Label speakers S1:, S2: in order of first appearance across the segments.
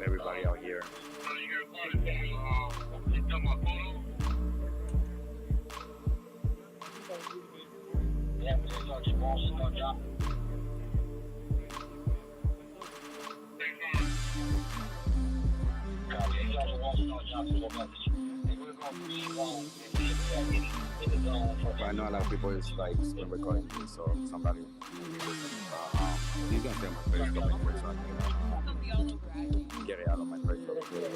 S1: Everybody out here. I know a lot of people is like still recording this, so somebody he's gonna take my face real quick so I can get it out of my face real quick.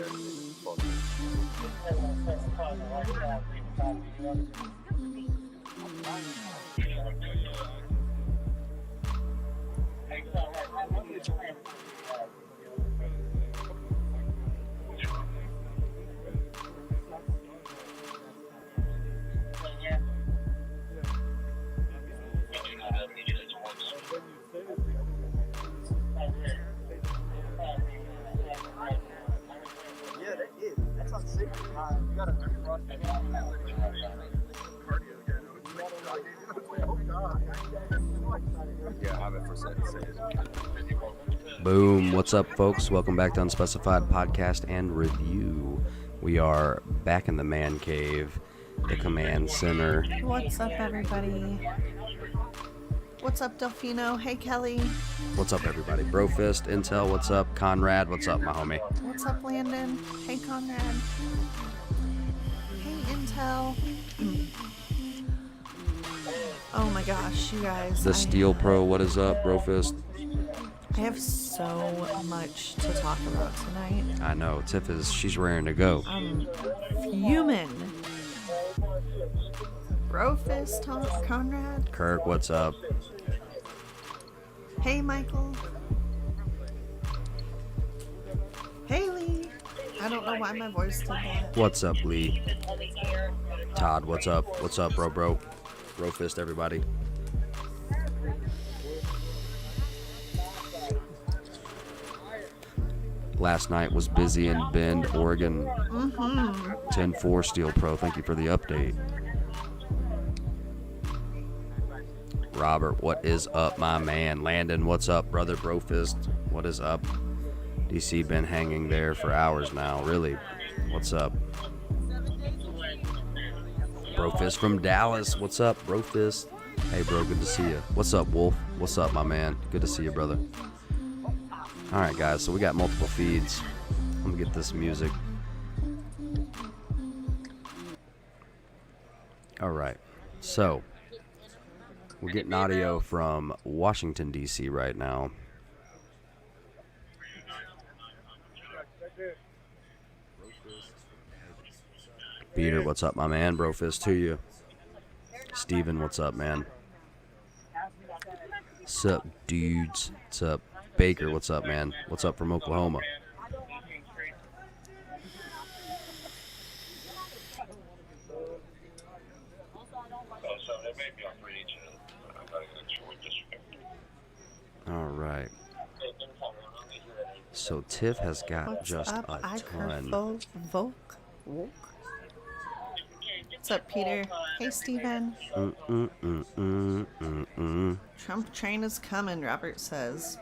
S2: Boom. What's up, folks? Welcome back to Unspecified Podcast and Review. We are back in the man cave, the command center.
S3: What's up, everybody? What's up, Delfino? Hey, Kelly.
S2: What's up, everybody? Brofist, Intel, what's up? Conrad, what's up, my homie?
S3: What's up, Landon? Hey, Conrad. Hey, Intel. Oh my gosh, you guys.
S2: The Steel Pro, what is up, Brofist?
S3: I have so much to talk about tonight.
S2: I know, Tiff she's raring to go.
S3: I'm fuming. Brofist, Conrad.
S2: Kirk, what's up?
S3: Hey, Michael. Hey, Lee. I don't know why my voice did that.
S2: What's up, Lee? Todd, what's up? What's up, bro? Brofist, everybody. Last night was busy in Bend, Oregon. 10-4 Steel Pro. Thank you for the update. Robert, what is up, my man? Landon, what's up, brother? Brofist, what is up? DC been hanging there for hours now. Really? What's up? Brofist from Dallas. What's up, Brofist? Hey, bro, good to see you. What's up, Wolf? What's up, my man? Good to see you, brother. All right, guys, so we got multiple feeds. Let me get this music. All right, so we're getting audio from Washington, D.C. right now. Peter, what's up, my man? Brofist to you. Steven, what's up, man? Sup, dudes? What's up? Baker, what's up, man? What's up from Oklahoma? All right. So Tiff has got
S3: What's
S2: just
S3: up?
S2: a ton.
S3: What's up, Peter? Hey, Steven. Trump train is coming, Robert says.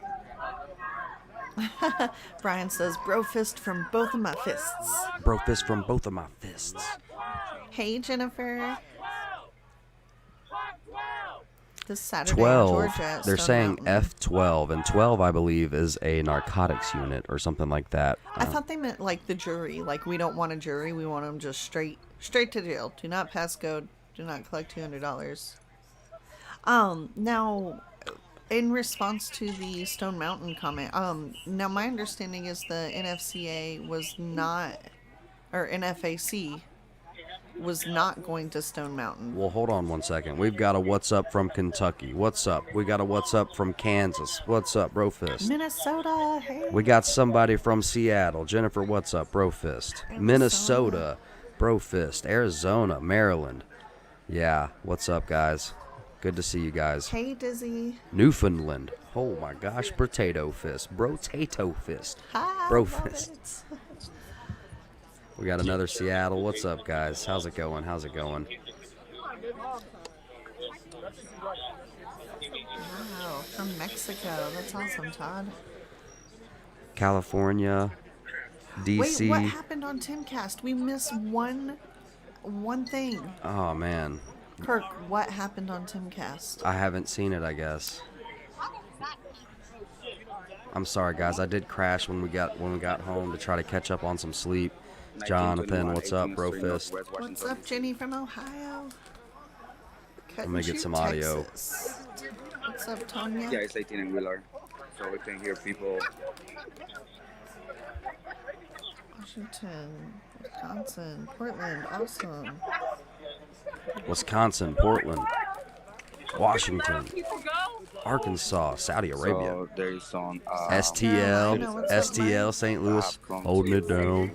S3: Brian says, Brofist from both of my fists.
S2: Brofist from both of my fists.
S3: Hey, Jennifer. This Saturday
S2: 12.
S3: in Georgia at
S2: They're
S3: Stone
S2: saying
S3: Mountain.
S2: F12, and 12, I believe, is a narcotics unit or something like that.
S3: I thought they meant like the jury. Like, we don't want a jury. We want them just straight to jail. Do not pass go. Do not collect $200. Now, in response to the Stone Mountain comment, now my understanding is the NFCA was not, or NFAC was not going to Stone Mountain.
S2: Well, hold on one second. We've got a what's up from Kentucky. What's up? We got a what's up from Kansas. What's up, Brofist?
S3: Minnesota, hey.
S2: We got somebody from Seattle. Jennifer, what's up, Brofist? Minnesota, Brofist. Arizona, Maryland. Yeah, what's up, guys? Good to see you guys.
S3: Hey, Dizzy.
S2: Newfoundland. Oh my gosh, Potato Fist. Brotato Fist.
S3: Hi,
S2: Brofist. We got another Seattle. What's up, guys? How's it going? How's it going?
S3: Wow, from Mexico. That's awesome, Todd.
S2: California,
S3: Wait,
S2: DC.
S3: what happened on Timcast? We missed one thing.
S2: Oh man,
S3: Kirk, what happened on Timcast?
S2: I haven't seen it, I guess. I'm sorry, guys. I did crash when we got home to try to catch up on some sleep. Jonathan, what's up, bro fist?
S3: What's up, Jenny from Ohio?
S2: I'm gonna get some audio.
S3: What's up, Tonya?
S1: Yeah, it's 18 and Wheeler, so we can hear people.
S3: Washington, Wisconsin, Portland, awesome.
S2: Wisconsin, Portland, Washington, Arkansas, Saudi Arabia,
S1: So there is some
S2: STL, St. Louis, holding it down.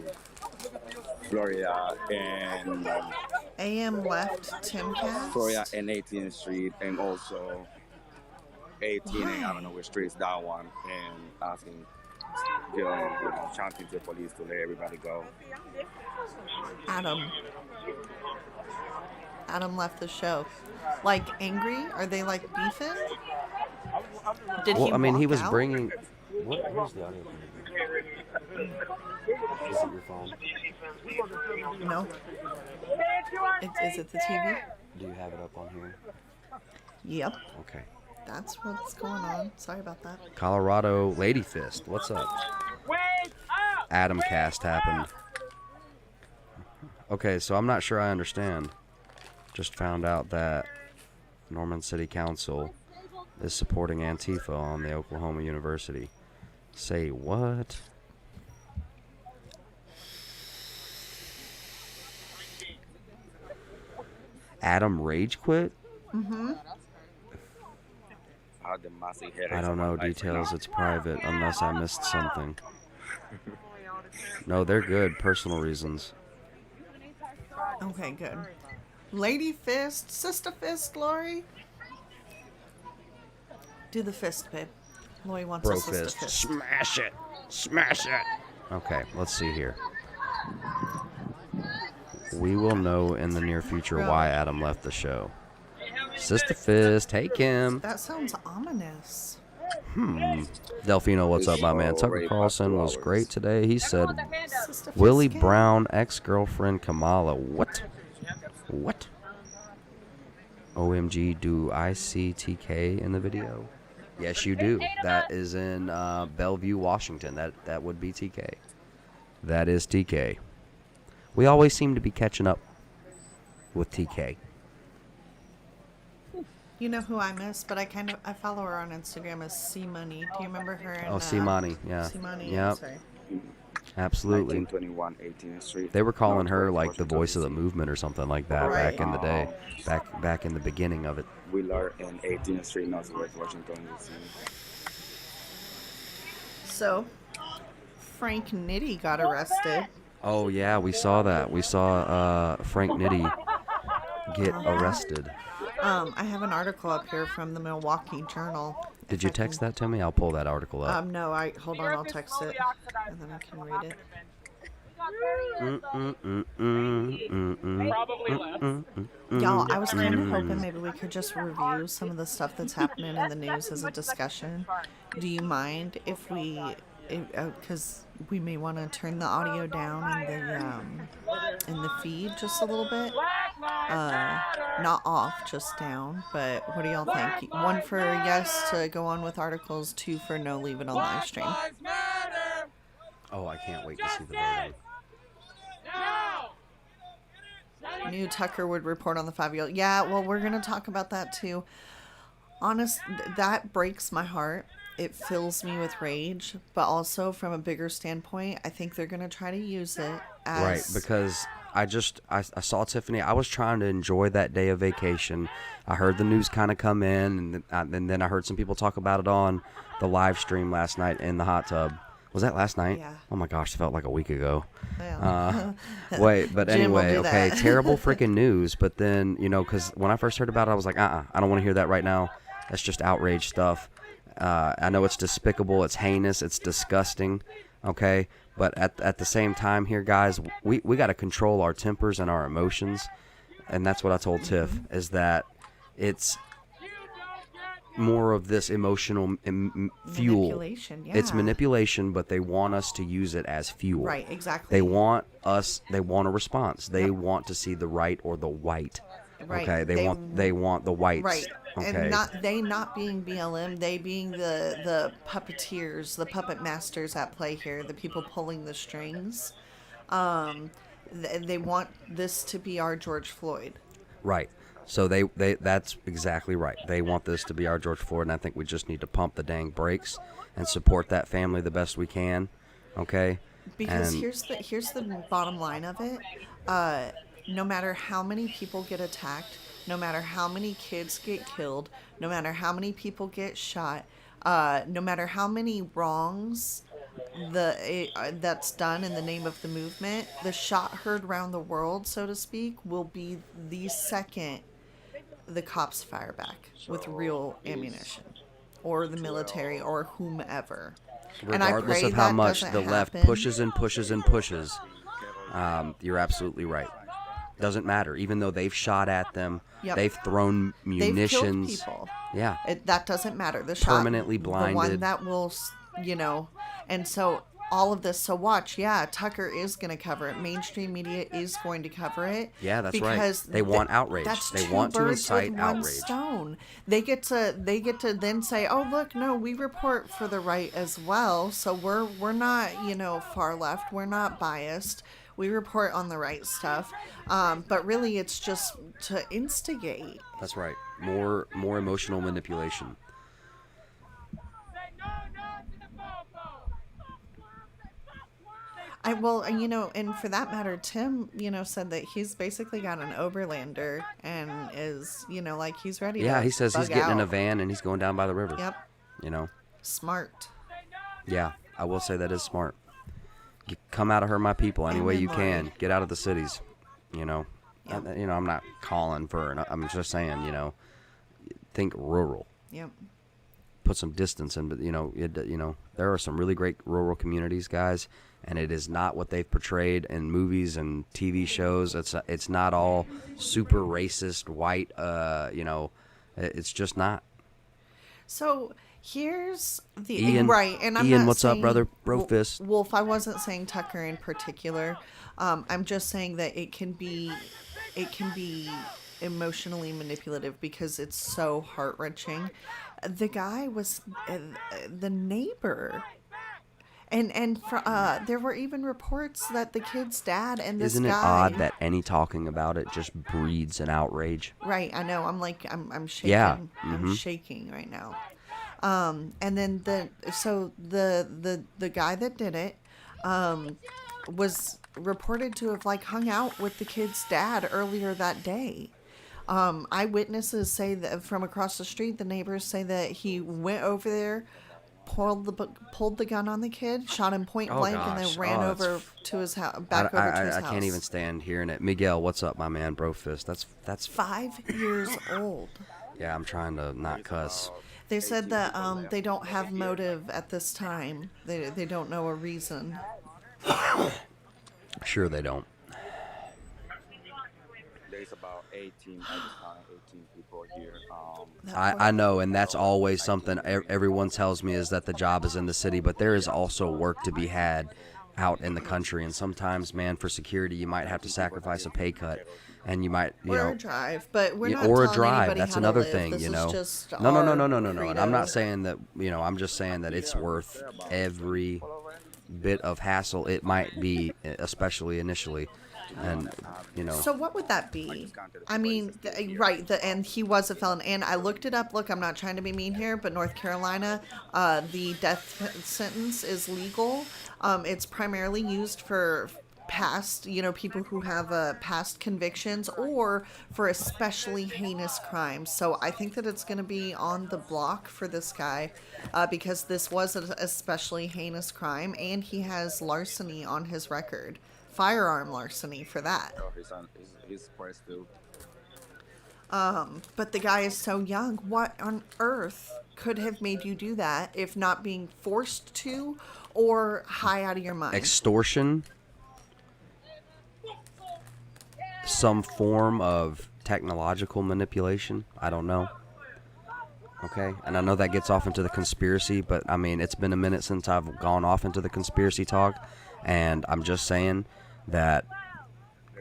S1: Florida and
S3: AM left Timcast.
S1: Florida and 18th Street, and also 18 and I don't know which street is that one, and asking, chanting to the police to let everybody go.
S3: Adam left the show. Like, angry? Are they, like, beefing? Did
S2: Well,
S3: he
S2: I mean, he
S3: walk
S2: was
S3: out?
S2: bringing. Where's the audio? Is it your phone?
S3: No. Is it the TV?
S2: Do you have it up on here?
S3: Yep.
S2: Okay.
S3: That's what's going on. Sorry about that.
S2: Colorado Lady Fist, what's up? Adam Cast happened. Okay, so I'm not sure I understand. Just found out that Norman City Council is supporting Antifa on the Oklahoma University. Say what? Adam rage quit?
S3: Mm-hmm.
S2: I don't know details. It's private unless I missed something. No, they're good. Personal reasons.
S3: Okay, good. Lady fist, sister fist, Lori. Do the fist, babe. Lori wants
S2: Bro
S3: a sister
S2: fist.
S3: fist.
S2: Smash it. Smash it. Okay, let's see here. We will know in the near future why Adam left the show. Sister fist. Hey, Kim.
S3: That sounds ominous.
S2: Delfino, what's up, my man? Tucker Carlson was great today. He said,
S3: Sister fist
S2: Willie
S3: gang.
S2: Brown, ex-girlfriend Kamala. What? What? OMG, do I see TK in the video? Yes, you do. That is in Bellevue, Washington. That would be TK. That is TK. We always seem to be catching up with TK.
S3: You know who I miss, but I follow her on Instagram as C Money. Do you remember her?
S2: Oh, C-Money, yeah.
S3: C-Money,
S2: Yep.
S3: sorry.
S2: Absolutely.
S1: 1921 18th Street.
S2: They were calling her
S1: Northwest
S2: like the
S1: Washington,
S2: voice of the
S1: DC.
S2: movement or something like that
S3: Right.
S2: back in the day. Back in the beginning of it.
S1: Wheeler and 18th Street, Northwest Washington, D.C.
S3: So, Frank Nitty got arrested.
S2: Oh yeah, we saw that. We saw Frank Nitty get arrested.
S3: I have an article up here from the Milwaukee Journal.
S2: Did you text that to me? I'll pull that article up.
S3: No, hold on, I'll text it, and then I can read it. Y'all, I was kind of hoping maybe we could just review some of the stuff that's happening in the news as a discussion. Do you mind if we, because we may want to turn the audio down in the feed just a little bit, not off, just down. But what do y'all think? 1 for yes to go on with articles, 2 for no, leave it on live stream.
S2: Oh, I can't wait to see the voting.
S3: Knew Tucker would report on the 5-year-old. Yeah, well, we're going to talk about that too. That breaks my heart. It fills me with rage, but also from a bigger standpoint, I think they're going to try to use it as...
S2: Right, because I saw Tiffany. I was trying to enjoy that day of vacation. I heard the news kind of come in, and then I heard some people talk about it on the live stream last night in the hot tub. Was that last night?
S3: Yeah.
S2: Oh my gosh, it felt like a week ago.
S3: Yeah.
S2: Wait, but
S3: Jim will
S2: anyway,
S3: do
S2: okay,
S3: that.
S2: terrible freaking news. But then, because when I first heard about it, I was like, I don't want to hear that right now. That's just outrage stuff. I know it's despicable, it's heinous, it's disgusting, okay? But at the same time here, guys, we got to control our tempers and our emotions. And that's what I told Tiff, is that it's more of this emotional fuel.
S3: Manipulation, yeah.
S2: It's manipulation, but they want us to use it as fuel.
S3: Right, exactly.
S2: They want a response. They want to see the right or the white.
S3: Right.
S2: Okay, they want the whites.
S3: Right.
S2: Okay.
S3: And not being BLM, they being the puppeteers, the puppet masters at play here, the people pulling the strings. They want this to be our George Floyd.
S2: Right. So they that's exactly right. They want this to be our George Floyd, and I think we just need to pump the dang brakes and support that family the best we can. Okay?
S3: Because here's the bottom line of it. No matter how many people get attacked, no matter how many kids get killed, no matter how many people get shot, no matter how many wrongs that's done in the name of the movement, the shot heard around the world, so to speak, will be the second the cops fire back with real ammunition, or the military, or whomever.
S2: Regardless of how much the left pushes and pushes and pushes, you're absolutely right. Doesn't matter. Even though they've shot at them, they've thrown munitions.
S3: They've killed people.
S2: Yeah.
S3: That doesn't matter. The
S2: permanently
S3: shot,
S2: blinded.
S3: The one that will, and so all of this. So watch, Tucker is going to cover it. Mainstream media is going to cover it.
S2: Yeah, that's
S3: because
S2: right. They want outrage. They want to incite outrage.
S3: Stone. They get to then say, oh look, no, we report for the right as well. So we're not far left. We're not biased. We report on the right stuff, but really it's just to instigate.
S2: That's right. More emotional manipulation.
S3: And for that matter, Tim, said that he's basically got an Overlander and is, he's ready.
S2: Yeah,
S3: to
S2: he says he's
S3: bug
S2: getting
S3: out.
S2: in a van and he's going down by the river.
S3: Yep.
S2: Smart. Yeah, I will say that is smart. You come out of her, my people, any way you can. Get out of the cities.
S3: Yep.
S2: I'm not calling for. I'm just saying. Think rural.
S3: Yep.
S2: Put some distance in, but there are some really great rural communities, guys, and it is not what they've portrayed in movies and TV shows. It's not all super racist white. It's just not.
S3: So here's the
S2: Ian,
S3: right, and I'm
S2: Ian,
S3: not
S2: what's
S3: saying,
S2: up, brother? Bro fist.
S3: Wolf, I wasn't saying Tucker in particular. I'm just saying that it can be emotionally manipulative because it's so heart-wrenching. The guy was the neighbor, and there were even reports that the kid's dad and this
S2: Isn't it
S3: guy.
S2: odd that any talking about it just breeds an outrage?
S3: Right, I know. I'm shaking.
S2: Yeah.
S3: I'm shaking right now. And then the guy that did it was reported to have hung out with the kid's dad earlier that day. Eyewitnesses say that from across the street, the neighbors say that he went over there, pulled the gun on the kid, shot him point blank, and then ran over to his house, back over to his house.
S2: I can't even stand hearing it. Miguel, what's up, my man? Bro fist. That's
S3: 5 years old.
S2: Yeah, I'm trying to not cuss.
S3: They said that they don't have motive at this time. They don't know a reason.
S2: Sure they don't.
S1: There's about 18 people here.
S2: I know, and that's always something everyone tells me is that the job is in the city, but there is also work to be had out in the country. And sometimes, man, for security, you might have to sacrifice a pay cut. And you might,
S3: or a drive, but we're not
S2: or a
S3: telling
S2: drive.
S3: anybody
S2: That's
S3: how to
S2: another
S3: live.
S2: thing,
S3: This
S2: you
S3: is
S2: know.
S3: just
S2: No.
S3: our
S2: And I'm
S3: credo.
S2: not saying that, I'm just saying that it's worth every bit of hassle it might be, especially initially, and
S3: So what would that be? I mean, right? And he was a felon, and I looked it up. Look, I'm not trying to be mean here, but North Carolina, the death sentence is legal. It's primarily used for past, people who have past convictions or for especially heinous crimes. So I think that it's going to be on the block for this guy because this was an especially heinous crime, and he has larceny on his record, firearm larceny for that.
S1: He's pressed too.
S3: But the guy is so young. What on earth could have made you do that if not being forced to or high out of your mind?
S2: Extortion, some form of technological manipulation. I don't know. Okay, and I know that gets off into the conspiracy, but I mean, it's been a minute since I've gone off into the conspiracy talk, and I'm just saying that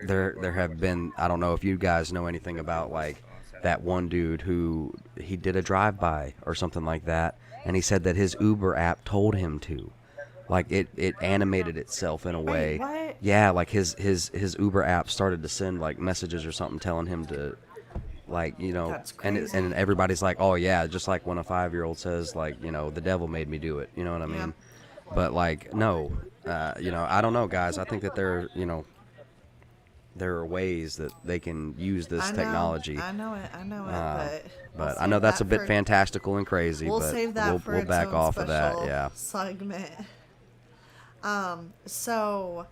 S2: there have been, I don't know if you guys know anything about, like, that one dude who, he did a drive-by or something like that, and he said that his Uber app told him to. Like, it animated itself in a way.
S3: What?
S2: Yeah, like his Uber app started to send, like, messages or something telling him to, like, you know,
S3: That's
S2: and
S3: crazy.
S2: and everybody's like, oh yeah, just like when a 5-year-old says, like, you know, the devil made me do it, you know what I mean? But, like, no, you know, I don't know, guys. I think that there are ways that they can use this technology.
S3: I know it,
S2: But
S3: we'll
S2: I know
S3: save
S2: that's a
S3: that
S2: bit
S3: for-
S2: fantastical and crazy.
S3: We'll
S2: but
S3: save that for
S2: we'll
S3: its
S2: back
S3: own
S2: off of that.
S3: special
S2: Yeah.
S3: segment. So,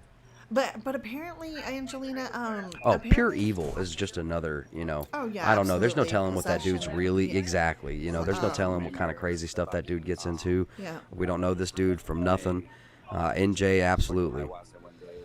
S3: but apparently, Angelina,
S2: Oh,
S3: apparently,
S2: pure evil is just another, you know.
S3: Oh, yeah,
S2: I don't know. There's no
S3: absolutely.
S2: telling what that dude's
S3: Possession.
S2: really
S3: Yeah.
S2: exactly. You know, there's no telling what kind of crazy stuff that dude gets into.
S3: Yeah.
S2: We don't know this dude from nothing. NJ, absolutely.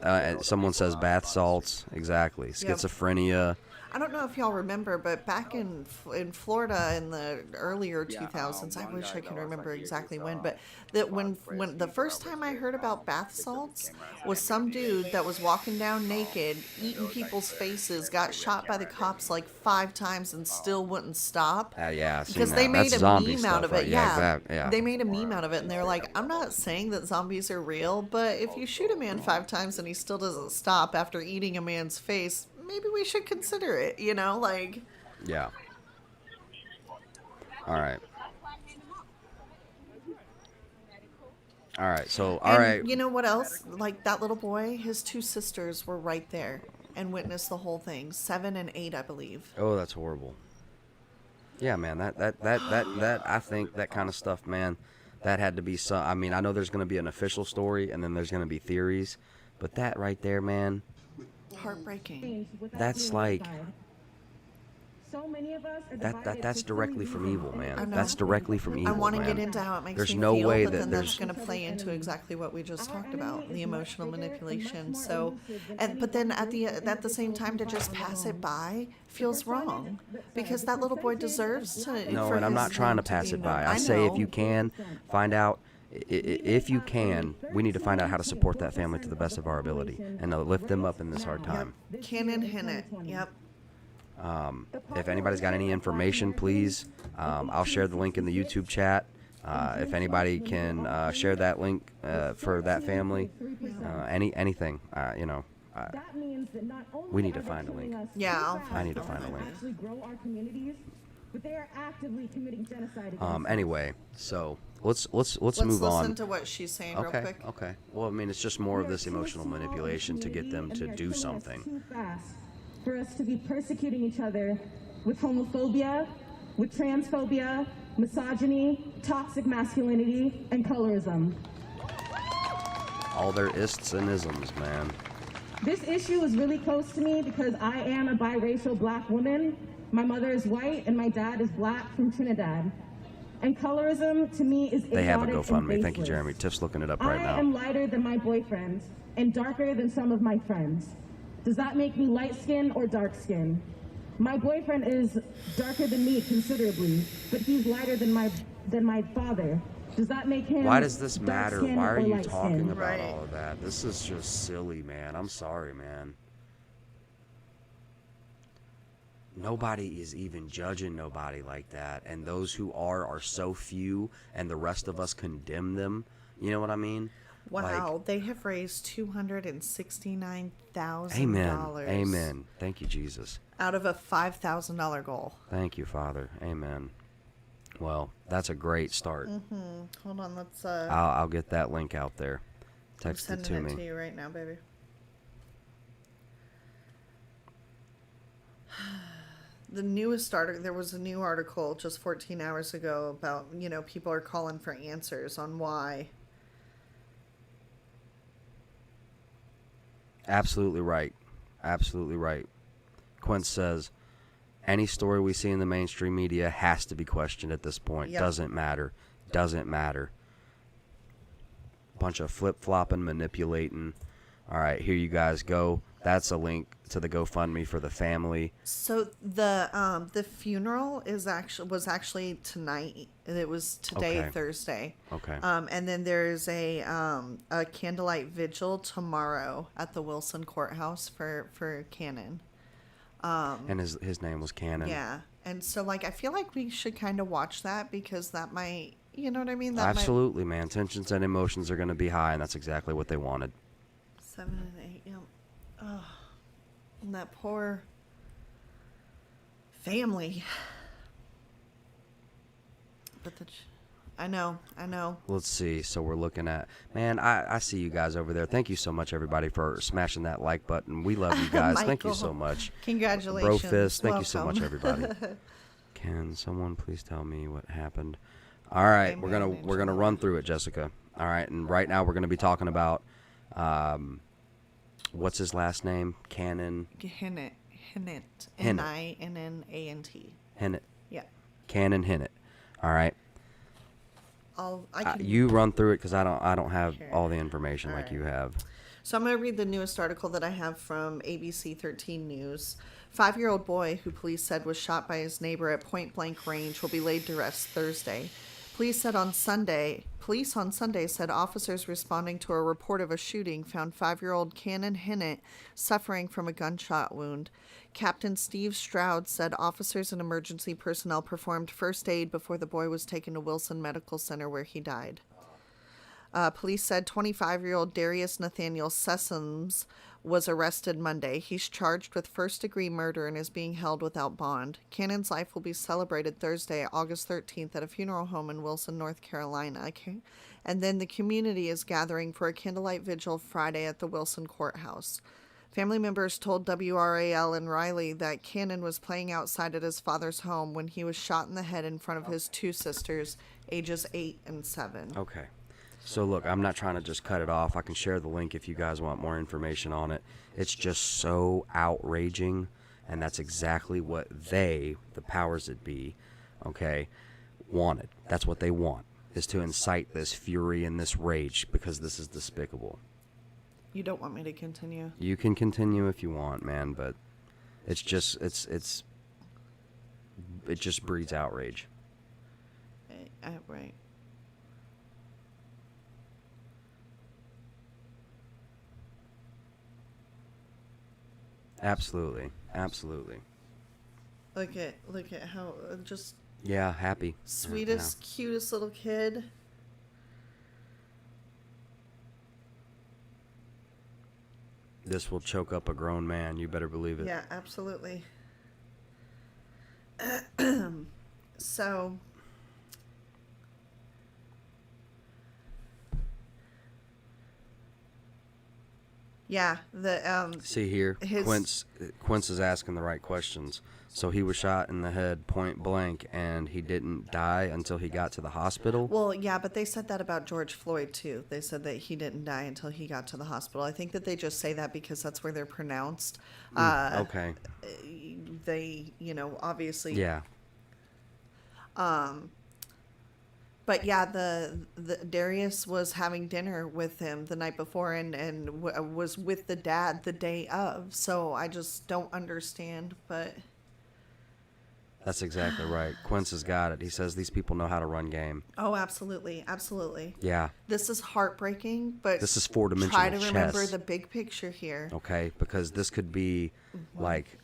S2: And someone says bath salts, exactly. Schizophrenia.
S3: I don't know if y'all remember, but back in Florida in the earlier 2000s, I wish I could remember exactly when, but that when the first time I heard about bath salts was some dude that was walking down naked, eating people's faces, got shot by the cops like 5 times and still wouldn't stop.
S2: Yeah, I've seen
S3: Because
S2: that.
S3: they made
S2: That's
S3: a
S2: zombie
S3: meme out
S2: stuff,
S3: of it.
S2: right?
S3: Yeah,
S2: Yeah.
S3: they made a meme out of it, and they're like, I'm not saying that zombies are real, but if you shoot a man 5 times and he still doesn't stop after eating a man's face, maybe we should consider it, you know, like.
S2: Yeah. All right. So, all right.
S3: You know what else? Like, that little boy, his 2 sisters were right there and witnessed the whole thing. 7 and 8, I believe.
S2: Oh, that's horrible. Yeah, man, that I think that kind of stuff, man, that had to be some. I mean, I know there's going to be an official story and then there's going to be theories, but that right there, man,
S3: Heartbreaking.
S2: that's like
S4: So many of us are
S2: that's directly from evil, man.
S3: I know.
S2: That's directly from evil.
S3: I want to
S2: man.
S3: get into how it makes
S2: There's
S3: me
S2: no
S3: feel,
S2: way
S3: but
S2: that
S3: then
S2: there's
S3: that's going to play into exactly what we just talked about, the emotional manipulation. So, but then at the same time, to just pass it by feels wrong, because that little boy deserves to.
S2: No,
S3: for
S2: and I'm
S3: his
S2: not trying to
S3: name
S2: pass
S3: be
S2: it by.
S3: known.
S2: I say if
S3: know.
S2: you can find out, if you can, we need to find out how to support that family to the best of our ability and to lift them up in this hard time.
S3: Cannon Hinnett. Yep.
S2: If anybody's got any information, please, I'll share the link in the YouTube chat. If anybody can share that link for that family, anything, you know, we need to find a link.
S3: Yeah,
S2: I need to find a link.
S4: actually grow our communities, but they are actively committing genocide against
S2: Anyway, so let's
S3: Let's
S2: move
S3: listen
S2: on.
S3: to what she's saying real
S2: Okay,
S3: quick.
S2: okay. Well, I mean, it's just more of this emotional manipulation to get them to do something.
S4: Too fast for us to be persecuting each other with homophobia, with transphobia, misogyny, toxic masculinity, and colorism.
S2: All their ists and isms, man.
S4: This issue is really close to me because I am a biracial black woman. My mother is white and my dad is black from Trinidad. And colorism to me is
S2: They have a
S4: idiotic and
S2: GoFundMe. Thank you,
S4: baseless.
S2: Jeremy. Tiff's looking it up right
S4: I
S2: now.
S4: am lighter than my boyfriend and darker than some of my friends. Does that make me light skin or dark skin? My boyfriend is darker than me considerably, but he's lighter than my father. Does that make him
S2: Why does this
S4: dark
S2: matter?
S4: skin
S2: Why are
S4: or
S2: you
S4: light
S2: talking
S4: skin?
S2: about
S3: Right.
S2: all of that? This is just silly, man. I'm sorry, man. Nobody is even judging nobody like that, and those who are so few, and the rest of us condemn them. You know what I mean?
S3: Wow, they have raised $269,000.
S2: Amen. Amen. Thank you, Jesus.
S3: Out of a $5,000 goal.
S2: Thank you, Father. Amen. Well, that's a great start.
S3: Hold on, let's
S2: I'll get that link out there.
S3: I'm
S2: Text it
S3: sending
S2: to
S3: it
S2: me.
S3: to you right now, baby. The newest article, there was a new article just 14 hours ago about, people are calling for answers on why.
S2: Absolutely right. Absolutely right. Quince says, any story we see in the mainstream media has to be questioned at this point.
S3: Yep.
S2: Doesn't matter. Doesn't matter. Bunch of flip-flopping, manipulating. All right, here you guys go. That's a link to the GoFundMe for the family.
S3: So the funeral was actually tonight. It was today,
S2: Okay.
S3: Thursday.
S2: Okay.
S3: And then there's a candlelight vigil tomorrow at the Wilson Courthouse for Cannon.
S2: And his name was Cannon.
S3: Yeah, and so like I feel like we should kind of watch that because that might, you know what I mean?
S2: Absolutely, man. Tensions and emotions are going to be high, and that's exactly what they wanted.
S3: 7 and 8. Yep. Oh, and that poor family. But I know.
S2: Let's see. So we're looking at, man, I see you guys over there. Thank you so much, everybody, for smashing that like button. We love you guys. Thank you so much.
S3: Congratulations.
S2: Bro Fist, thank you so
S3: Welcome.
S2: much, everybody. Can someone please tell me what happened? All right, we're gonna run through it, Jessica. All right, and right now we're gonna be talking about what's his last name? Cannon.
S3: Hinnant.
S2: Hinnant.
S3: Ninnant.
S2: Hinnant.
S3: Yeah.
S2: Cannon Hinnant. All right. You run through it because I don't have all the information like you have.
S3: So I'm going to read the newest article that I have from ABC 13 News. 5-year-old boy who police said was shot by his neighbor at point-blank range will be laid to rest Thursday. Police on Sunday said officers responding to a report of a shooting found 5-year-old Cannon Hinnant suffering from a gunshot wound. Captain Steve Stroud said officers and emergency personnel performed first aid before the boy was taken to Wilson Medical Center where he died. Police said 25-year-old Darius Nathaniel Sessoms was arrested Monday. He's charged with first-degree murder and is being held without bond. Cannon's life will be celebrated Thursday, August 13th, at a funeral home in Wilson, North Carolina. And then the community is gathering for a candlelight vigil Friday at the Wilson Courthouse. Family members told WRAL and Riley that Cannon was playing outside at his father's home when he was shot in the head in front of his two sisters, ages 8 and 7.
S2: Okay. So look, I'm not trying to just cut it off. I can share the link if you guys want more information on it. It's just so outraging, and that's exactly what the powers that be, okay, wanted. That's what they want, is to incite this fury and this rage because this is despicable.
S3: You don't want me to continue?
S2: You can continue if you want, man, but it's just it just breeds outrage.
S3: Right.
S2: Absolutely.
S3: Look at how just
S2: Happy.
S3: sweetest, cutest little kid.
S2: This will choke up a grown man. You better believe it.
S3: Yeah, absolutely. So, yeah,
S2: See here, Quince is asking the right questions. So he was shot in the head point blank, and he didn't die until he got to the hospital?
S3: Well, yeah, but they said that about George Floyd, too. They said that he didn't die until he got to the hospital. I think that they just say that because that's where they're pronounced.
S2: Okay.
S3: They, obviously...
S2: Yeah.
S3: But yeah, the Darius was having dinner with him the night before and was with the dad the day of. So I just don't understand, but...
S2: That's exactly right. Quince has got it. He says these people know how to run game.
S3: Oh, absolutely. Absolutely.
S2: Yeah.
S3: This is heartbreaking, but
S2: this is four-dimensional
S3: try to
S2: chess.
S3: remember the big picture here.
S2: Okay, because this could be like...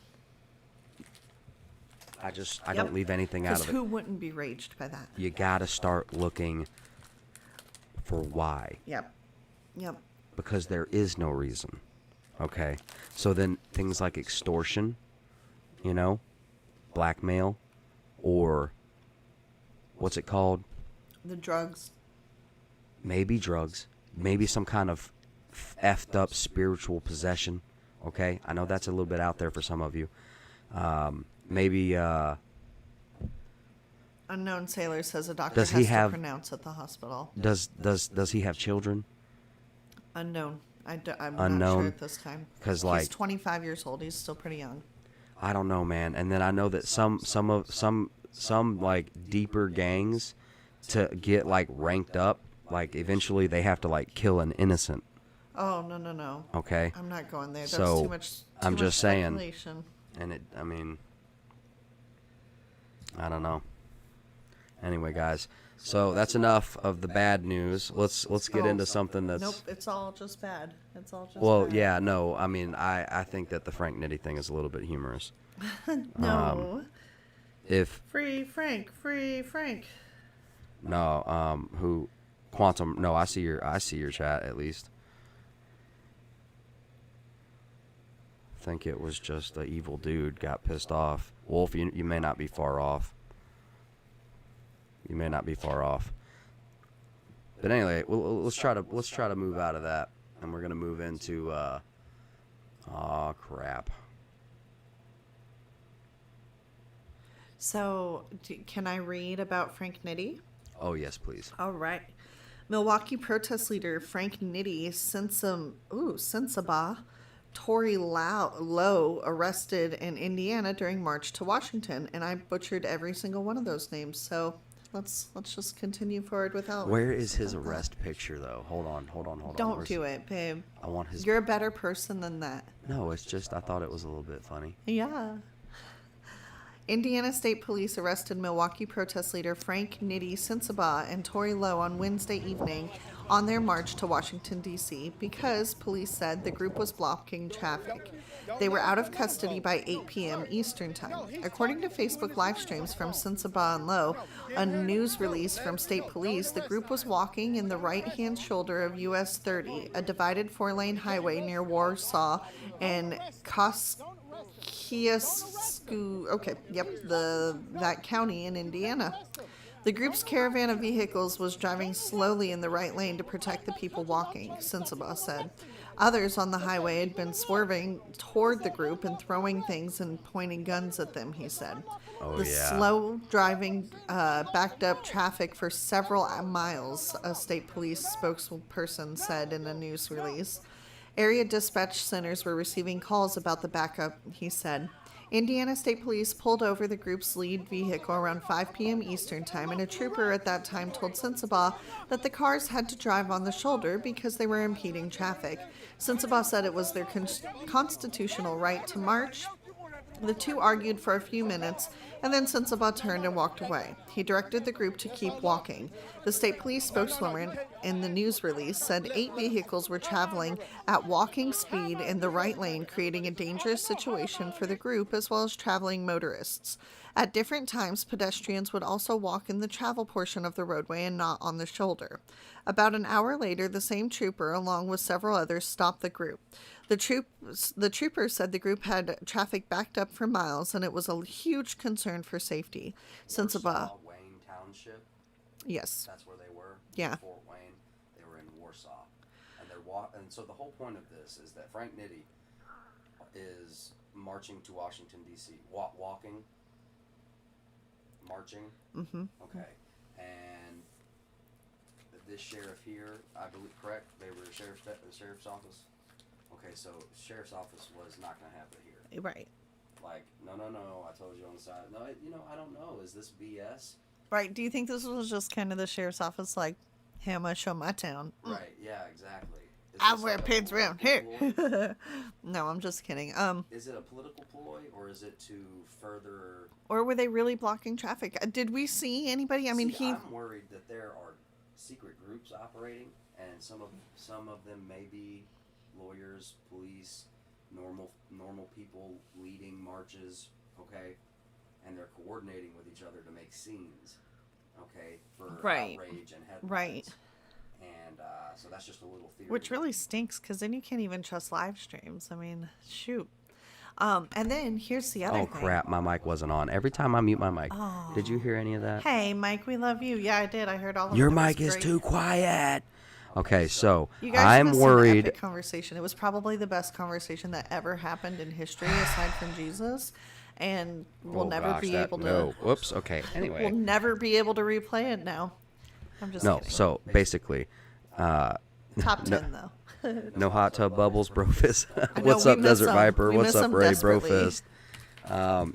S2: I don't leave anything out of it.
S3: Who wouldn't be raged by that?
S2: You gotta start looking for why.
S3: Yep.
S2: Because there is no reason. Okay? So then things like extortion, blackmail, or what's it called?
S3: The drugs.
S2: Maybe drugs. Maybe some kind of effed up spiritual possession. Okay? I know that's a little bit out there for some of you. Maybe,
S3: Unknown sailor says a doctor has to pronounce at the hospital.
S2: Does he have children?
S3: Unknown. I'm
S2: Unknown.
S3: not sure at this time.
S2: Because
S3: he's 25 years old. He's still pretty young.
S2: I don't know, man. And then I know that some like deeper gangs, to get like ranked up, like eventually they have to like kill an innocent.
S3: Oh, no.
S2: Okay?
S3: I'm not going there. That's
S2: So,
S3: too much.
S2: I'm just saying.
S3: Speculation.
S2: And I don't know. Anyway, guys, so that's enough of the bad news. Let's get into something that's.
S3: Nope, it's all just bad. It's all just.
S2: Well,
S3: bad.
S2: yeah, no. I mean, I think that the Frank Nitty thing is a little bit humorous.
S3: No.
S2: If
S3: Free Frank.
S2: no, who Quantum? No, I see your chat at least. I think it was just an evil dude got pissed off. Wolf, you may not be far off. You may not be far off. But anyway, let's try to move out of that, and we're gonna move into crap.
S3: So, can I read about Frank Nitty?
S2: Oh yes, please.
S3: All right. Milwaukee protest leader Frank Nitty Sensabaugh Tory Lowe arrested in Indiana during March to Washington, and I butchered every single one of those names. So let's just continue forward without.
S2: Where is his arrest picture though? Hold on.
S3: Don't do it, babe.
S2: I want his.
S3: You're a better person than that.
S2: No, it's just I thought it was a little bit funny.
S3: Yeah. Indiana State Police arrested Milwaukee protest leader Frank Nitty Sensabaugh and Tory Lowe on Wednesday evening on their march to Washington, D.C. because police said the group was blocking traffic. They were out of custody by 8 p.m. Eastern Time. According to Facebook live streams from Sensabaugh and Lowe, a news release from state police, the group was walking in the right-hand shoulder of US 30, a divided four-lane highway near Warsaw and that county in Indiana. The group's caravan of vehicles was driving slowly in the right lane to protect the people walking, Sensabaugh said. Others on the highway had been swerving toward the group and throwing things and pointing guns at them, he said. The slow driving backed up traffic for several miles, a state police spokesperson said in a news release. Area dispatch centers were receiving calls about the backup, he said. Indiana State Police pulled over the group's lead vehicle around 5 p.m. Eastern Time, and a trooper at that time told Sensabaugh that the cars had to drive on the shoulder because they were impeding traffic. Sensabaugh said it was their constitutional right to march. The two argued for a few minutes, and then Sensabaugh turned and walked away. He directed the group to keep walking. The state police spokeswoman in the news release said 8 vehicles were traveling at walking speed in the right lane, creating a dangerous situation for the group as well as traveling motorists. At different times, pedestrians would also walk in the travel portion of the roadway and not on the shoulder. About an hour later, the same trooper, along with several others, stopped the group. The trooper said the group had traffic backed up for miles, and it was a huge concern for safety. Sensabaugh.
S2: Wayne Township.
S3: Yes.
S2: That's where they were.
S3: Yeah.
S2: Fort Wayne. They were in Warsaw, and and so the whole point of this is that Frank Nitty is marching to Washington D.C. Marching.
S3: Mm-hmm.
S2: Okay, and this sheriff here, I believe, correct? They were the sheriff's office. Okay, so sheriff's office was not going to have it here.
S3: Right.
S2: Like, no, I told you on the side. No, I don't know. Is this BS?
S3: Right. Do you think this was just kind of the sheriff's office, like, hey, I'm going to show my town?
S2: Right, yeah, exactly.
S3: I wear pins around here. No, I'm just kidding.
S2: Is it a political ploy, or is it to further...
S3: Or were they really blocking traffic? Did we see anybody? I mean,
S2: I'm worried that there are secret groups operating, and some of them may be lawyers, police, normal people leading marches, okay? And they're coordinating with each other to make scenes, okay, for outrage and headlines.
S3: Right.
S2: And so that's just a little theory.
S3: Which really stinks, because then you can't even trust live streams. I mean, shoot. And then here's the other thing.
S2: Oh, crap. My mic wasn't on. Every time I mute my mic.
S3: Oh.
S2: Did you hear any of that?
S3: Hey, Mike, we love you. Yeah, I did. I heard all of it.
S2: Your
S3: It was
S2: mic is
S3: great.
S2: too quiet. Okay, so
S3: You guys
S2: I'm
S3: missed an
S2: worried.
S3: epic conversation. It was probably the best conversation that ever happened in history, aside from Jesus. And we'll never be able to.
S2: No. Whoops. Okay. Anyway.
S3: We'll never be able to replay it now. I'm just kidding.
S2: So basically,
S3: Top 10 though.
S2: no hot tub bubbles, Brofist.
S3: know,
S2: What's
S3: we
S2: up,
S3: miss
S2: Desert
S3: them.
S2: Viper?
S3: We
S2: What's
S3: miss
S2: up,
S3: them
S2: Ray
S3: desperately.
S2: Brofist?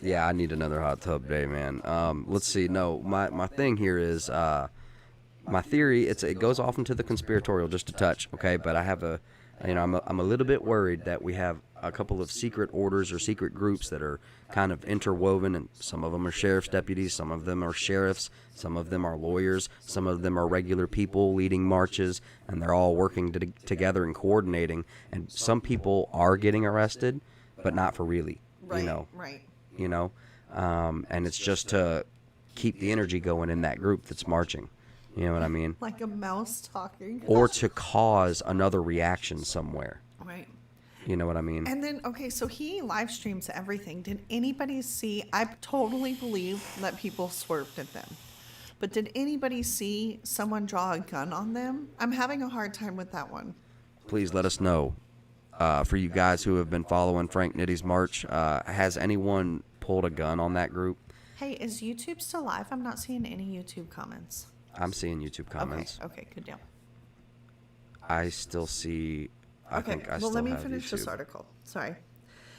S2: Yeah, I need another hot tub day, man. Let's see. No, my thing here is my theory. It goes off into the conspiratorial just a touch, okay? But I have I'm a little bit worried that we have a couple of secret orders or secret groups that are kind of interwoven, and some of them are sheriff's deputies, some of them are sheriffs, some of them are lawyers, some of them are regular people leading marches, and they're all working together and coordinating. And some people are getting arrested, but not for really,
S3: Right.
S2: And it's just to keep the energy going in that group that's marching. You know what I mean?
S3: Like a mouse talking.
S2: Or to cause another reaction somewhere.
S3: Right.
S2: You know what I mean?
S3: And then, okay, so he live streams everything. Did anybody see? I totally believe that people swerved at them. But did anybody see someone draw a gun on them? I'm having a hard time with that one.
S2: Please let us know. For you guys who have been following Frank Nitty's march, has anyone pulled a gun on that group?
S3: Hey, is YouTube still live? I'm not seeing any YouTube comments.
S2: I'm seeing YouTube comments.
S3: Okay, good deal.
S2: I still see. I think I still
S3: let me
S2: have
S3: finish this
S2: YouTube.
S3: article. Sorry.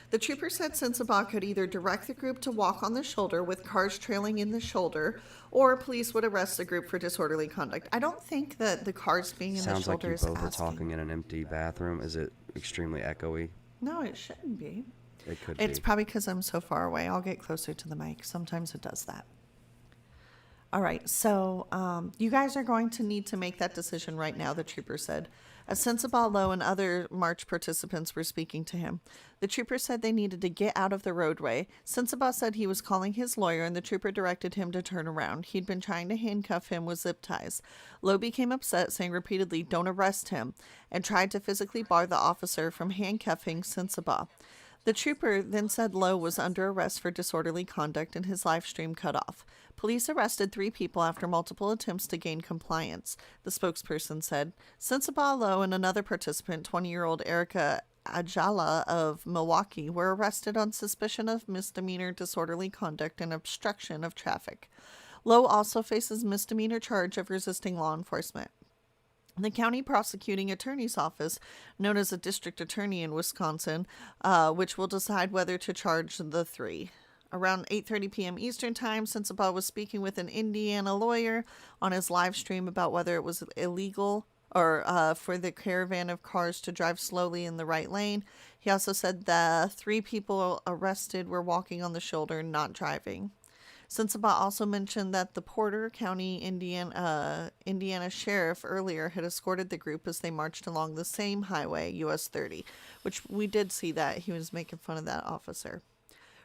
S3: The trooper said Sensabaugh could either direct the group to walk on the shoulder with cars trailing in the shoulder, or police would arrest the group for disorderly conduct. I don't think that the cars being in
S2: Sounds
S3: the
S2: like
S3: shoulder
S2: you
S3: is
S2: both are
S3: asking.
S2: talking in an empty bathroom. Is it extremely echoey?
S3: No, it shouldn't be.
S2: It could
S3: It's
S2: be.
S3: probably because I'm so far away. I'll get closer to the mic. Sometimes it does that. All right, so you guys are going to need to make that decision right now, the trooper said. As Sensabaugh Low and other march participants were speaking to him, the trooper said they needed to get out of the roadway. Sensabaugh said he was calling his lawyer, and the trooper directed him to turn around. He'd been trying to handcuff him with zip ties. Low became upset, saying repeatedly, "Don't arrest him," and tried to physically bar the officer from handcuffing Sensabaugh. The trooper then said Lowe was under arrest for disorderly conduct and his live stream cut off. Police arrested 3 people after multiple attempts to gain compliance, the spokesperson said. Sensabaugh Lowe and another participant, 20-year-old Erica Ajala of Milwaukee, were arrested on suspicion of misdemeanor disorderly conduct and obstruction of traffic. Lowe also faces misdemeanor charge of resisting law enforcement. The county prosecuting attorney's office, known as a district attorney in Wisconsin, which will decide whether to charge the 3. Around 8:30 p.m. Eastern Time, Sensabaugh was speaking with an Indiana lawyer on his live stream about whether it was illegal or for the caravan of cars to drive slowly in the right lane. He also said the 3 people arrested were walking on the shoulder, not driving. Sensabaugh also mentioned that the Porter County, Indiana sheriff earlier had escorted the group as they marched along the same highway, US 30, which we did see that. He was making fun of that officer.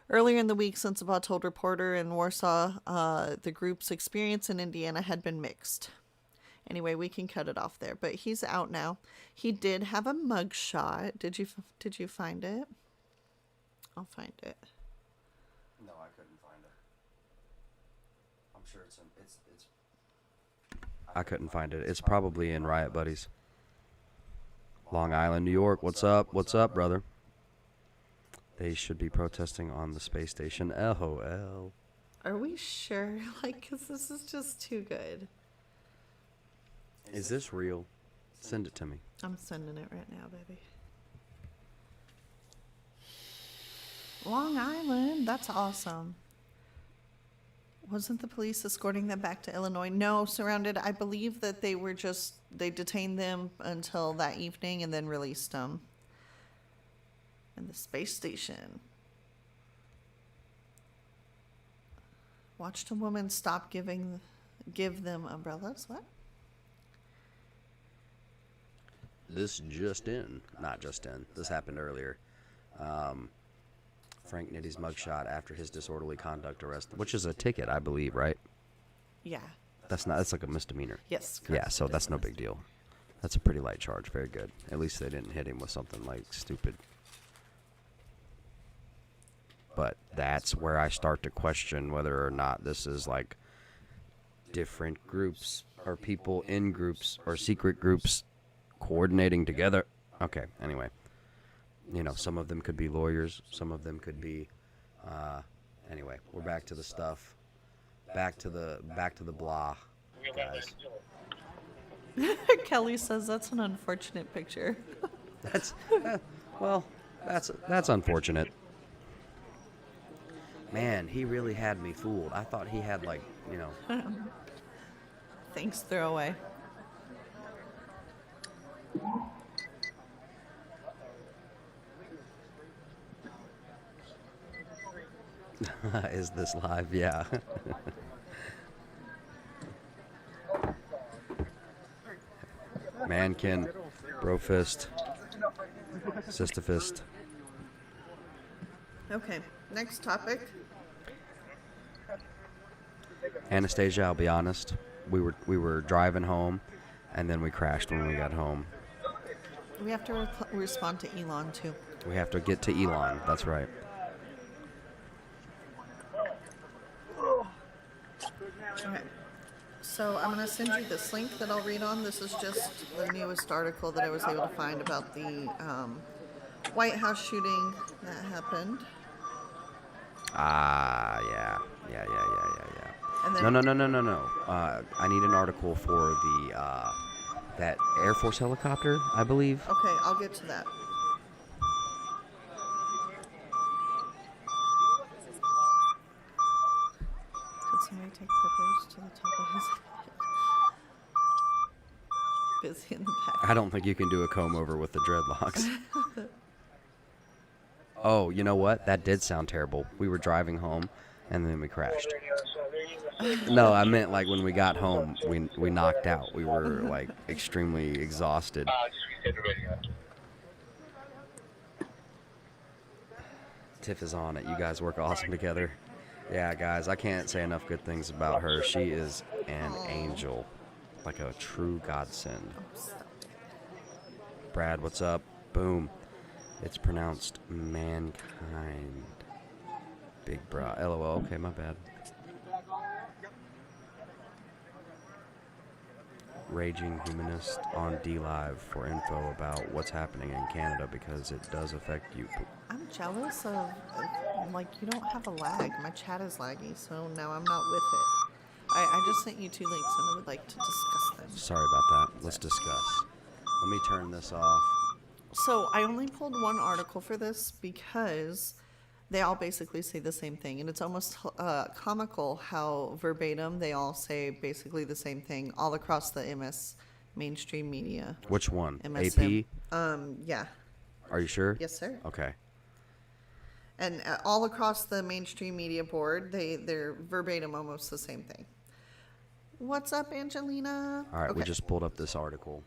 S3: Earlier in the week, Sensabaugh told Reporter in Warsaw the group's experience in Indiana had been mixed. Anyway, we can cut it off there, but he's out now. He did have a mugshot. Did you find it? I'll find it.
S2: No, I couldn't find it. I'm sure it's I couldn't find it. It's probably in Riot Buddies. Long Island, New York. What's up? What's up, brother? They should be protesting on the space station. LOL.
S3: Are we sure? Because this is just too good.
S2: Is this real? Send it to me.
S3: I'm sending it right now, baby. Long Island, that's awesome. Wasn't the police escorting them back to Illinois? No, surrounded. I believe that they detained them until that evening and then released them. And the space station. Watched a woman stop give them umbrellas. What?
S2: This not just in. This happened earlier. Frank Nitty's mugshot after his disorderly conduct arrest, which is a ticket, I believe, right?
S3: Yeah.
S2: That's like a misdemeanor.
S3: Yes. Correct.
S2: Yeah, so that's no big deal. That's a pretty light charge. Very good. At least they didn't hit him with something like stupid. But that's where I start to question whether or not this is like different groups or people in groups or secret groups coordinating together. Okay, anyway. Some of them could be lawyers. Some of them could be, anyway, we're back to the stuff. Back to the blah, guys.
S3: Kelly says that's an unfortunate picture.
S2: That's unfortunate. Man, he really had me fooled. I thought he had
S3: Thanks, throwaway.
S2: Is this live? Yeah. Mankin, Brofist, Sistafist.
S3: Okay, next topic.
S2: Anastasia, I'll be honest. We were driving home, and then we crashed when we got home.
S3: We have to respond to Elon, too.
S2: We have to get to Elon. That's right.
S3: Okay. So I'm going to send you this link that I'll read on. This is just the newest article that I was able to find about the White House shooting that happened.
S2: Yeah.
S3: And then,
S2: No. I need an article for the that Air Force helicopter, I believe.
S3: Okay, I'll get to that. Did somebody take clippers to the top of his head? Busy in the back.
S2: I don't think you can do a comb over with the dreadlocks. Oh, you know what? That did sound terrible. We were driving home, and then we crashed. No, I meant like when we got home, we knocked out. We were like extremely exhausted. Tiff is on it. You guys work awesome together. Yeah, guys, I can't say enough good things about her. She is an angel, like a true godsend. Brad, what's up? Boom. It's pronounced mankind. Big bra. LOL. Okay, my bad. Raging Humanist on DLive for info about what's happening in Canada because it does affect you.
S3: I'm jealous of, like, you don't have a lag. My chat is laggy, so now I'm not with it. I just sent you 2 links, and I would like to discuss them.
S2: Sorry about that. Let's discuss. Let me turn this off.
S3: So I only pulled one article for this because they all basically say the same thing. And it's almost comical how verbatim they all say basically the same thing all across the mainstream media.
S2: Which one?
S3: MSM.
S2: AP?
S3: Yeah.
S2: Are you sure?
S3: Yes, sir.
S2: Okay.
S3: And all across the mainstream media board, they're verbatim almost the same thing. What's up, Angelina?
S2: All right,
S3: Okay.
S2: we just pulled up this article.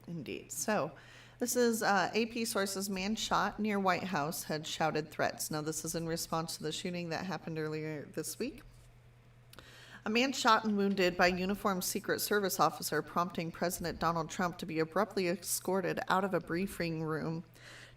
S3: Indeed. So this is AP sources: man shot near White House had shouted threats. Now this is in response to the shooting that happened earlier this week. A man shot and wounded by uniformed Secret Service officer, prompting President Donald Trump to be abruptly escorted out of a briefing room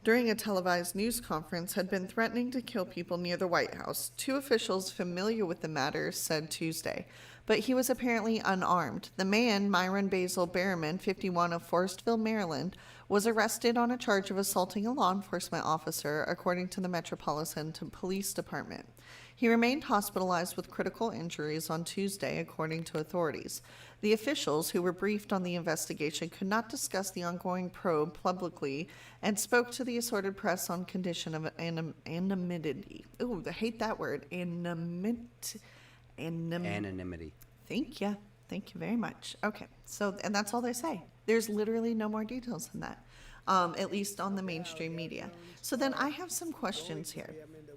S3: during a televised news conference, had been threatening to kill people near the White House. 2 officials familiar with the matter said Tuesday, but he was apparently unarmed. The man, Myron Basil Berriman, 51, of Forestville, Maryland, was arrested on a charge of assaulting a law enforcement officer, according to the Metropolitan Police Department. He remained hospitalized with critical injuries on Tuesday, according to authorities. The officials, who were briefed on the investigation, could not discuss the ongoing probe publicly and spoke to the assorted press on condition of anonymity. Ooh, I hate that word. Anonymity. Thank you. Thank you very much. Okay, so, and that's all they say. There's literally no more details than that, at least on the mainstream media. So then I have some questions here.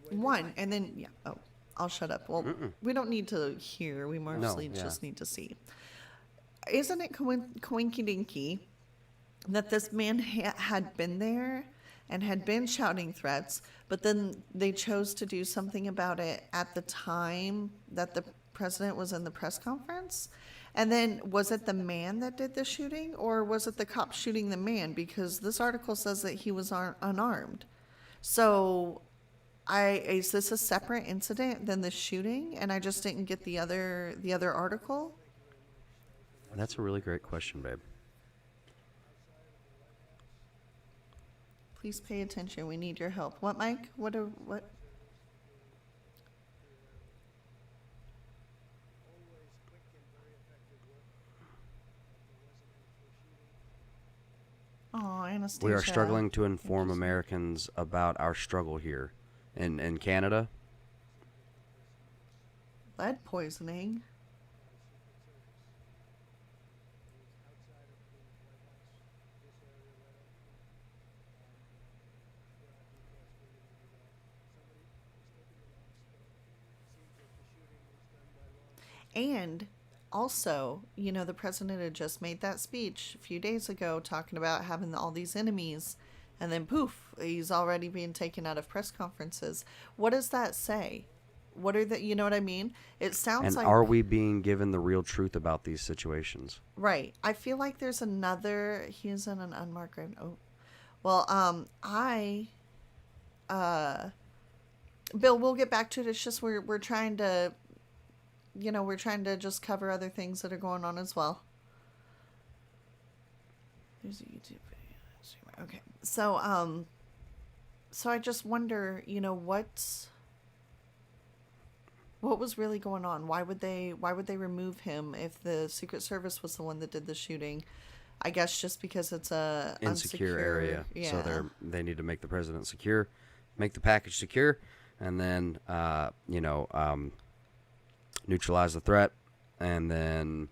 S3: One, and then, yeah, oh, I'll shut up. Well, we don't need to hear. We mostly just need to see. Isn't it coinky-dinky that this man had been there and had been shouting threats, but then they chose to do something about it at the time that the president was in the press conference? And then was it the man that did the shooting, or was it the cop shooting the man? Because this article says that he was unarmed. So is this a separate incident than the shooting, and I just didn't get the other article?
S2: That's a really great question, babe.
S3: Please pay attention. We need your help. What, Mike? What? Oh, Anastasia.
S2: We are struggling to inform Americans about our struggle here. In Canada?
S3: Lead poisoning. And also, you know, the president had just made that speech a few days ago talking about having all these enemies, and then poof, he's already being taken out of press conferences. What does that say? What are the, you know what I mean? It sounds
S2: And
S3: like...
S2: are we being given the real truth about these situations?
S3: Right. I feel like there's another, he's in an unmarked grave. Oh, well, Bill, we'll get back to it. It's just we're trying to, you know, we're trying to just cover other things that are going on as well. There's a YouTube video. Okay. So I just wonder, you know, what was really going on? Why would they remove him if the Secret Service was the one that did the shooting? I guess just because it's a
S2: insecure area.
S3: Yeah.
S2: So they need to make the president secure, make the package secure, and then neutralize the threat, and then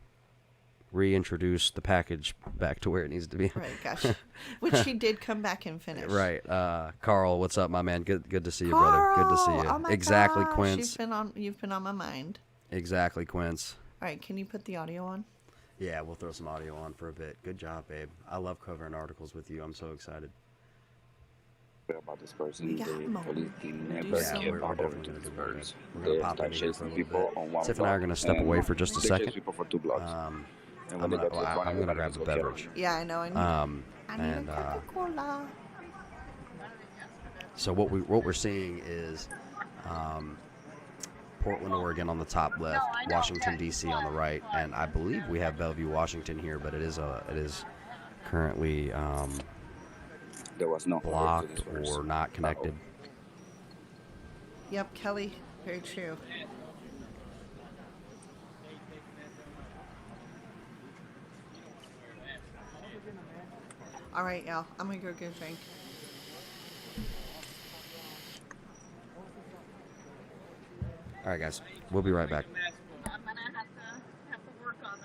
S2: reintroduce the package back to where it needs to be.
S3: Right, gosh. Which he did come back and finish.
S2: Right. Carl, what's up, my man? Good to see you,
S3: Carl!
S2: brother. Good to see you.
S3: Oh my
S2: Exactly,
S3: gosh,
S2: Quince.
S3: You've been on my mind.
S2: Exactly, Quince.
S3: All right, can you put the audio on?
S2: Yeah, we'll throw some audio on for a bit. Good job, babe. I love covering articles with you. I'm so excited.
S1: About this person,
S3: We got
S1: the
S3: more.
S1: police can
S3: Do
S1: never
S3: some.
S1: get
S2: We're
S1: back
S2: definitely
S1: to
S2: gonna
S1: this
S2: do more.
S1: person.
S2: We're gonna
S1: They
S2: pop
S1: start
S2: in here for a
S1: chasing
S2: little
S1: people
S2: bit.
S1: on one
S2: Tiff and I are
S1: block,
S2: gonna step
S1: and
S2: away for just a
S1: they
S2: second.
S1: chase people for 2 blocks.
S2: And
S1: And
S2: I'm
S1: when they
S2: gonna,
S1: get to the front,
S2: I'm gonna
S1: everybody
S2: grab
S1: just
S2: a
S1: go kill
S2: beverage.
S1: them.
S3: Yeah, I know. I need
S2: And
S3: a Coca-Cola.
S2: so what we're seeing is Portland, Oregon on the top left, Washington D.C. on the right, and I believe we have Bellevue, Washington here, but it is currently
S1: There was no
S2: blocked or not connected.
S3: Yep, Kelly. Very true. All right, y'all. I'm gonna go get a drink.
S2: All right, guys, we'll be right back.
S5: I'm gonna have to work on it.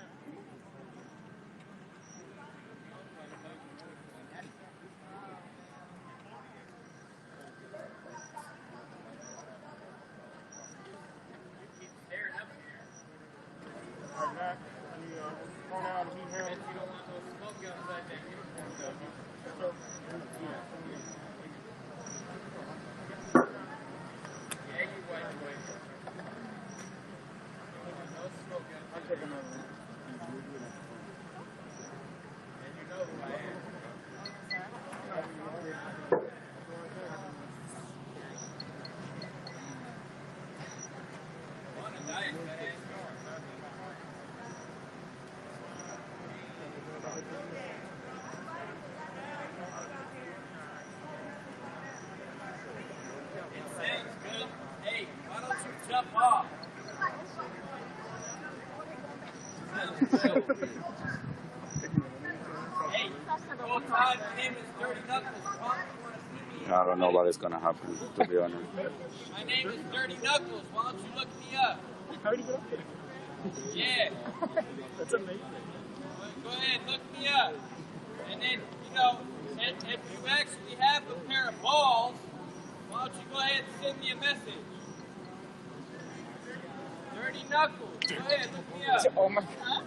S6: Hey, why don't you jump off? Hey, full time, my name is Dirty Knuckles. Why don't you want to see me?
S1: I don't know what is gonna happen, to be honest.
S6: My name is Dirty Knuckles. Why don't you look me up? Yeah.
S7: That's amazing.
S6: Go ahead, look me up. And then, if you actually have a pair of balls, why don't you go ahead and send me a message? Dirty Knuckles. Go ahead, look me up.
S7: Oh my god.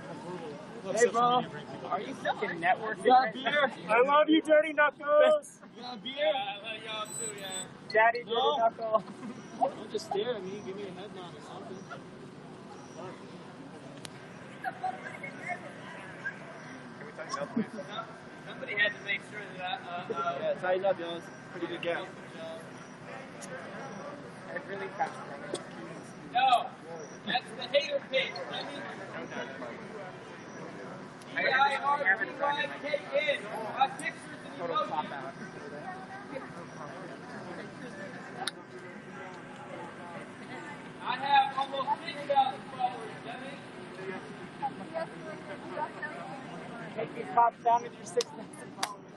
S7: Hey, bro. Are you fucking networking? Got beer? I love you, Dirty Knuckles. You got beer?
S6: Yeah, I love y'all too, yeah.
S7: Daddy, Dirty Knuckles.
S8: Don't just stare at me. Give me a head nod or something.
S6: Somebody had to make sure that
S7: Yeah, tighten up, y'all. It's a pretty good gap.
S8: It really fast.
S6: No, that's the hater page. I mean, EIRTYKN. My pictures and emojis. I have almost 6,000 followers, dummy.
S7: Take these pops down with your 6,000 followers.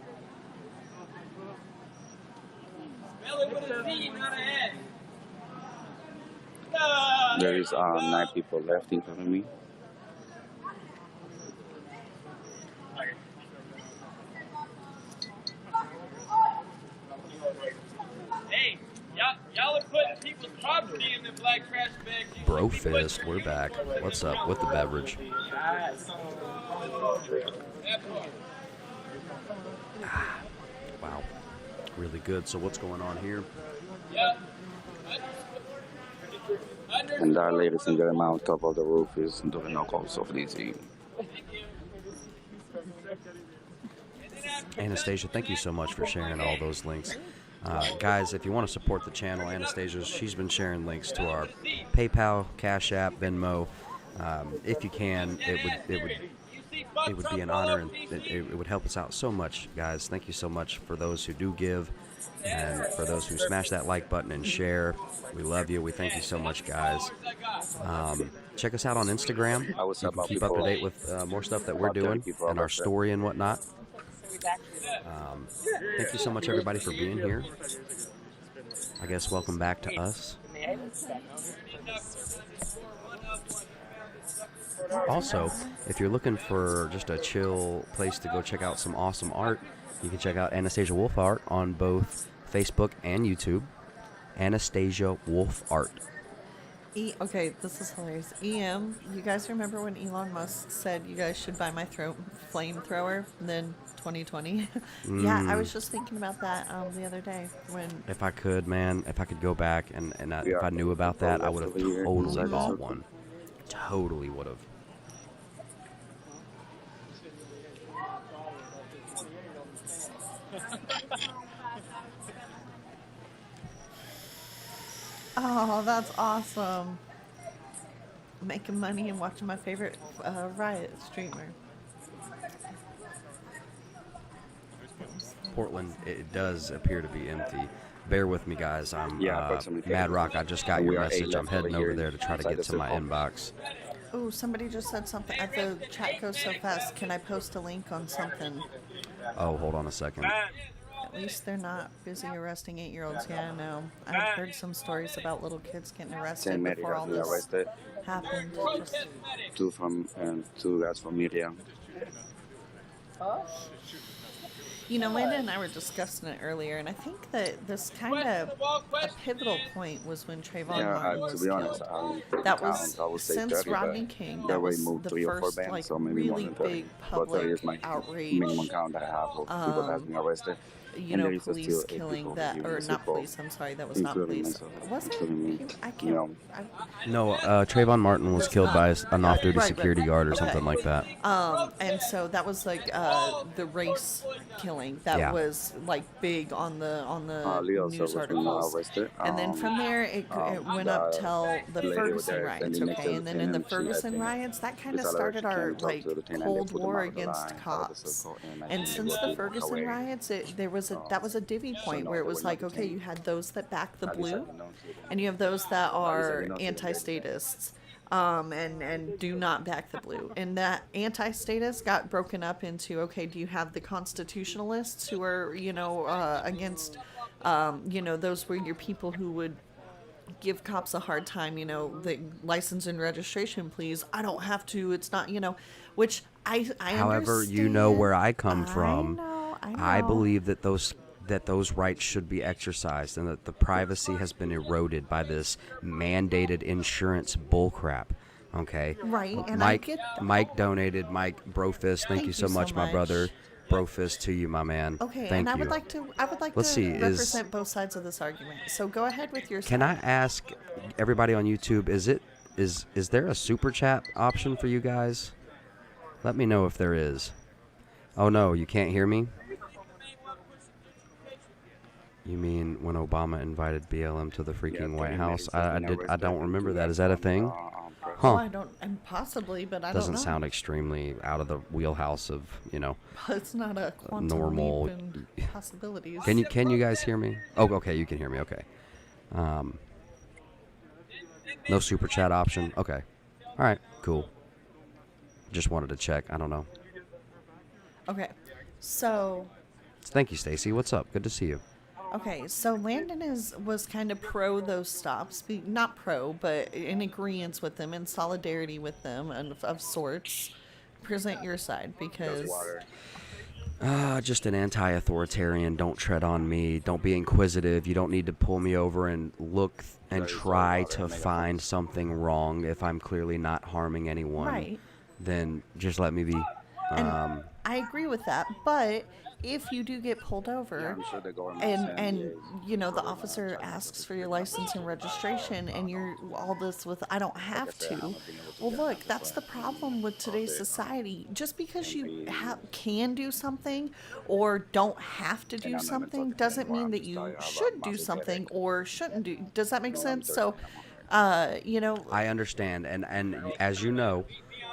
S6: Spell it with a Z, not an S.
S1: There is 9 people left, including me.
S6: Hey, y'all are putting people's property in the black that trash bag.
S2: Brofist, we're back. What's up with the beverage? Wow, really good. So what's going on here?
S6: Yep.
S1: And that, ladies and gentlemen, on top of the roof is doing no calls of DC.
S2: Anastasia, thank you so much for sharing all those links. Guys, if you want to support the channel, Anastasia, she's been sharing links to our PayPal, Cash App, Venmo. If you can, it would be an honor, and it would help us out so much, guys. Thank you so much for those who do give, and for those who smash that like button and share. We love you. We thank you so much, guys. Check us out on Instagram. You can keep up to date with more stuff that we're doing and our story and whatnot. Thank you so much, everybody, for being here. I guess welcome back to us. Also, if you're looking for just a chill place to go check out some awesome art, you can check out Anastasia Wolf Art on both Facebook and YouTube. Anastasia Wolf Art.
S3: Okay, this is hilarious. EM, you guys remember when Elon Musk said you guys should buy my flamethrower? And then 2020. Yeah, I was just thinking about that the other day when.
S2: If I could, man, if I could go back and if I knew about that, I would have totally bought one. Totally would have.
S3: Oh, that's awesome. Making money and watching my favorite Riot streamer.
S2: Portland, it does appear to be empty. Bear with me, guys. I'm Mad Rock. I just got your message. I'm heading over there to try to get to my inbox.
S3: Oh, somebody just said something. The chat goes so fast. Can I post a link on something?
S2: Oh, hold on a second.
S3: At least they're not busy arresting 8-year-olds. Yeah, I know. I've heard some stories about little kids getting arrested before all this happened.
S1: Two guys from media.
S3: You know, Linda and I were discussing it earlier, and I think that this kind of a pivotal point was when Trayvon Martin was killed. That was since Rodney King. That was the first like really big public outrage.
S1: Minimum count I have of people that have been arrested.
S3: You know, police killing that, or not police. I'm sorry, that was not police. Was it? I can't.
S2: No, Trayvon Martin was killed by an off-duty security guard or something like that.
S3: And so that was like the race killing that was like big on the news articles. And then from there it went up till the Ferguson riots. Okay, and then in the Ferguson riots, that kind of started our like Cold War against cops. And since the Ferguson riots, that was a divvy point where it was like, okay, you had those that back the blue, and you have those that are anti-statists, and do not back the blue. And that anti-statist got broken up into, okay, do you have the constitutionalists who are, against, those were your people who would give cops a hard time, the license and registration, please. I don't have to. It's not, which I
S2: However,
S3: understand.
S2: Where I come from.
S3: I know.
S2: I believe that those rights should be exercised, and that the privacy has been eroded by this mandated insurance bullcrap. Okay.
S3: Right. And
S2: Mike donated. Mike Brofist, thank you so much, my brother. Brofist to you, my man.
S3: Okay.
S2: Thank
S3: and I
S2: you.
S3: would like to represent both sides of this argument. So go ahead with your.
S2: Can I ask everybody on YouTube? Is there a super chat option for you guys? Let me know if there is. Oh no, you can't hear me? You mean when Obama invited BLM to the freaking White House? I don't remember that. Is that a thing?
S3: Huh. I don't, possibly, but I don't know.
S2: Doesn't sound extremely out of the wheelhouse of,
S3: It's not a quantum
S2: normal
S3: leap in possibilities.
S2: Can you guys hear me? Oh, okay, you can hear me. Okay. No super chat option. Okay. All right. Cool. Just wanted to check. I don't know.
S3: Okay. So.
S2: Thank you, Stacy. What's up? Good to see you.
S3: Okay, so Landon was kind of pro those stops, not pro, but in agreement with them, in solidarity with them, and of sorts. Present your side, because
S2: Just an anti-authoritarian. Don't tread on me. Don't be inquisitive. You don't need to pull me over and look and try to find something wrong if I'm clearly not harming anyone.
S3: Right.
S2: Then just let me be.
S3: And I agree with that, but if you do get pulled over
S1: I'm sure the government
S3: and you know the officer asks for your license and registration and you're all this with I don't have to, well look, that's the problem with today's society. Just because you can do something or don't have to do something doesn't mean that you should do something or shouldn't do. Does that make sense? So you know,
S2: I understand, and as you know,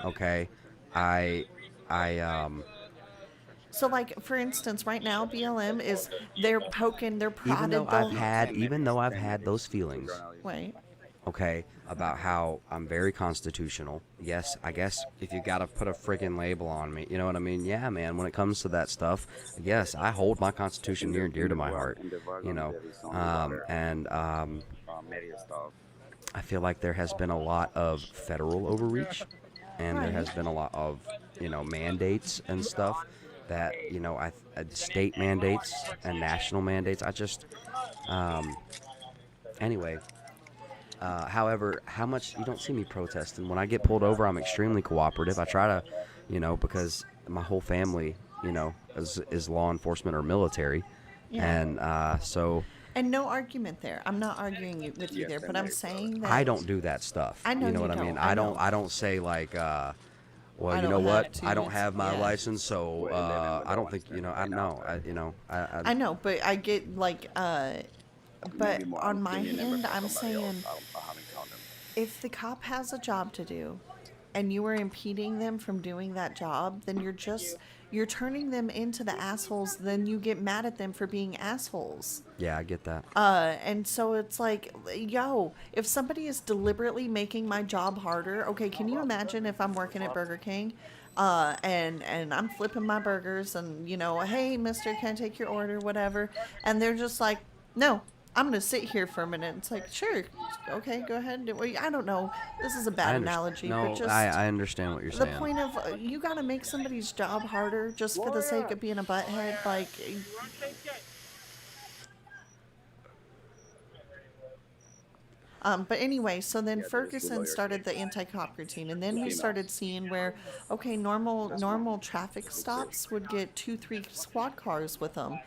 S2: okay, I
S3: so like for instance, right now BLM is they're poking, they're prodded.
S2: even though I've had those feelings,
S3: Wait.
S2: okay, about how I'm very constitutional. Yes, I guess if you gotta put a friggin' label on me, you know what I mean? Yeah, man, when it comes to that stuff, yes, I hold my constitution near and dear to my heart, you know, I feel like there has been a lot of federal overreach, and there has been a lot of, you know, mandates and stuff that, you know, state mandates and national mandates. I just, anyway. However, how much you don't see me protesting. When I get pulled over, I'm extremely cooperative. I try to, you know, because my whole family, you know, is law enforcement or military, and so.
S3: And no argument there. I'm not arguing with you there, but I'm saying that
S2: I don't do that stuff.
S3: I know
S2: you know
S3: you
S2: what I mean.
S3: don't.
S2: I don't say like, well,
S3: I
S2: you know
S3: don't
S2: what?
S3: have to.
S2: I don't have my
S3: Yeah.
S2: license, so I don't think, you know. I know.
S3: I know, but I get like, but on my end, I'm saying if the cop has a job to do and you are impeding them from doing that job, then you're turning them into the assholes. Then you get mad at them for being assholes.
S2: Yeah, I get that.
S3: And so it's like, yo, if somebody is deliberately making my job harder, okay, can you imagine if I'm working at Burger King, and I'm flipping my burgers and, you know, hey, mister, can I take your order, whatever, and they're just like, no, I'm going to sit here for a minute. It's like, sure, okay, go ahead. I don't know. This is a bad analogy,
S2: no,
S3: but just
S2: I understand what you're
S3: the
S2: saying.
S3: point of you got to make somebody's job harder just for the sake of being a butthead, like. But anyway, so then Ferguson started the anti-cop routine, and then we started seeing where, okay, normal traffic stops would get 2-3 squad cars with them,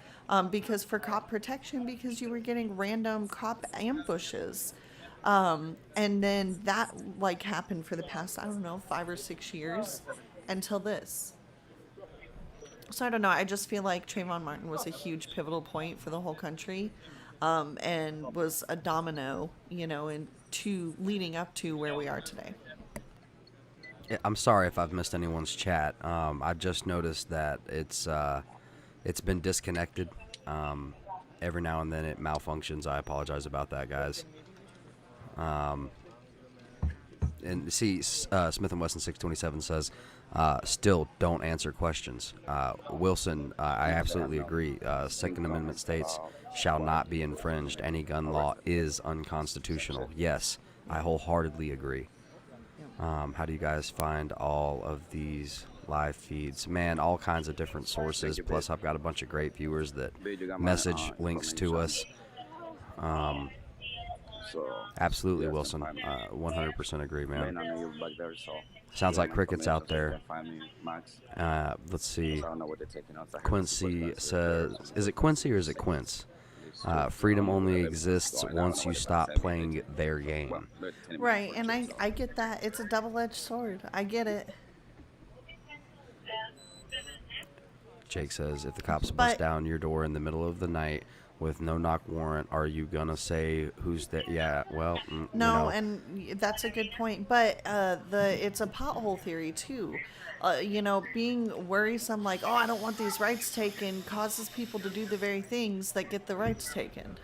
S3: because for cop protection, because you were getting random cop ambushes, and then that like happened for the past, I don't know, 5 or 6 years, until this. So I don't know. I just feel like Trayvon Martin was a huge pivotal point for the whole country. And was a domino, you know, leading up to where we are today.
S2: Yeah, I'm sorry if I've missed anyone's chat. I've just noticed that it's been disconnected. Every now and then it malfunctions. I apologize about that, guys. And see, Smith & Wesson 627 says, still don't answer questions. Wilson, I absolutely agree. Second Amendment states shall not be infringed. Any gun law is unconstitutional. Yes, I wholeheartedly agree. How do you guys find all of these live feeds? Man, all kinds of different sources. Plus, I've got a bunch of great viewers that message links to us. Absolutely, Wilson. 100% agree, man. Sounds like crickets out there. Let's see. Quincy says, is it Quincy or is it Quince? Freedom only exists once you stop playing their game.
S3: Right, and I get that. It's a double-edged sword. I get it.
S2: Jake says, if the cops bust down your door in the middle of the night with no knock warrant, are you gonna say who's there? Yeah, well,
S3: no,
S2: you know.
S3: And that's a good point. But it's a pothole theory too. You know, being worrisome, like, oh, I don't want these rights taken, causes people to do the very things that get the rights taken.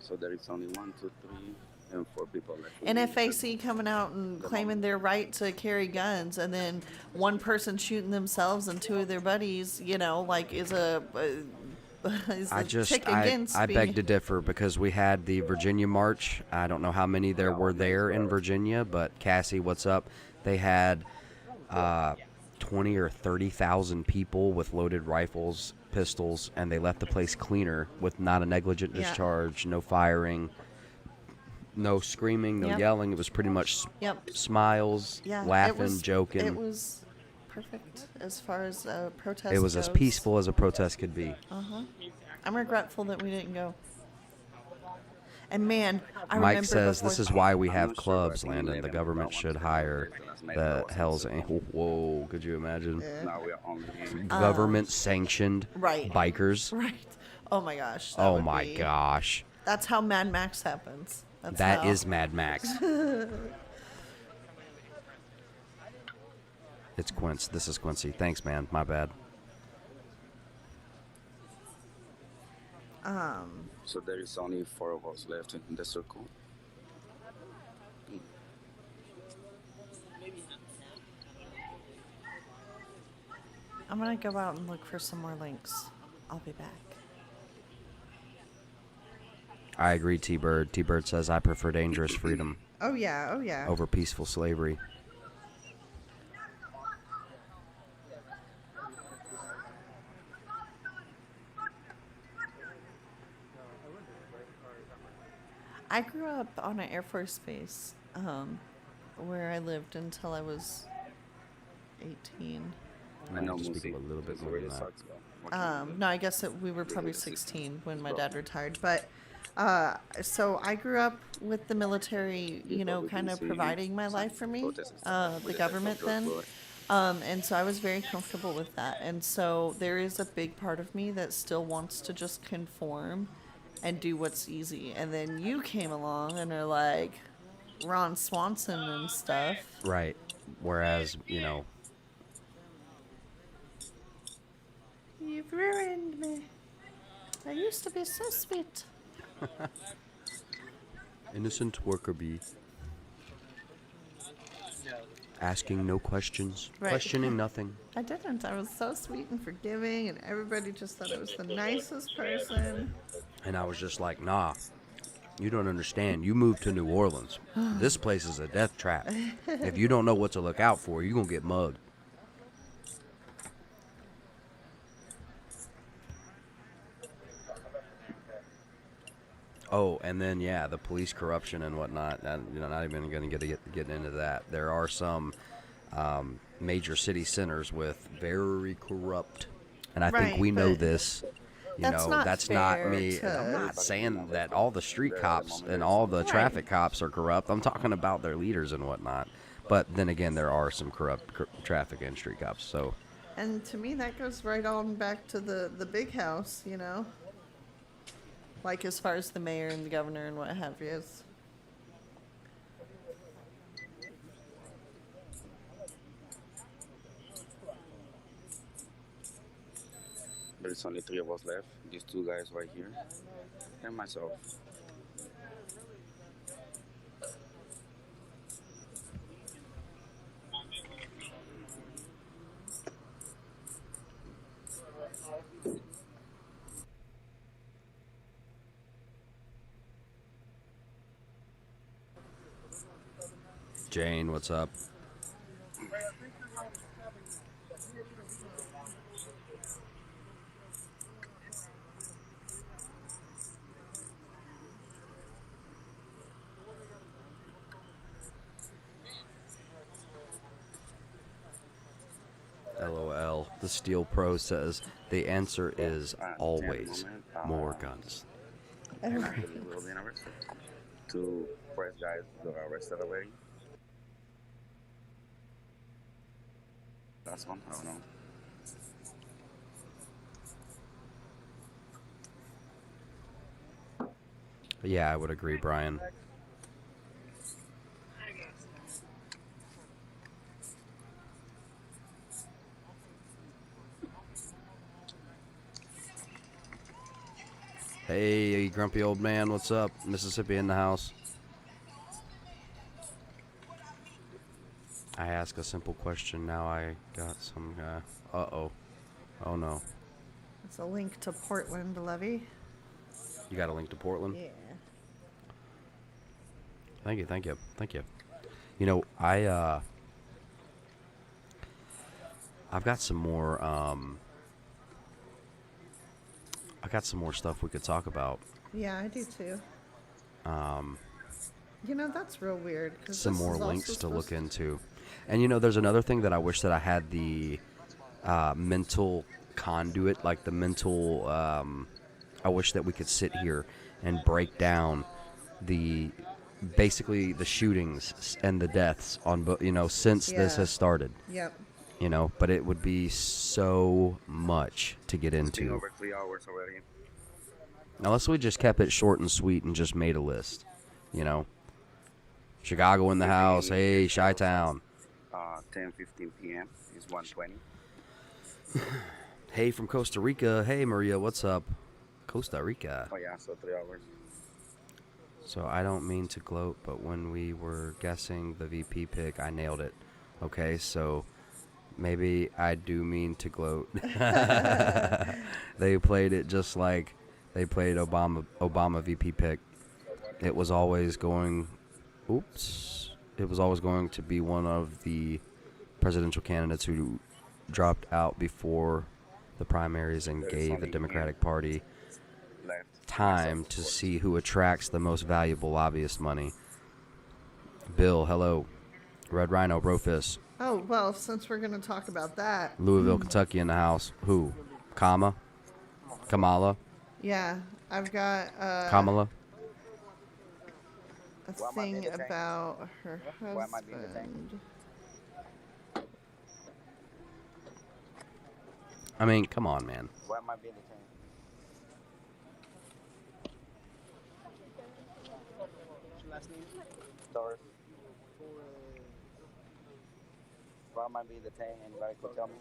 S1: So there is only 1, 2, 3, and 4 people left.
S3: NFAC coming out and claiming their right to carry guns, and then one person shooting themselves and 2 of their buddies, you know, like is a
S2: I beg to differ, because we had the Virginia March. I don't know how many there were there in Virginia, but Cassie, what's up? They had 20 or 30,000 people with loaded rifles, pistols, and they left the place cleaner with not a negligent
S3: Yeah.
S2: discharge, no firing, no screaming, no
S3: Yep.
S2: yelling. It was pretty much
S3: Yep.
S2: smiles,
S3: Yeah,
S2: laughing, joking.
S3: It was perfect as far as protest
S2: It was as
S3: goes.
S2: peaceful as a protest could be.
S3: I'm regretful that we didn't go. And man, I
S2: Mike
S3: remember
S2: says
S3: before
S2: this is why we have
S1: not sure,
S2: clubs,
S1: but I think
S2: Landon. The
S1: 11
S2: government
S1: about
S2: should
S1: 1
S2: hire
S1: last night,
S2: the
S1: that was
S2: Hell's
S1: insane.
S2: Angel. Whoa, could you imagine?
S1: Now we are only.
S2: Government sanctioned
S3: Right.
S2: bikers.
S3: Right. Oh my gosh. that
S2: Oh
S3: would
S2: my
S3: be-
S2: gosh.
S3: That's how Mad Max happens. That's
S2: That
S3: how.
S2: is Mad Max. It's Quince. This is Quincy. Thanks, man. My bad.
S1: So there is only 4 of us left in the circle.
S3: I'm gonna go out and look for some more links. I'll be back.
S2: I agree, T-Bird. T-Bird says, I prefer dangerous freedom
S3: Oh yeah. Oh yeah.
S2: over peaceful slavery.
S3: I grew up on an Air Force base, where I lived until I was 18.
S1: I know
S2: Just
S1: music.
S2: speak a little bit
S1: It
S2: more
S1: really
S2: than that.
S1: sucks, though.
S3: No, I guess we were probably 16 when my dad retired. But so I grew up with the military, you know, kind of providing my life for me, the government then. And so I was very comfortable with that. And so there is a big part of me that still wants to just conform and do what's easy. And then you came along and are like Ron Swanson and stuff.
S2: Right. Whereas, you know,
S3: You've ruined me. I used to be so sweet.
S2: innocent worker bee. Asking no questions.
S3: Right.
S2: Questioning nothing.
S3: I didn't. I was so sweet and forgiving, and everybody just thought I was the nicest person.
S2: And I was just like, nah, you don't understand. You moved to New Orleans. This place is a death trap. If you don't know what to look out for, you're going to get mugged. Oh, and then, yeah, the police corruption and whatnot. You know, not even going to get into that. There are some major city centers with very corrupt, and I think
S3: Right,
S2: we know
S3: but
S2: this. You
S3: that's
S2: know,
S3: not
S2: that's not
S3: fair
S2: me.
S3: to-
S2: I'm not saying that all the street cops and all the traffic cops are corrupt. I'm talking about their leaders and whatnot. But then again, there are some corrupt traffic and street cops. So,
S3: And to me, that goes right on back to the big house, you know? Like as far as the mayor and the governor and what have you.
S1: There's only 3 of us left. These 2 guys right here, and myself.
S2: Jane, what's up? LOL. The Steel Pro says the answer is always more guns.
S1: And I believe we will be arrested. 2 press guys got arrested already. Last one, I don't know.
S2: Yeah, I would agree, Brian. Hey, grumpy old man, what's up? Mississippi in the house. I ask a simple question, now I got some guy. Uh-oh. Oh, no.
S3: It's a link to Portland, Levy.
S2: You got a link to Portland?
S3: Yeah.
S2: Thank you, thank you, thank you. You know, I I've got some more. I got some more stuff we could talk about.
S3: Yeah, I do too.
S2: Um,
S3: That's real weird.
S2: Some more links to look into. And there's another thing that I wish that I had the mental conduit, like the mental. I wish that we could sit here and break down basically the shootings and the deaths on since this has started.
S3: Yep.
S2: But it would be so much to get into.
S1: Over 3 hours already.
S2: Unless we just kept it short and sweet and just made a list. Chicago in the house. Hey, Chi-Town.
S1: 10:15 p.m. is 1:20.
S2: Hey, from Costa Rica. Hey, Maria, what's up? Costa Rica.
S1: Oh, yeah, so 3 hours.
S2: So I don't mean to gloat, but when we were guessing the VP pick, I nailed it. Okay, so maybe I do mean to gloat. They played it just like they played Obama VP pick. It was always going to be one of the presidential candidates who dropped out before the primaries and gave the Democratic Party time to see who attracts the most valuable lobbyist money. Bill, hello. Red Rhino, Brofist.
S3: Oh, well, since we're going to talk about that.
S2: Louisville, Kentucky in the house. Who? Kamala?
S3: Yeah, I've got
S2: Kamala?
S3: a thing about her husband.
S2: I mean, come on, man.
S1: What might be the thing?
S8: Last name?
S1: Doris. What might be the thing? Anybody could tell me?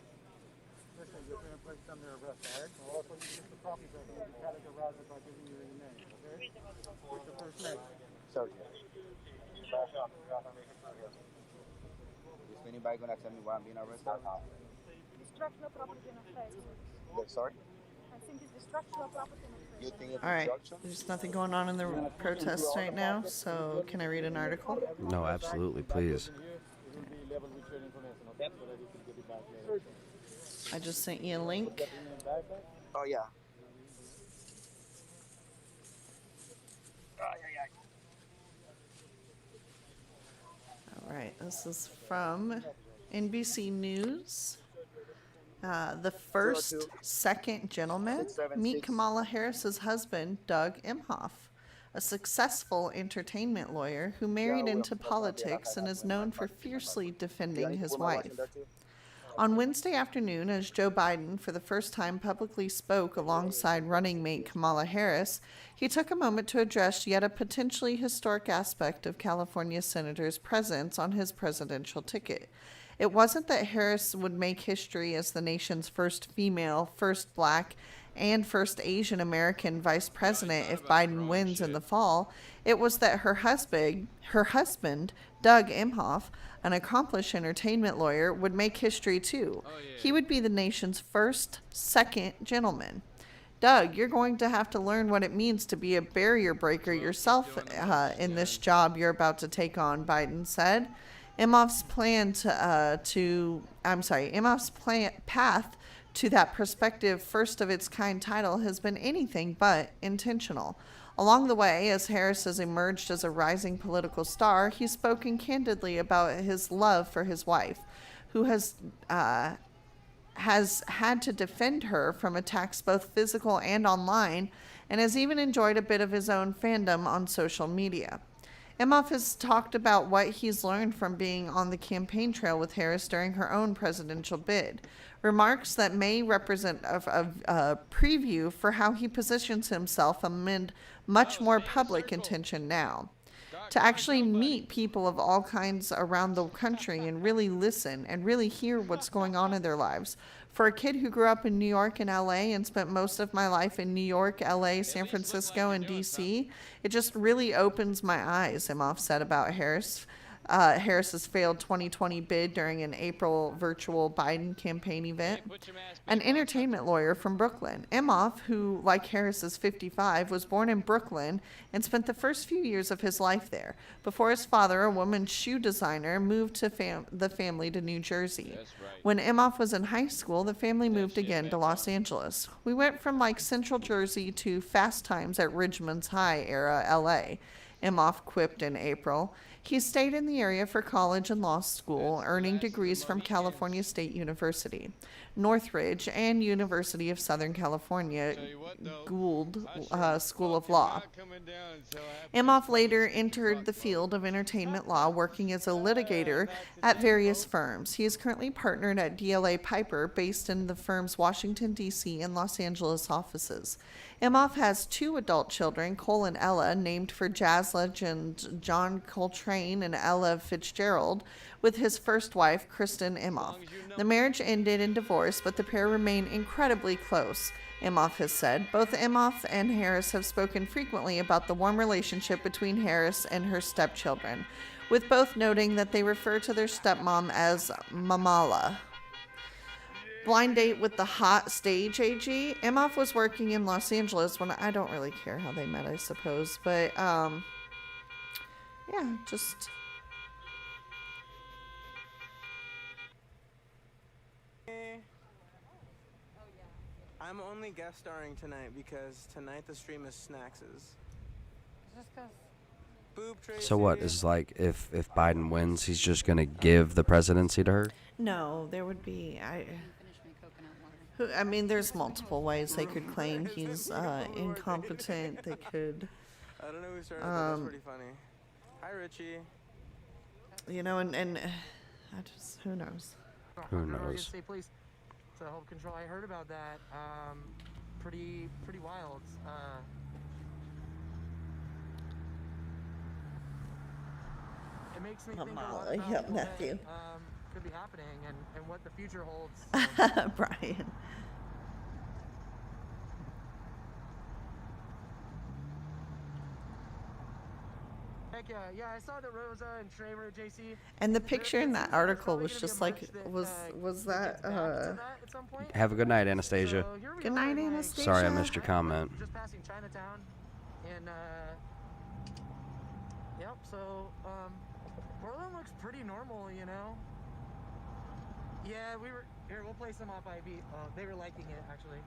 S9: Listen, you're going to place under arrest, all right? So also you get the copy of it. You gotta get routed by giving you your name, okay? What's your first name?
S1: Sergio. Is anybody gonna tell me why I'm being arrested?
S5: Destruction of property and affairs.
S1: Sorry?
S5: I think it's destruction of property and affairs.
S1: You think it's
S3: All right,
S1: destruction?
S3: there's nothing going on in the protests right now, so can I read an article?
S2: No, absolutely, please.
S3: I just sent you a link.
S1: Oh, yeah.
S3: All right, this is from NBC News. The first second gentleman, meet Kamala Harris's husband, Doug Emhoff, a successful entertainment lawyer who married into politics and is known for fiercely defending his wife. On Wednesday afternoon, as Joe Biden for the first time publicly spoke alongside running mate Kamala Harris, he took a moment to address yet a potentially historic aspect of California Senator's presence on his presidential ticket. It wasn't that Harris would make history as the nation's first female, first black, and first Asian American vice president if Biden wins in the fall. It was that her husband, Doug Emhoff, an accomplished entertainment lawyer, would make history too. He would be the nation's first second gentleman. Doug, you're going to have to learn what it means to be a barrier breaker yourself in this job you're about to take on, Biden said. Emhoff's path to that prospective first of its kind title has been anything but intentional. Along the way, as Harris has emerged as a rising political star, he's spoken candidly about his love for his wife, who has had to defend her from attacks both physical and online, and has even enjoyed a bit of his own fandom on social media. Emhoff has talked about what he's learned from being on the campaign trail with Harris during her own presidential bid, remarks that may represent a preview for how he positions himself amid much more public attention now. To actually meet people of all kinds around the country and really listen and really hear what's going on in their lives. For a kid who grew up in New York and LA and spent most of my life in New York, LA, San Francisco, and DC, it just really opens my eyes, Emhoff said about Harris. Harris's failed 2020 bid during an April virtual Biden campaign event. An entertainment lawyer from Brooklyn, Emhoff, who, like Harris, is 55, was born in Brooklyn and spent the first few years of his life there, before his father, a woman's shoe designer, moved to the family to New Jersey. When Emhoff was in high school, the family moved again to Los Angeles. We went from like Central Jersey to Fast Times at Ridgemonds High era LA, Emhoff quipped in April. He stayed in the area for college and law school, earning degrees from California State University, Northridge, and University of Southern California Gould School of Law. Emhoff later entered the field of entertainment law, working as a litigator at various firms. He is currently partnered at DLA Piper, based in the firm's Washington, D.C. and Los Angeles offices. Emhoff has 2 adult children, Cole and Ella, named for jazz legend John Coltrane and Ella Fitzgerald, with his first wife, Kristen Emhoff. The marriage ended in divorce, but the pair remain incredibly close, Emhoff has said. Both Emhoff and Harris have spoken frequently about the warm relationship between Harris and her stepchildren, with both noting that they refer to their stepmom as Kamala. Blind date with the hot stage AG. Emhoff was working in Los Angeles when I don't really care how they met, I suppose, but yeah, just
S8: I'm only guest starring tonight because tonight the stream is Snacks's.
S2: So what is like if Biden wins, he's just gonna give the presidency to her?
S3: no, there would be I mean, there's multiple ways they could claim he's incompetent. They could,
S8: I don't know who started that. That's pretty funny. Hi, Richie.
S3: you know, and I just, who knows?
S2: Who knows?
S7: State police to help control. I heard about that. Pretty wild. It makes me think a lot
S3: Kamala,
S7: about
S3: yep,
S7: what,
S3: Matthew.
S7: could be happening and what the future holds.
S3: Brian.
S7: Heck yeah, I saw that Rosa and Trey were at JC.
S3: And the picture in that article was just like, was that,
S2: Have a good night, Anastasia.
S3: Good night, Anastasia.
S2: Sorry I missed your comment.
S7: Just passing Chinatown, and yep. So Portland looks pretty normal, you know. Yeah, we were here. We'll play some off IB. They were liking it actually.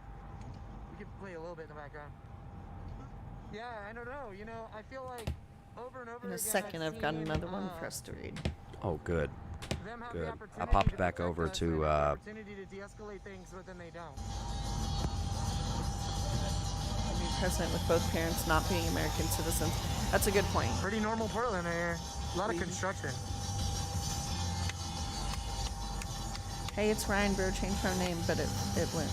S7: We could play a little bit in the background. Yeah, I don't know. You know, I feel like over and over
S3: In a
S7: again,
S3: second, I've got
S7: seen,
S3: another one for us to read.
S2: Oh, good.
S7: them have the
S2: Good. I
S7: opportunity
S2: popped
S7: to
S2: back
S7: protect
S2: over
S7: us,
S2: to
S7: they have the opportunity to de-escalate things, but then they don't.
S3: Be president with both parents not being American citizens. That's a good point.
S7: Pretty normal Portland here. A lot of construction.
S3: Hey, it's Ryan, bro. Changed our name, but it went.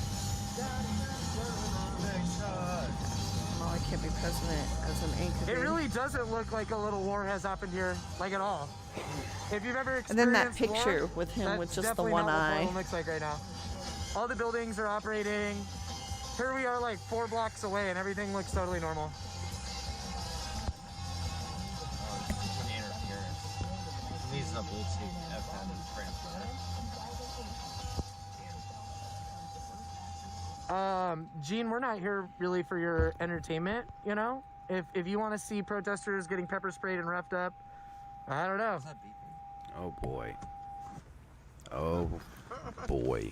S3: Well, I can't be president as an anchor.
S7: It really doesn't look like a little war has happened here, like at all. If you've ever experienced
S3: And then that
S7: war,
S3: picture with him
S7: that's
S3: with just the
S7: definitely
S3: one
S7: not what
S3: eye.
S7: Portland looks like right now. All the buildings are operating. Here we are like 4 blocks away and everything looks totally normal.
S10: These are Bluetooth FM transmitter.
S7: Gene, we're not here really for your entertainment, you know? If you want to see protesters getting pepper sprayed and roughed up, I don't know.
S2: Oh boy. Oh boy.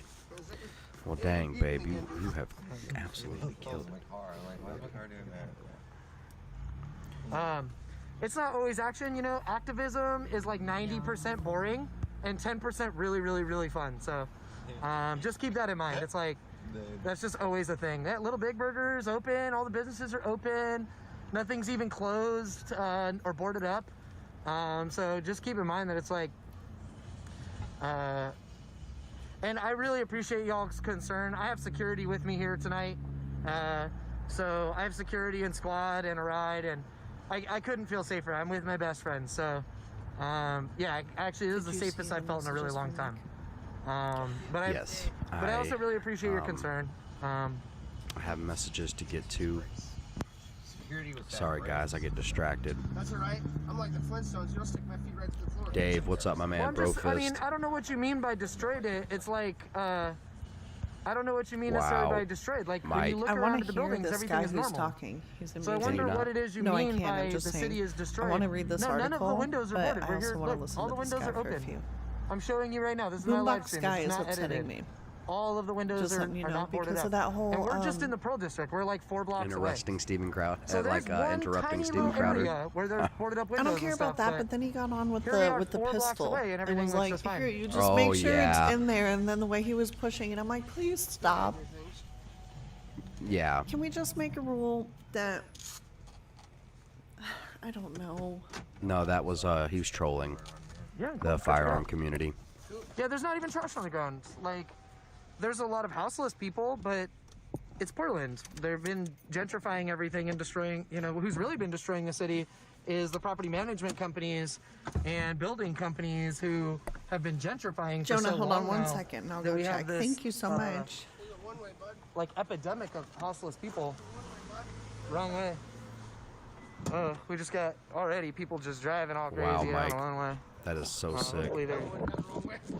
S2: Well, dang, babe, you have absolutely killed it.
S7: It's not always action, you know? Activism is like 90% boring and 10% really, really, really fun. So just keep that in mind. It's like, that's just always a thing. That Little Big Burger is open. All the businesses are open. Nothing's even closed or boarded up. So just keep in mind that it's like, and I really appreciate y'all's concern. I have security with me here tonight. So I have security and squad and a ride, and I couldn't feel safer. I'm with my best friend. So yeah, actually this is the safest I've felt in a really long time. But
S2: Yes,
S7: I also really appreciate your concern.
S2: I have messages to get to. Sorry, guys, I get distracted.
S9: That's all right. I'm like the Flintstones. You don't stick my feet right to the floor.
S2: Dave, what's up, my man?
S7: Well,
S2: Bro
S7: I mean,
S2: fist.
S7: I don't know what you mean by destroyed it. It's like, I don't know what you mean necessarily by destroyed. Like, when you look
S3: I
S7: around
S3: want
S7: at the
S3: to hear
S7: buildings,
S3: this
S7: everything
S3: guy
S7: is
S3: who's
S7: normal.
S3: talking. He's amazing.
S7: So I wonder what it is you
S3: no,
S7: mean
S3: I can't.
S7: by
S3: I'm just
S7: the
S3: saying,
S7: city is destroyed.
S3: I want to read this
S7: no,
S3: article,
S7: none of the windows are
S3: but
S7: boarded.
S3: I
S7: We're
S3: also
S7: here.
S3: want to
S7: Look,
S3: listen
S7: all
S3: to
S7: the
S3: this
S7: windows
S3: guy
S7: are
S3: for a
S7: open.
S3: few.
S7: I'm showing you right now. This is my live
S3: Boombox
S7: stream.
S3: guy
S7: It's
S3: is
S7: not
S3: upsetting
S7: edited.
S3: me.
S7: All of the windows
S3: Just
S7: are,
S3: letting you
S7: are
S3: know,
S7: not boarded
S3: because
S7: up.
S3: of that whole,
S7: and we're just in the Pearl District. We're like 4 blocks away.
S2: Interrupting Steven Crowder.
S7: So there's one
S2: interrupting
S7: tiny
S2: Steven
S7: little
S2: Crowder.
S7: area where there's boarded up
S3: I
S7: windows
S3: don't care
S7: and
S3: about
S7: stuff,
S3: that, but then he got on with
S7: here we
S3: the
S7: are,
S3: with the
S7: 4 blocks
S3: pistol
S7: away and
S3: and
S7: everything
S3: was
S7: looks
S3: like,
S7: just fine.
S3: "Here, you just
S2: Oh,
S3: make sure
S2: yeah.
S3: it's in there." And then the way he was pushing it, I'm like, "Please stop.
S2: Yeah.
S3: Can we just make a rule that I don't know."
S2: No, that was he was trolling
S7: Yeah,
S2: the firearm community.
S7: Yeah, there's not even trash on the ground. Like, there's a lot of houseless people, but it's Portland. They've been gentrifying everything and destroying, you know, who's really been destroying the city is the property management companies and building companies who have been gentrifying for
S3: Jonah,
S7: so
S3: hold
S7: long
S3: on one
S7: now
S3: second and I'll
S7: that
S3: go
S7: we have
S3: check.
S7: this,
S3: Thank you so much.
S7: like, epidemic of houseless people. Wrong way. We just got already people just driving all crazy
S2: Wow,
S7: down
S2: Mike.
S7: the one way.
S2: That is so sick.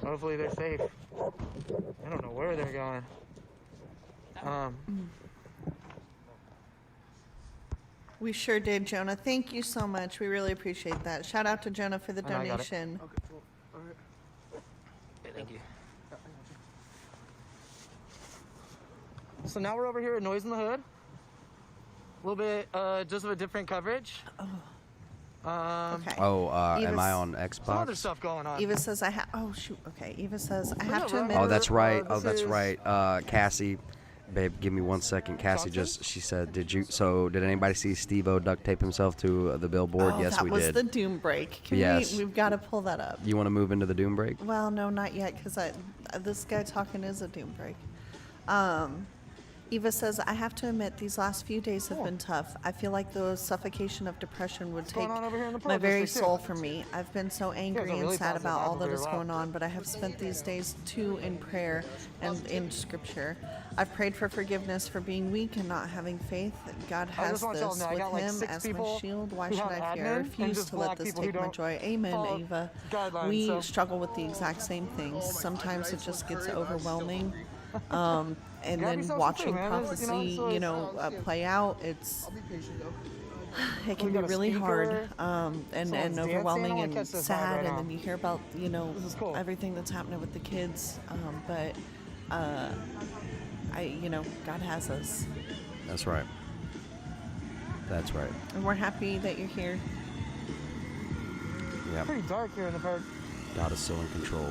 S7: Hopefully they're safe. I don't know where they're going.
S3: We sure did, Jonah. Thank you so much. We really appreciate that. Shout out to Jonah for the
S7: I got it.
S3: donation.
S7: Thank you. So now we're over here at Noise in the Hood. A little bit just of a different coverage.
S3: Okay.
S2: Oh, am
S3: Eva's-
S2: I on
S7: Some other
S2: Xbox?
S7: stuff going on.
S3: Eva says I have. Oh shoot. Okay. Eva says I
S7: No,
S3: have to
S7: no,
S3: admit.
S2: Oh, that's right. Oh,
S7: this
S2: that's
S7: is-
S2: right. Cassie, babe, give me 1 second. Cassie
S7: Johnson?
S2: she said, did anybody see Stevo duct tape himself to the billboard?
S3: Oh,
S2: Yes,
S3: that
S2: we
S3: was
S2: did.
S3: the Doom break. Can
S2: Yes.
S3: we've got to pull that up.
S2: You want to move into the Doom break?
S3: Well, no, not yet, because this guy talking is a Doom break. Eva says, I have to admit, these last few days have been tough. I feel like the suffocation of depression would take
S7: going on over here in the
S3: my
S7: Pearl
S3: very
S7: District, too?
S3: soul from me. I've been so angry and
S7: really
S3: sad
S7: positive
S3: about all
S7: vibe
S3: that
S7: over
S3: is
S7: here.
S3: going on, but I have spent these days too in prayer and in scripture. I've prayed for forgiveness for being weak and not having faith. God
S7: I
S3: has
S7: just want y'all
S3: this
S7: to know, I
S3: with
S7: got like
S3: Him
S7: 6
S3: as my
S7: people
S3: shield. Why
S7: who
S3: should
S7: have
S3: I fear? I
S7: admin and
S3: refuse
S7: just
S3: to let
S7: block
S3: this
S7: people who
S3: take my
S7: don't
S3: joy. Amen,
S7: follow
S3: Eva.
S7: guidelines,
S3: We
S7: so-
S3: struggle with the exact same things. Sometimes it just gets overwhelming. And
S7: Grab
S3: then
S7: yourself
S3: watching
S7: something, man.
S3: prophecy,
S7: So it's-
S3: play out, it can be
S7: got a
S3: really hard
S7: speaker.
S3: and
S7: Someone's dancing. I
S3: overwhelming
S7: wanna
S3: and
S7: catch this vibe
S3: sad.
S7: right
S3: And
S7: now.
S3: then you hear about,
S7: This is cool.
S3: everything that's happening with the kids. God has us.
S2: That's right. That's right.
S3: And we're happy that you're here.
S2: Yeah.
S7: Pretty dark here in the park.
S2: God is still in control.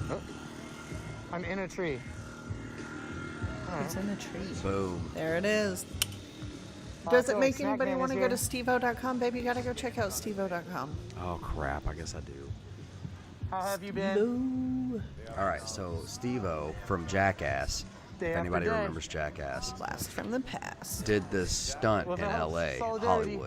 S7: Oh. I'm in a tree.
S3: It's in a tree.
S2: Boom.
S3: There it is. Does
S7: so
S3: it make
S7: Snack
S3: anybody
S7: Man
S3: want
S7: is
S3: to go to
S7: here.
S3: stevo.com? Baby, you got to go check out stevo.com.
S2: Oh crap! I guess I do.
S7: How have you been?
S3: Hello.
S2: All right. So Stevo from Jackass,
S7: Day
S2: if
S7: after
S2: anybody
S7: day.
S2: remembers Jackass,
S3: Blast from the past.
S2: did this stunt
S7: With
S2: in
S7: all
S2: L.A.,
S7: solidarity.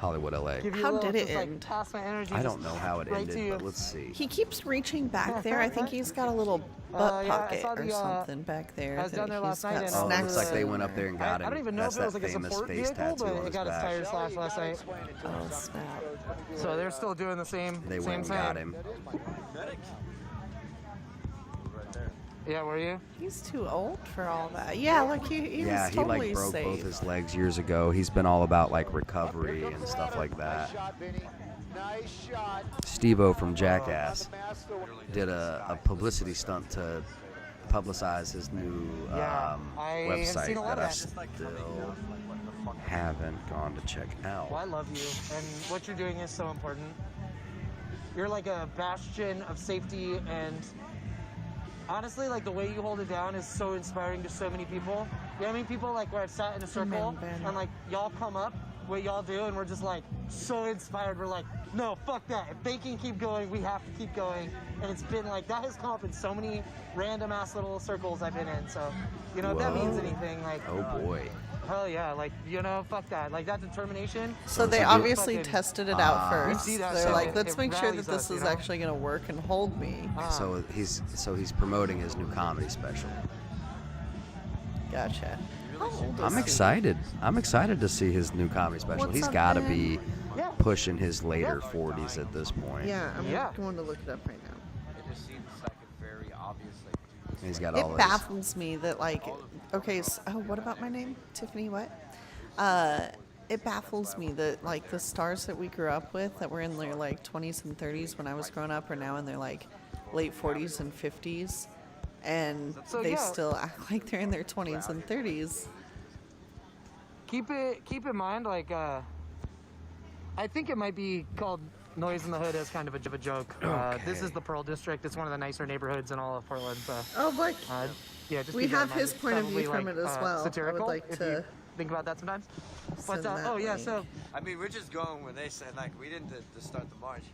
S2: Hollywood, L.A.
S7: Give you
S3: How
S7: a little,
S3: did it
S7: just, like,
S3: end?
S7: pass my energy
S2: I
S7: just
S2: don't know how it
S7: right
S2: ended,
S7: to you.
S2: but let's see.
S3: He keeps reaching back there. I think he's got a little butt
S7: yeah, I
S3: pocket
S7: saw
S3: or
S7: the,
S3: something back there.
S7: I was
S3: that
S7: down there
S3: he's
S7: last night
S3: got
S7: and,
S2: Oh, it
S3: snacks
S2: looks like they
S3: in
S2: went up there and got him.
S7: I don't even know
S2: That's
S7: if it was
S2: that
S7: like a
S2: famous
S7: support
S2: face
S7: vehicle,
S2: tattoo
S7: but
S2: on
S7: it
S2: his
S7: got its
S2: back.
S7: tires slashed last night.
S3: Oh, snap.
S7: So they're still doing the same.
S2: They
S7: same
S2: went and
S7: thing.
S2: got him.
S7: Yeah, were you?
S3: He's too old for all that. Yeah, like he
S2: Yeah,
S3: was
S2: he
S3: totally
S2: like broke
S3: safe.
S2: both his legs years ago. He's been all about like recovery and stuff like that. Stevo from Jackass did a publicity stunt to publicize his new
S7: Yeah, I have
S2: website
S7: seen a lot
S2: that I
S7: of that.
S2: still haven't gone to check out.
S7: Well, I love you, and what you're doing is so important. You're like a bastion of safety, and honestly, like the way you hold it down is so inspiring to so many people. You know what I mean? People like where I've sat in a circle, and like y'all come up, what y'all do, and we're just like so inspired. We're like, no, fuck that. If they can keep going, we have to keep going. And it's been like that has come up in so many random ass little circles I've been in. So, you know, if that means anything, like,
S2: Oh boy.
S7: hell yeah, like, you know, fuck that. Like that determination.
S3: So they
S2: So
S3: obviously
S7: fucking-
S3: tested it out
S7: We
S3: first.
S7: see that,
S3: They're
S7: so
S3: like, let's
S7: it
S3: make sure that
S7: rallies
S3: this
S7: us, you
S3: is
S7: know?
S3: actually going to work and hold me.
S2: So he's promoting his new comedy special.
S3: Gotcha. How old is
S2: I'm
S3: he?
S2: excited. I'm excited to see his new comedy special.
S3: What's
S2: He's
S3: up,
S2: got to
S3: Ben?
S2: be
S7: Yeah.
S2: pushing his later 40s at this point.
S3: Yeah, I'm going to look it up right now.
S10: It just seems like a very obvious, like, dude,
S2: He's got
S3: It
S2: all his.
S3: baffles me that, like, okay, so, oh, what about my name? Tiffany what? It baffles me that, like, the stars that we grew up with that were in their, like, 20s and 30s when I was growing up are now in their, like, late 40s and 50s. And
S7: So,
S3: they
S7: yeah.
S3: still act like they're in their 20s and 30s.
S7: Keep in mind, like, I think it might be called Noise in the Hood as kind of a joke. This is the Pearl District. It's one of the nicer neighborhoods in all of Portland. So,
S3: Oh, look.
S7: yeah, just
S3: We
S7: keep that
S3: have
S7: in mind.
S3: his
S7: It's
S3: point of view
S7: probably,
S3: from it as well. I would
S7: Satirical,
S3: like
S7: if
S3: to
S7: you think about that sometimes. But
S3: send that
S7: yeah,
S3: link.
S7: so
S10: I mean, we're just going when they said, like, we didn't to start the march.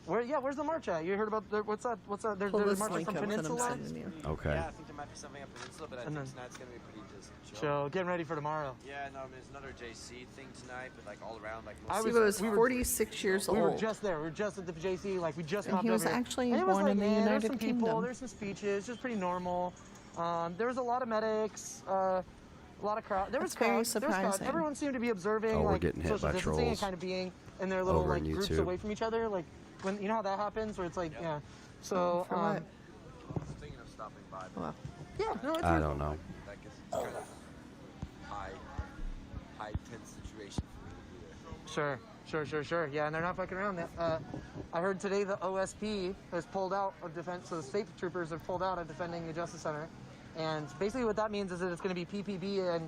S7: where's the march at? You heard about what's that? There's
S3: Pull this
S7: marching
S3: link
S7: from
S3: up that I'm
S7: Peninsula.
S3: sending you.
S2: Okay.
S10: Yeah, I think there might be something up Peninsula, but I
S7: And
S10: think
S7: then-
S10: tonight's gonna be pretty just chill.
S7: So getting ready for tomorrow.
S10: Yeah, no, I mean, there's another JC thing tonight, but like all around, like.
S3: Stevo is 46 years
S7: We were
S3: old.
S7: just there. We were just at the JC. Like we just.
S3: And he
S7: popped
S3: was
S7: over here.
S3: actually
S7: And it was
S3: born
S7: like,
S3: in the
S7: there's
S3: United
S7: some people,
S3: Kingdom.
S7: there's some speeches, just pretty normal. There was a lot of medics. A lot of crowd. There was
S3: That's very
S7: crowd. There was crowd.
S3: surprising.
S7: Everyone seemed to be observing,
S2: Oh, we're
S7: like
S2: getting hit
S7: social
S2: by
S7: distancing and
S2: trolls
S7: kind of being in their little
S2: over
S7: like
S2: on
S7: groups
S2: YouTube.
S7: away from each other. Like when you know how that happens, where it's like yeah. So
S3: For what?
S10: I was thinking of stopping by. But
S3: Well,
S7: yeah, no, it's
S2: I don't know.
S10: I guess it's kind of high tense situation for me to be there.
S7: Sure. Yeah, and they're not fucking around. I heard today the OSP has pulled out of defense, so the state troopers have pulled out of defending the Justice Center. And basically what that means is that it's going to be PPB and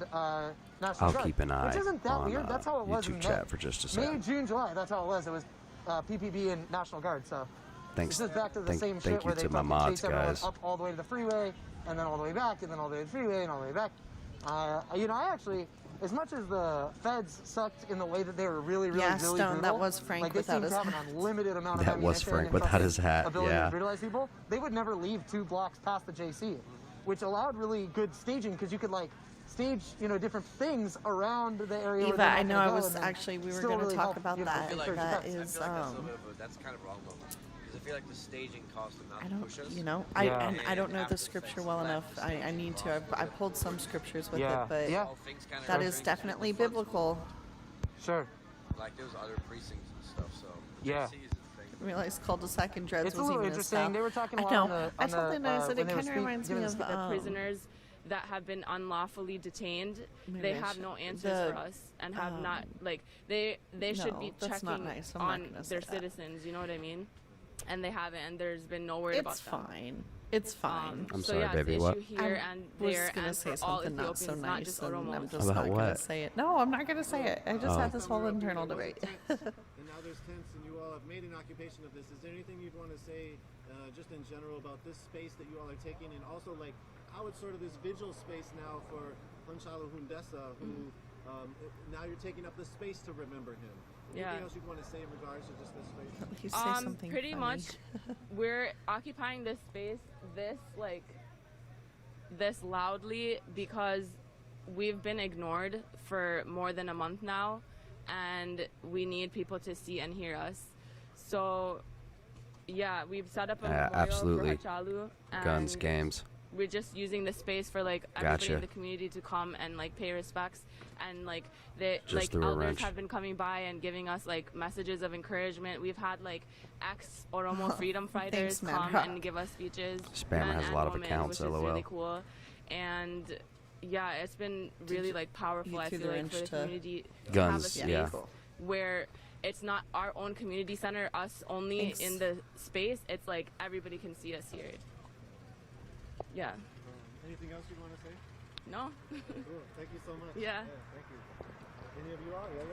S7: National
S2: I'll
S7: Guard.
S2: keep an eye
S7: Which isn't that
S2: on
S7: weird. That's how it was in
S2: YouTube
S7: May.
S2: chat for just a
S7: May,
S2: sec.
S7: June, July. That's how it was. It was PPB and National Guard. So
S2: Thanks.
S7: it's just back to the same
S2: Thank
S7: shit
S2: you
S7: where they
S2: to my
S7: fucking
S2: mods,
S7: chase everyone
S2: guys.
S7: up all the way to the freeway and then all the way back and then all the way to the freeway and all the way back. I actually, as much as the feds sucked in the way that they were really
S3: Yeah,
S7: brutal,
S3: Stone, that was Frank
S7: like they
S3: without
S7: seemed
S3: his
S7: to have an
S3: hat.
S7: unlimited amount of
S2: That was
S7: ammunition
S2: Frank
S7: and
S2: without
S7: fucking
S2: his hat,
S7: ability
S2: yeah.
S7: to brutalize people. They would never leave 2 blocks past the JC, which allowed really good staging because you could like stage, different things around the area. where
S3: Eva,
S7: they're not
S3: I know
S7: gonna
S3: I
S7: go
S3: was
S7: and then
S3: actually, we were
S7: still
S3: going to
S7: really
S3: talk
S7: help,
S3: about that.
S10: I feel like
S3: That
S10: that's,
S3: is,
S10: I feel like that's, a little bit, but that's kind of wrong though. Because I feel like the staging caused them not
S3: I
S10: to
S3: don't,
S10: push us.
S3: and I don't know the scripture well enough. I need to. I pulled some scriptures with it, but
S10: All things kinda
S3: that
S10: go
S3: is
S10: strange
S3: definitely
S10: in the floods.
S3: biblical.
S7: Sure.
S10: Like there was other precincts and stuff, so the
S7: Yeah.
S10: JC is the thing.
S3: I realized cul-de-sac and dreads
S7: It's a
S3: was
S7: little
S3: even a
S7: interesting.
S3: style.
S7: They were talking a
S3: I
S7: lot
S3: know.
S7: on the-
S3: I
S7: on
S3: told
S7: the,
S3: the nice that
S7: when
S3: it
S7: they were
S3: kind of reminds me
S7: giving
S3: of
S11: the prisoners that have been unlawfully detained.
S3: Maybe
S11: They
S3: I
S11: have
S3: should-
S11: no answers
S3: the,
S11: for us and have not like they should be
S3: no, that's not
S11: checking
S3: nice. I'm not
S11: on
S3: gonna say
S11: their
S3: that.
S11: citizens. You know what I mean? And they haven't, and there's been no word about
S3: It's
S11: that.
S3: fine. It's fine.
S2: I'm
S11: so
S2: sorry,
S11: yeah,
S2: baby,
S11: it's
S2: what?
S11: an issue here
S3: I
S11: and
S3: was
S11: there
S3: gonna
S11: and
S3: say
S11: for all
S3: something not
S11: Ethiopians,
S3: so
S11: not
S3: nice,
S11: just
S3: and I'm
S11: Oromos.
S3: just
S2: About
S3: not
S2: what?
S3: gonna say it. No, I'm not gonna say it. I just
S2: Oh.
S3: had this whole internal debate.
S9: And now there's tents, and you all have made an occupation of this. Is there anything you'd want to say, just in general, about this space that you all are taking, and also like how it's sort of this vigil space now for Hanshalu Hundessa, who now you're taking up the space to remember him. Anything
S11: Yeah.
S9: else you'd want to say in regards to just this space?
S3: You say something
S11: pretty
S3: funny.
S11: much we're occupying this space this loudly because we've been ignored for more than a month now and we need people to see and hear us. So yeah, we've set up a memorial
S2: absolutely.
S11: for Hachalu and
S2: Guns, games.
S11: we're just using the space for like everybody
S2: Gotcha.
S11: in the community to come and like pay respects, and like the
S2: Just
S11: like
S2: threw a
S11: elders
S2: wrench.
S11: have been coming by and giving us like messages of encouragement. We've had like ex Oromo freedom fighters
S3: Thanks, man.
S11: come and give us speeches.
S2: Spammer
S11: men
S2: has a
S11: and
S2: lot of
S11: women,
S2: accounts,
S11: which is
S2: LOL.
S11: really cool. And yeah, it's been really like powerful.
S3: you
S11: I
S3: threw
S11: feel
S3: the
S11: like for
S3: wrench
S11: the
S3: to
S11: community to
S2: Guns,
S11: have a space
S2: yeah.
S11: where it's not our own community center, us only
S3: Thanks.
S11: in the space. It's like everybody can see us here. Yeah.
S9: Anything else you want to say?
S11: No.
S9: Cool. Thank you so much.
S11: Yeah.
S9: Thank you. Any of you all? Yeah.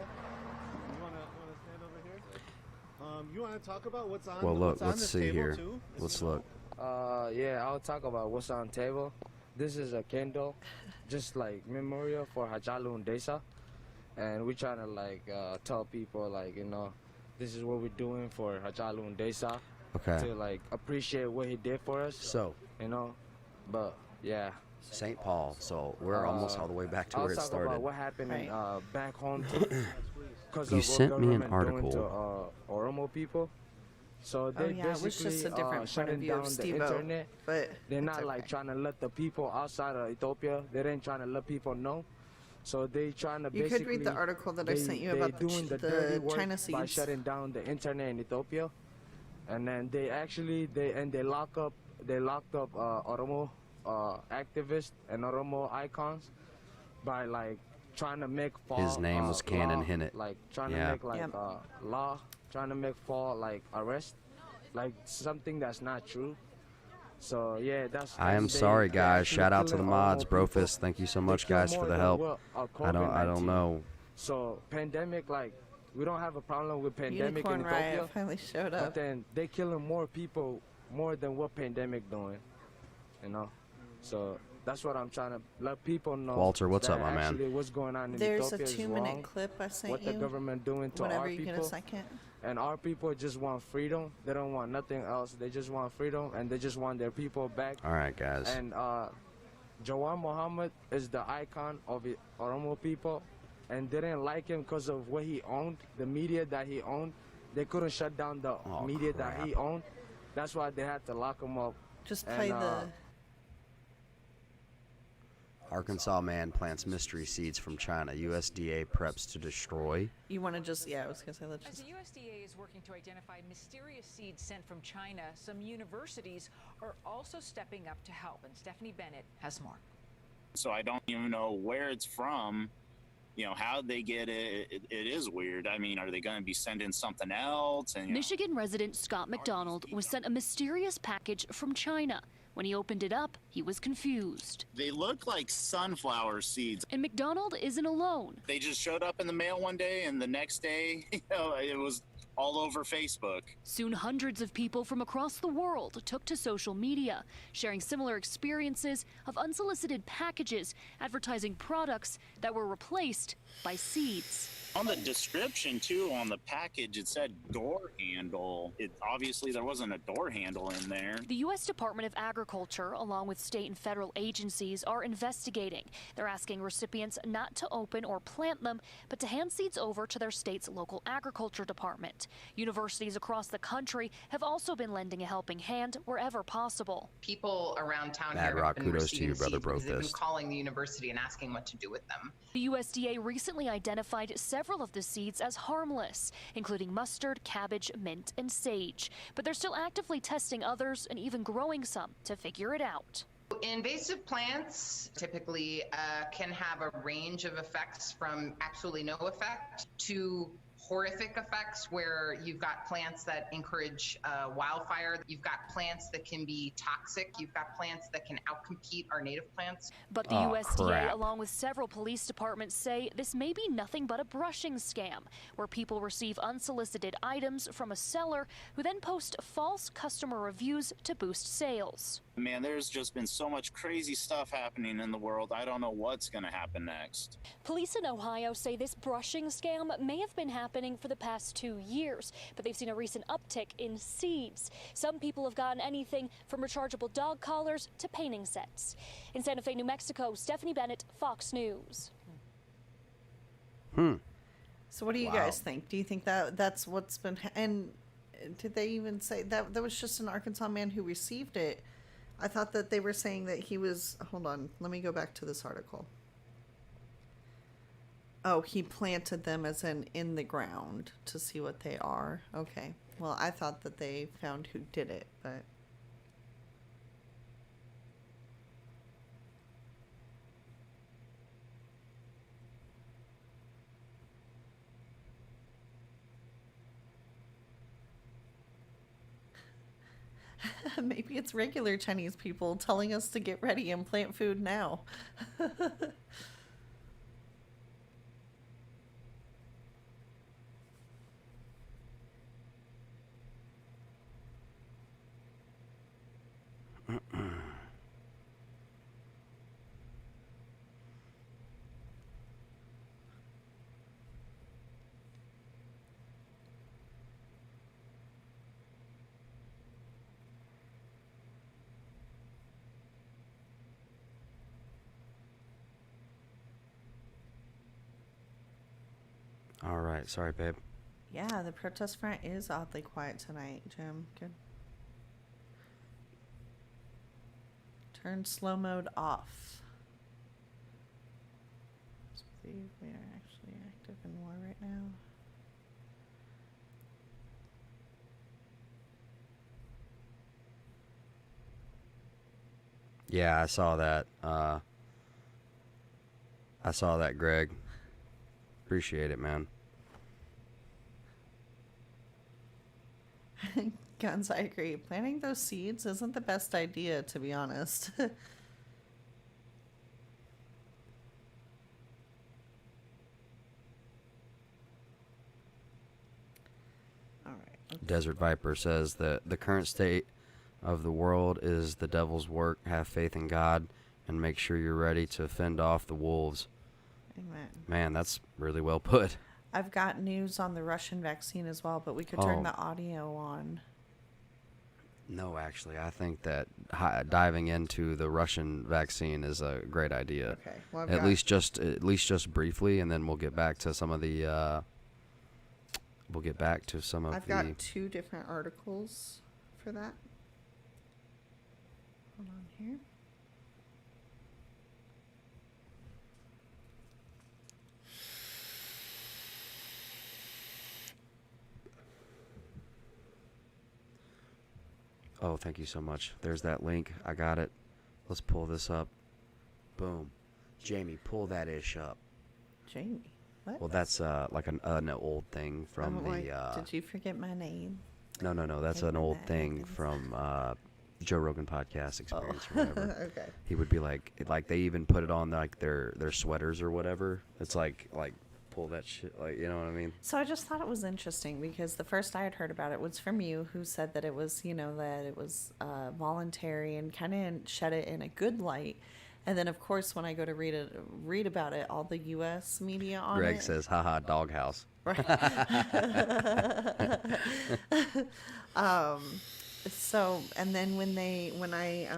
S9: You want to stand over here? You want to talk about what's on?
S2: Well, look,
S9: what's on
S2: let's
S9: this
S2: see
S9: table
S2: here.
S9: too?
S2: Let's look.
S12: Yeah, I'll talk about what's on the table. This is a candle, just like memorial for Hachalu Hundessa, and we're trying to like tell people like this is what we're doing for Hachalu Hundessa.
S2: Okay.
S12: To like appreciate what he did for us.
S2: So,
S12: but yeah.
S2: St. Paul. So we're almost all the way back to
S12: I'll
S2: where it
S12: talk
S2: started.
S12: about what happened
S3: Right.
S12: back home too. 'Cause
S2: You
S12: of what
S2: sent me an
S12: government doing
S2: article.
S12: to Oromo people. So
S3: Oh
S12: they
S3: yeah, it was just a
S12: basically
S3: different point of
S12: shutting
S3: view of
S12: down the
S3: Stevo,
S12: internet.
S3: but
S12: They're
S3: it's
S12: not like
S3: okay.
S12: trying to let the people outside of Ethiopia. They ain't trying to let people know. So they trying to
S3: You
S12: basically.
S3: could read the article that I sent you
S12: they
S3: about
S12: doing
S3: the
S12: dirty work
S3: China
S12: by
S3: seeds.
S12: shutting down the internet in Ethiopia, and then they locked up Oromo activists and Oromo icons by like trying to make fall.
S2: His name was Cannon
S12: law,
S2: Hinnett.
S12: Like trying
S2: Yeah.
S12: to make like law, trying to make fall like arrest, like something that's not true. So yeah,
S2: I am sorry, guys. Shout out to the mods, Brofist. Thank you so much, guys, for the help. I don't know.
S12: So pandemic, like we don't have a problem with pandemic
S3: Unicorn
S12: in
S3: Riot
S12: Ethiopia,
S3: finally showed up.
S12: but then they killing more people more than what pandemic doing, you know. So that's what I'm trying to let people know.
S2: Walter, what's
S12: that
S2: up, my man?
S12: actually what's going on in
S3: There's a
S12: Ethiopia is
S3: 2-minute
S12: wrong.
S3: clip I sent
S12: What
S3: you.
S12: the government doing to
S3: Whenever
S12: our
S3: you
S12: people.
S3: get a second.
S12: And our people just want freedom. They don't want nothing else. They just want freedom, and they just want their people back.
S2: All right, guys.
S12: And Jawar Muhammad is the icon of the Oromo people, and they didn't like him because of what he owned, the media that he owned. They couldn't shut down the media that he owned. That's why they had to lock him up.
S3: Just play the...
S2: Arkansas man plants mystery seeds from China. USDA preps to destroy.
S3: You want to just... Yeah, I was going to say, let's
S13: As
S3: just...
S13: the USDA is working to identify mysterious seeds sent from China, some universities are also stepping up to help. And Stephanie Bennett has more.
S14: So I don't even know where it's from, you know, how they get it. It is weird. I mean, are they going to be sending something else? And
S15: Michigan resident Scott McDonald was sent a mysterious package from China. When he opened it up, he was confused.
S14: they look like sunflower seeds.
S15: And McDonald isn't alone.
S14: They just showed up in the mail one day, and the next day, you know, it was all over Facebook.
S15: Soon hundreds of people from across the world took to social media, sharing similar experiences of unsolicited packages advertising products that were replaced by seeds.
S14: On the description, too, on the package, it said door handle. Obviously, there wasn't a door handle in there.
S15: The U.S. Department of Agriculture, along with state and federal agencies, are investigating. They're asking recipients not to open or plant them, but to hand seeds over to their state's local agriculture department. Universities across the country have also been lending a helping hand wherever possible.
S16: People around town
S2: Mad
S16: here
S2: Rock,
S16: have been
S2: kudos to you,
S16: receiving
S2: brother
S16: seeds because they've been
S2: Brofist.
S16: calling the university and asking what to do with them.
S15: The USDA recently identified several of the seeds as harmless, including mustard, cabbage, mint, and sage. But they're still actively testing others and even growing some to figure it out.
S16: Invasive plants typically can have a range of effects from absolutely no effect to horrific effects where you've got plants that encourage wildfire. You've got plants that can be toxic. You've got plants that can outcompete our native plants.
S15: But the USDA, along with several police departments, say this may be nothing but a brushing scam, where people receive unsolicited items from a seller who then post false customer reviews to boost sales.
S14: Man, there's just been so much crazy stuff happening in the world. I don't know what's going to happen next.
S15: Police in Ohio say this brushing scam may have been happening for the past 2 years, but they've seen a recent uptick in seeds. Some people have gotten anything from rechargeable dog collars to painting sets. In Santa Fe, New Mexico, Stephanie Bennett, Fox News.
S3: So what do you guys think? Do you think that that's what's been... and did they even say... that was just an Arkansas man who received it? I thought that they were saying that he was... Hold on. Let me go back to this article. Oh, he planted them as in the ground to see what they are. Okay. Well, I thought that they found who did it, but... Maybe it's regular Chinese people telling us to get ready and plant food now.
S2: All right. Sorry, babe.
S3: Yeah, the protest front is oddly quiet tonight, Jim. Good. Turn slow mode off. believe we are actually active in war right now.
S2: Yeah, I saw that. Greg. Appreciate it, man.
S3: Guns, I agree. Planting those seeds isn't the best idea, to be honest.
S2: Desert Viper says that the current state of the world is the devil's work. Have faith in God and make sure you're ready to fend off the wolves.
S3: Amen.
S2: Man, that's really well put.
S3: I've got news on the Russian vaccine as well, but we could turn the audio on.
S2: No, actually, I think that diving into the Russian vaccine is a great idea.
S3: Okay. Well,
S2: at least just briefly, and then we'll get back to some of the.
S3: I've got 2 different articles for that. Hold on here.
S2: Oh, thank you so much. There's that link. I got it. Let's pull this up. Boom. Jamie, pull that ish up.
S3: Jamie? What?
S2: Well, that's like an old thing from
S3: did you forget my name?
S2: No. That's an old thing from Joe Rogan podcast experience or whatever.
S3: Okay.
S2: He would be like they even put it on like their sweaters or whatever. It's like pull that shit, like, you know what I mean?
S3: So I just thought it was interesting because the first I had heard about it was from you, who said that it was, that it was voluntary and kind of shed it in a good light. And then, of course, when I go to read about it, all the U.S. media on
S2: Greg
S3: it.
S2: says, haha, doghouse.
S3: Right. So, and then when I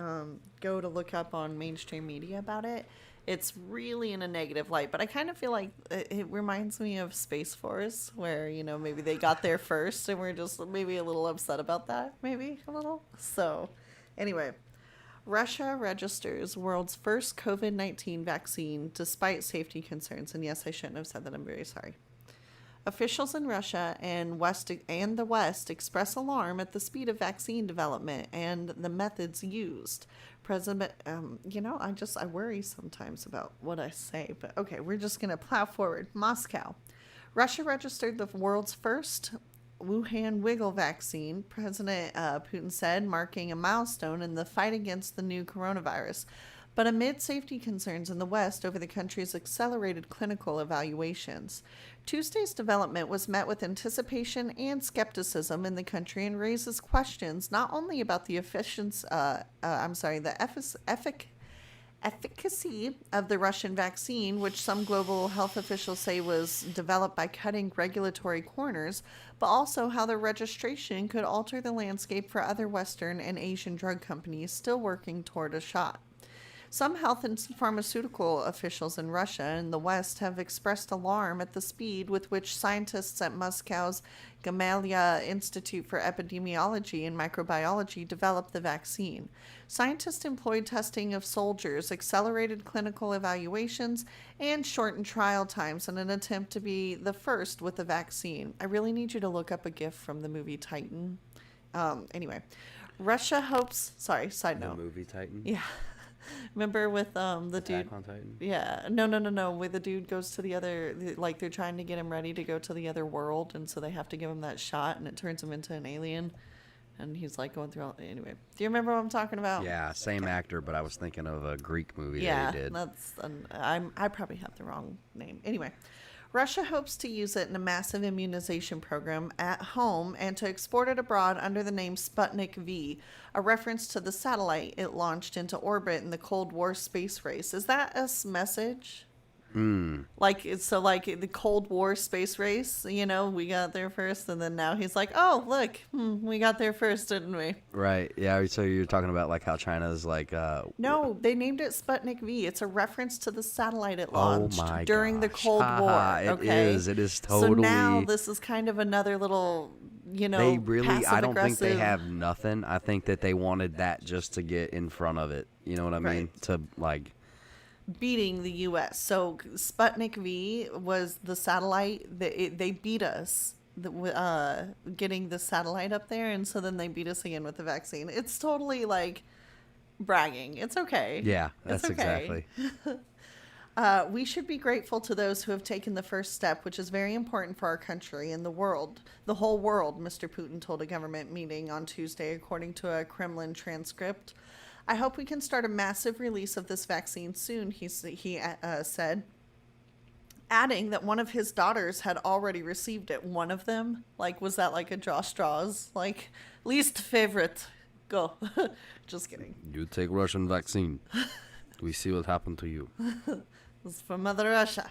S3: go to look up on mainstream media about it, it's really in a negative light. But I kind of feel like it reminds me of Space Force, where, maybe they got there first and we're just maybe a little upset about that, maybe a little. So, anyway. Russia registers world's first COVID-19 vaccine despite safety concerns. And yes, I shouldn't have said that. I'm very sorry. Officials in Russia and the West express alarm at the speed of vaccine development and the methods used. President, I worry sometimes about what I say, but okay, we're just going to plow forward. Moscow. Russia registered the world's first Wuhan Wiggle vaccine, President Putin said, marking a milestone in the fight against the new coronavirus. But amid safety concerns in the West over the country's accelerated clinical evaluations, Tuesday's development was met with anticipation and skepticism in the country and raises questions not only about the efficacy of the Russian vaccine, which some global health officials say was developed by cutting regulatory corners, but also how the registration could alter the landscape for other Western and Asian drug companies still working toward a shot. Some health and pharmaceutical officials in Russia and the West have expressed alarm at the speed with which scientists at Moscow's Gamaleya Institute for Epidemiology and Microbiology developed the vaccine. Scientists employed testing of soldiers, accelerated clinical evaluations, and shortened trial times in an attempt to be the first with the vaccine. I really need you to look up a GIF from the movie Titan. Anyway, Russia hopes... Sorry, side note.
S2: The movie Titan?
S3: Yeah. Remember with the
S2: Attack
S3: dude?
S2: on Titan?
S3: Yeah. No. Where the dude goes to the other, like they're trying to get him ready to go to the other world, and so they have to give him that shot, and it turns him into an alien, and he's like going through all. Anyway, do you remember what I'm talking about?
S2: Yeah, same actor, but I was thinking of a Greek movie
S3: Yeah,
S2: that he did.
S3: that's. I probably have the wrong name. Anyway. Russia hopes to use it in a massive immunization program at home and to export it abroad under the name Sputnik V, a reference to the satellite it launched into orbit in the Cold War space race. Is that a message? Like the Cold War space race, we got there first, and then now he's like, oh, look, we got there first, didn't we?
S2: Right. Yeah. So you're talking about like how China's like.
S3: No, they named it Sputnik V. It's a reference to the satellite it launched during the Cold War. Okay,
S2: it is totally.
S3: So now this is kind of another little,
S2: They really. I don't think they
S3: passive-aggressive-
S2: have nothing. I think that they wanted that just to get in front of it. You know what I mean?
S3: Right.
S2: To like.
S3: beating the U.S. So Sputnik V was the satellite that they beat us, getting the satellite up there, and so then they beat us again with the vaccine. It's totally like bragging. It's okay.
S2: Yeah, that's
S3: it's okay.
S2: exactly.
S3: We should be grateful to those who have taken the first step, which is very important for our country and the world, the whole world, Mr. Putin told a government meeting on Tuesday, according to a Kremlin transcript. I hope we can start a massive release of this vaccine soon, he said, adding that one of his daughters had already received it. One of them? Like, was that like a draw straws? Like, least favorite. Go. Just kidding.
S2: You take Russian vaccine. We see what happened to you.
S3: This is from Mother Russia.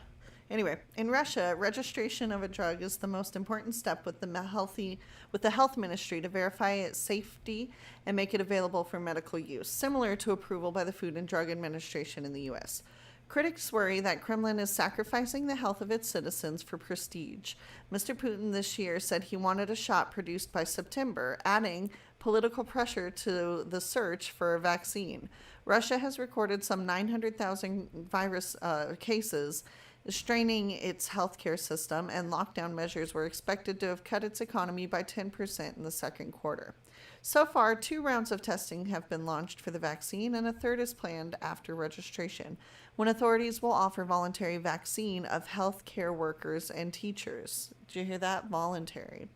S3: Anyway, in Russia, registration of a drug is the most important step with the health ministry to verify its safety and make it available for medical use, similar to approval by the Food and Drug Administration in the U.S. Critics worry that Kremlin is sacrificing the health of its citizens for prestige. Mr. Putin this year said he wanted a shot produced by September, adding political pressure to the search for a vaccine. Russia has recorded some 900,000 virus cases, straining its healthcare system, and lockdown measures were expected to have cut its economy by 10% in the second quarter. So far, 2 rounds of testing have been launched for the vaccine, and a third is planned after registration, when authorities will offer voluntary vaccine of healthcare workers and teachers. Did you hear that? Voluntary.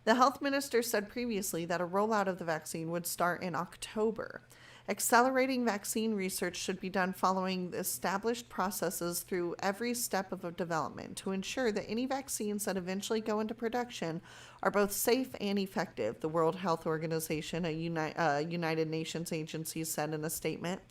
S3: The health minister said previously that a rollout of the vaccine would start in October. Accelerating vaccine research should be done following the established processes through every step of development to ensure that any vaccines that eventually go into production are both safe and effective, the World Health Organization, a United Nations agency, said in a statement.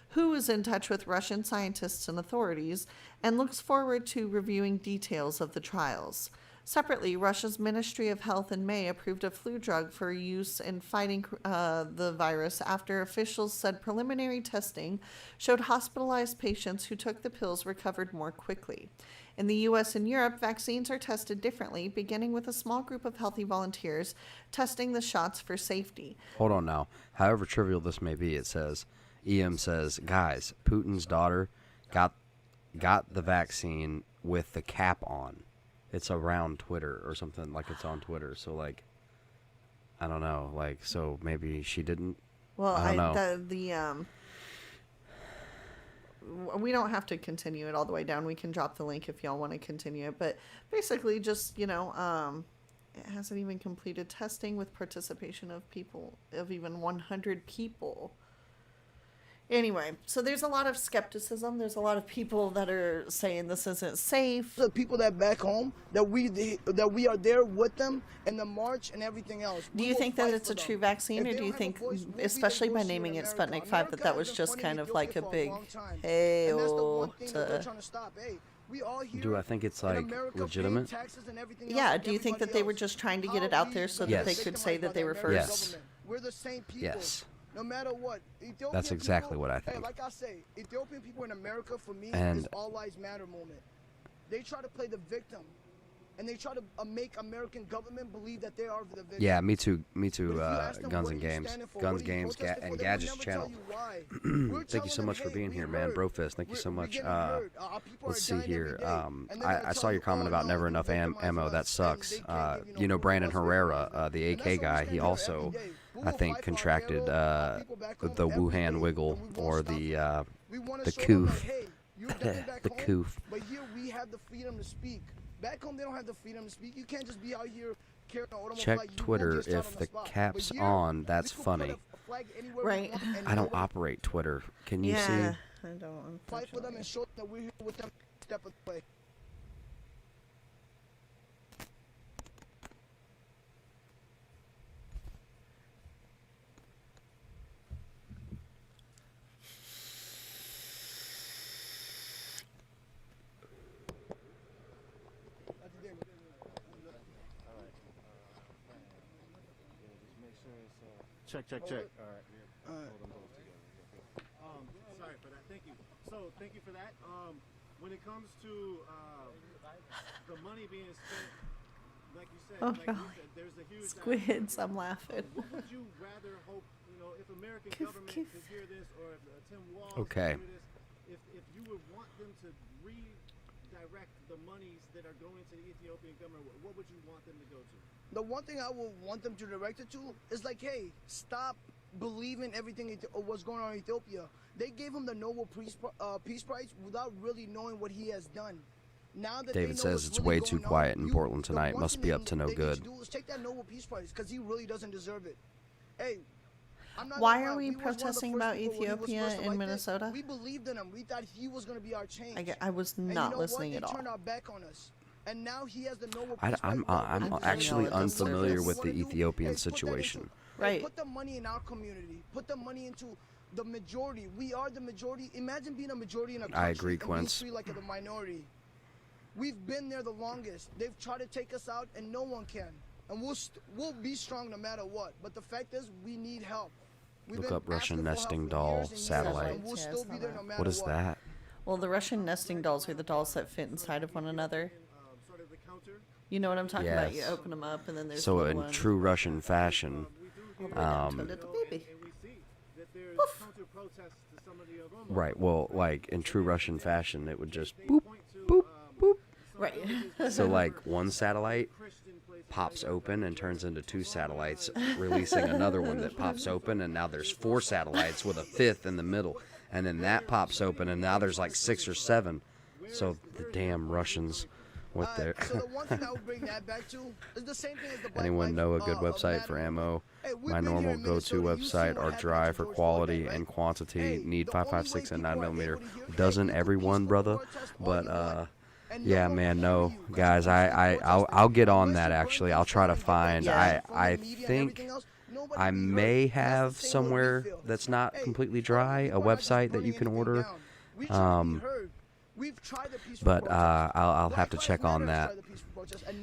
S3: WHO is in touch with Russian scientists and authorities and looks forward to reviewing details of the trials. Separately, Russia's Ministry of Health in May approved a flu drug for use in fighting the virus after officials said preliminary testing showed hospitalized patients who took the pills recovered more quickly. In the U.S. and Europe, vaccines are tested differently, beginning with a small group of healthy volunteers testing the shots for safety.
S2: Hold on now. However trivial this may be, it says, EM says, guys, Putin's daughter got the vaccine with the cap on. It's around Twitter or something, like it's on Twitter. So, like, I don't know. Like, so maybe she didn't.
S3: Well,
S2: I don't know.
S3: We don't have to continue it all the way down. We can drop the link if y'all want to continue it. But basically just, it hasn't even completed testing with participation of even 100 people. Anyway, so there's a lot of skepticism. There's a lot of people that are saying this isn't safe.
S17: The people that back home, that we are there with them in the march and everything else.
S3: Do you think that it's a true vaccine, or do you think, especially by naming it Sputnik 5, that was just kind of like a big hey-oh to...
S2: Do I think it's like legitimate?
S3: Yeah, do you think that they were just trying to get it out there so that they could say that they were first?
S2: Yes.
S17: We're the same people.
S2: Yes.
S17: No matter what.
S2: That's exactly what I think.
S17: Hey, like I say, Ethiopian people in America, for me,
S2: and
S17: is all lives matter moment. They try to play the victim, and they try to make American government believe that they are the victim.
S2: Yeah, me too. Guns and Games, and Gadget's channel. Thank you so much for being here, man. Brofist, thank you so much. Let's see here. I saw your comment about never enough ammo. That sucks. Brandon Herrera, the AK guy, he also, I think, contracted the Wuhan wiggle or the coof. The coof.
S17: But here we have the freedom to speak. Back home they don't have the freedom to speak. You can't just be out here carrying an automotive.
S2: Check Twitter if the cap's on. That's funny.
S3: Right.
S2: I don't operate Twitter. Can you see?
S3: I don't.
S17: Fight for them and show them that we're here with them. Step away.
S9: Check. All right. Sorry for that. Thank you. So, thank you for that. When it comes to the money being spent, like you said, there's a huge
S3: squids. I'm laughing.
S9: What would you rather hope, if American government could hear this, or if Tim Walz
S2: Okay.
S9: could hear this, if you would want them to redirect the monies that are going to the Ethiopian government, what would you want them to go to?
S17: The one thing I would want them to direct it to is like, hey, stop believing everything what's going on in Ethiopia. They gave him the Nobel Peace Prize without really knowing what he has done. Now that
S2: David says it's way too quiet in Portland tonight. Must be up to no good.
S17: Take that Nobel Peace Prize because he really doesn't deserve it. Hey,
S3: why are we protesting about Ethiopia in Minnesota?
S17: We believed in him. We thought he was going to be our change.
S3: I was not listening at all.
S17: They turned our back on us. And now he has the Nobel
S2: I'm actually unfamiliar with the Ethiopian situation.
S3: Right.
S17: Put the money in our community. Put the money into the majority. We are the majority. Imagine being a majority in a country.
S2: I agree, Quince.
S17: And being free like the minority. We've been there the longest. They've tried to take us out, and no one can. And we'll be strong no matter what. But the fact is, we need help.
S2: Look up Russian nesting doll satellite. What is that?
S3: Well, the Russian nesting dolls are the dolls that fit inside of one another. You know what I'm talking about? You open them up, and then there's
S2: so in true Russian fashion, right. Well, like in true Russian fashion, it would just boop, boop, boop.
S3: Right.
S2: So like one satellite pops open and turns into two satellites, releasing another one that pops open, and now there's 4 satellites with a 5th in the middle, and then that pops open, and now there's like 6 or 7. So the damn Russians with their.
S17: So the one thing I would bring that back to is the same thing as the Black
S2: Anyone know a good
S17: Lives
S2: website for ammo?
S17: Hey,
S2: My normal go-to website are dry for quality and quantity. Need 5.56 and 9mm. Doesn't everyone, brother? But yeah, man, no, guys, I'll get on that. Actually, I'll try to find. I think I may have somewhere that's not completely dry a website that you can order. But I'll have to check on that.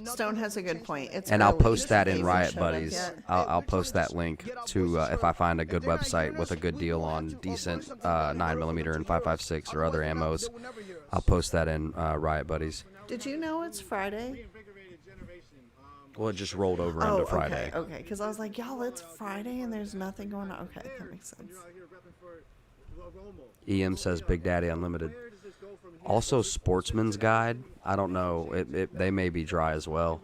S3: Stone has a good point.
S2: And I'll post that in Riot Buddies. I'll post that link to if I find a good website with a good deal on decent 9mm and 5.56 or other ammos. I'll post that in Riot Buddies.
S3: Did you know it's Friday?
S2: Well, it just rolled over into Friday.
S3: Okay, because I was like, y'all, it's Friday and there's nothing going on. Okay, that makes sense.
S2: EM says Big Daddy Unlimited. Also, Sportsman's Guide. I don't know. They may be dry as well.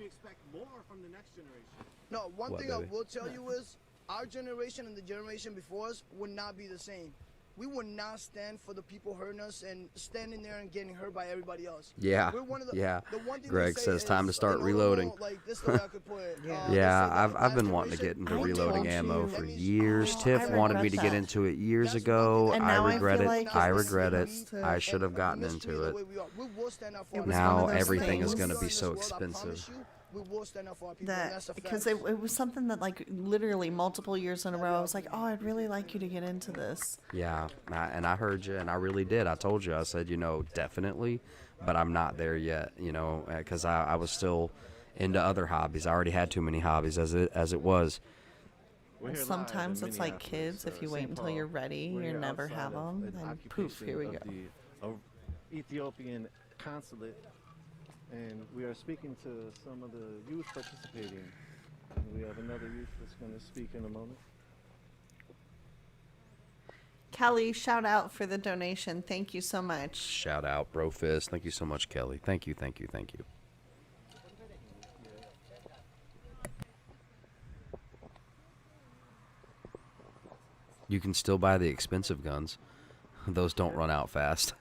S17: No, one thing I will tell you is our generation and the generation before us would not be the same. We would not stand for the people hurting us and standing there and getting hurt by everybody else.
S2: Yeah,
S17: the one thing
S2: Greg says time to start reloading. Yeah, I've been wanting to get into reloading ammo for years. Tiff wanted me to get into it years ago. I regret it. I regret it. I should have gotten into it. Now everything is going to be so expensive.
S3: Because it was something that like literally multiple years in a row I was like, oh, I'd really like you to get into this.
S2: Yeah, and I heard you, and I really did. I told you, I said, definitely, but I'm not there yet, because I was still into other hobbies. I already had too many hobbies as it was.
S3: Sometimes it's like kids. If you wait until you're ready, you never have them. Then poof, here we go.
S9: The Ethiopian consulate. And we are speaking to some of the youth participating. And we have another youth that's going to speak in a moment.
S3: Kelly, shout out for the donation. Thank you so much.
S2: Shout out, Bro Fist. Thank you so much, Kelly. Thank you, thank you, thank you. You can still buy the expensive guns. Those don't run out fast.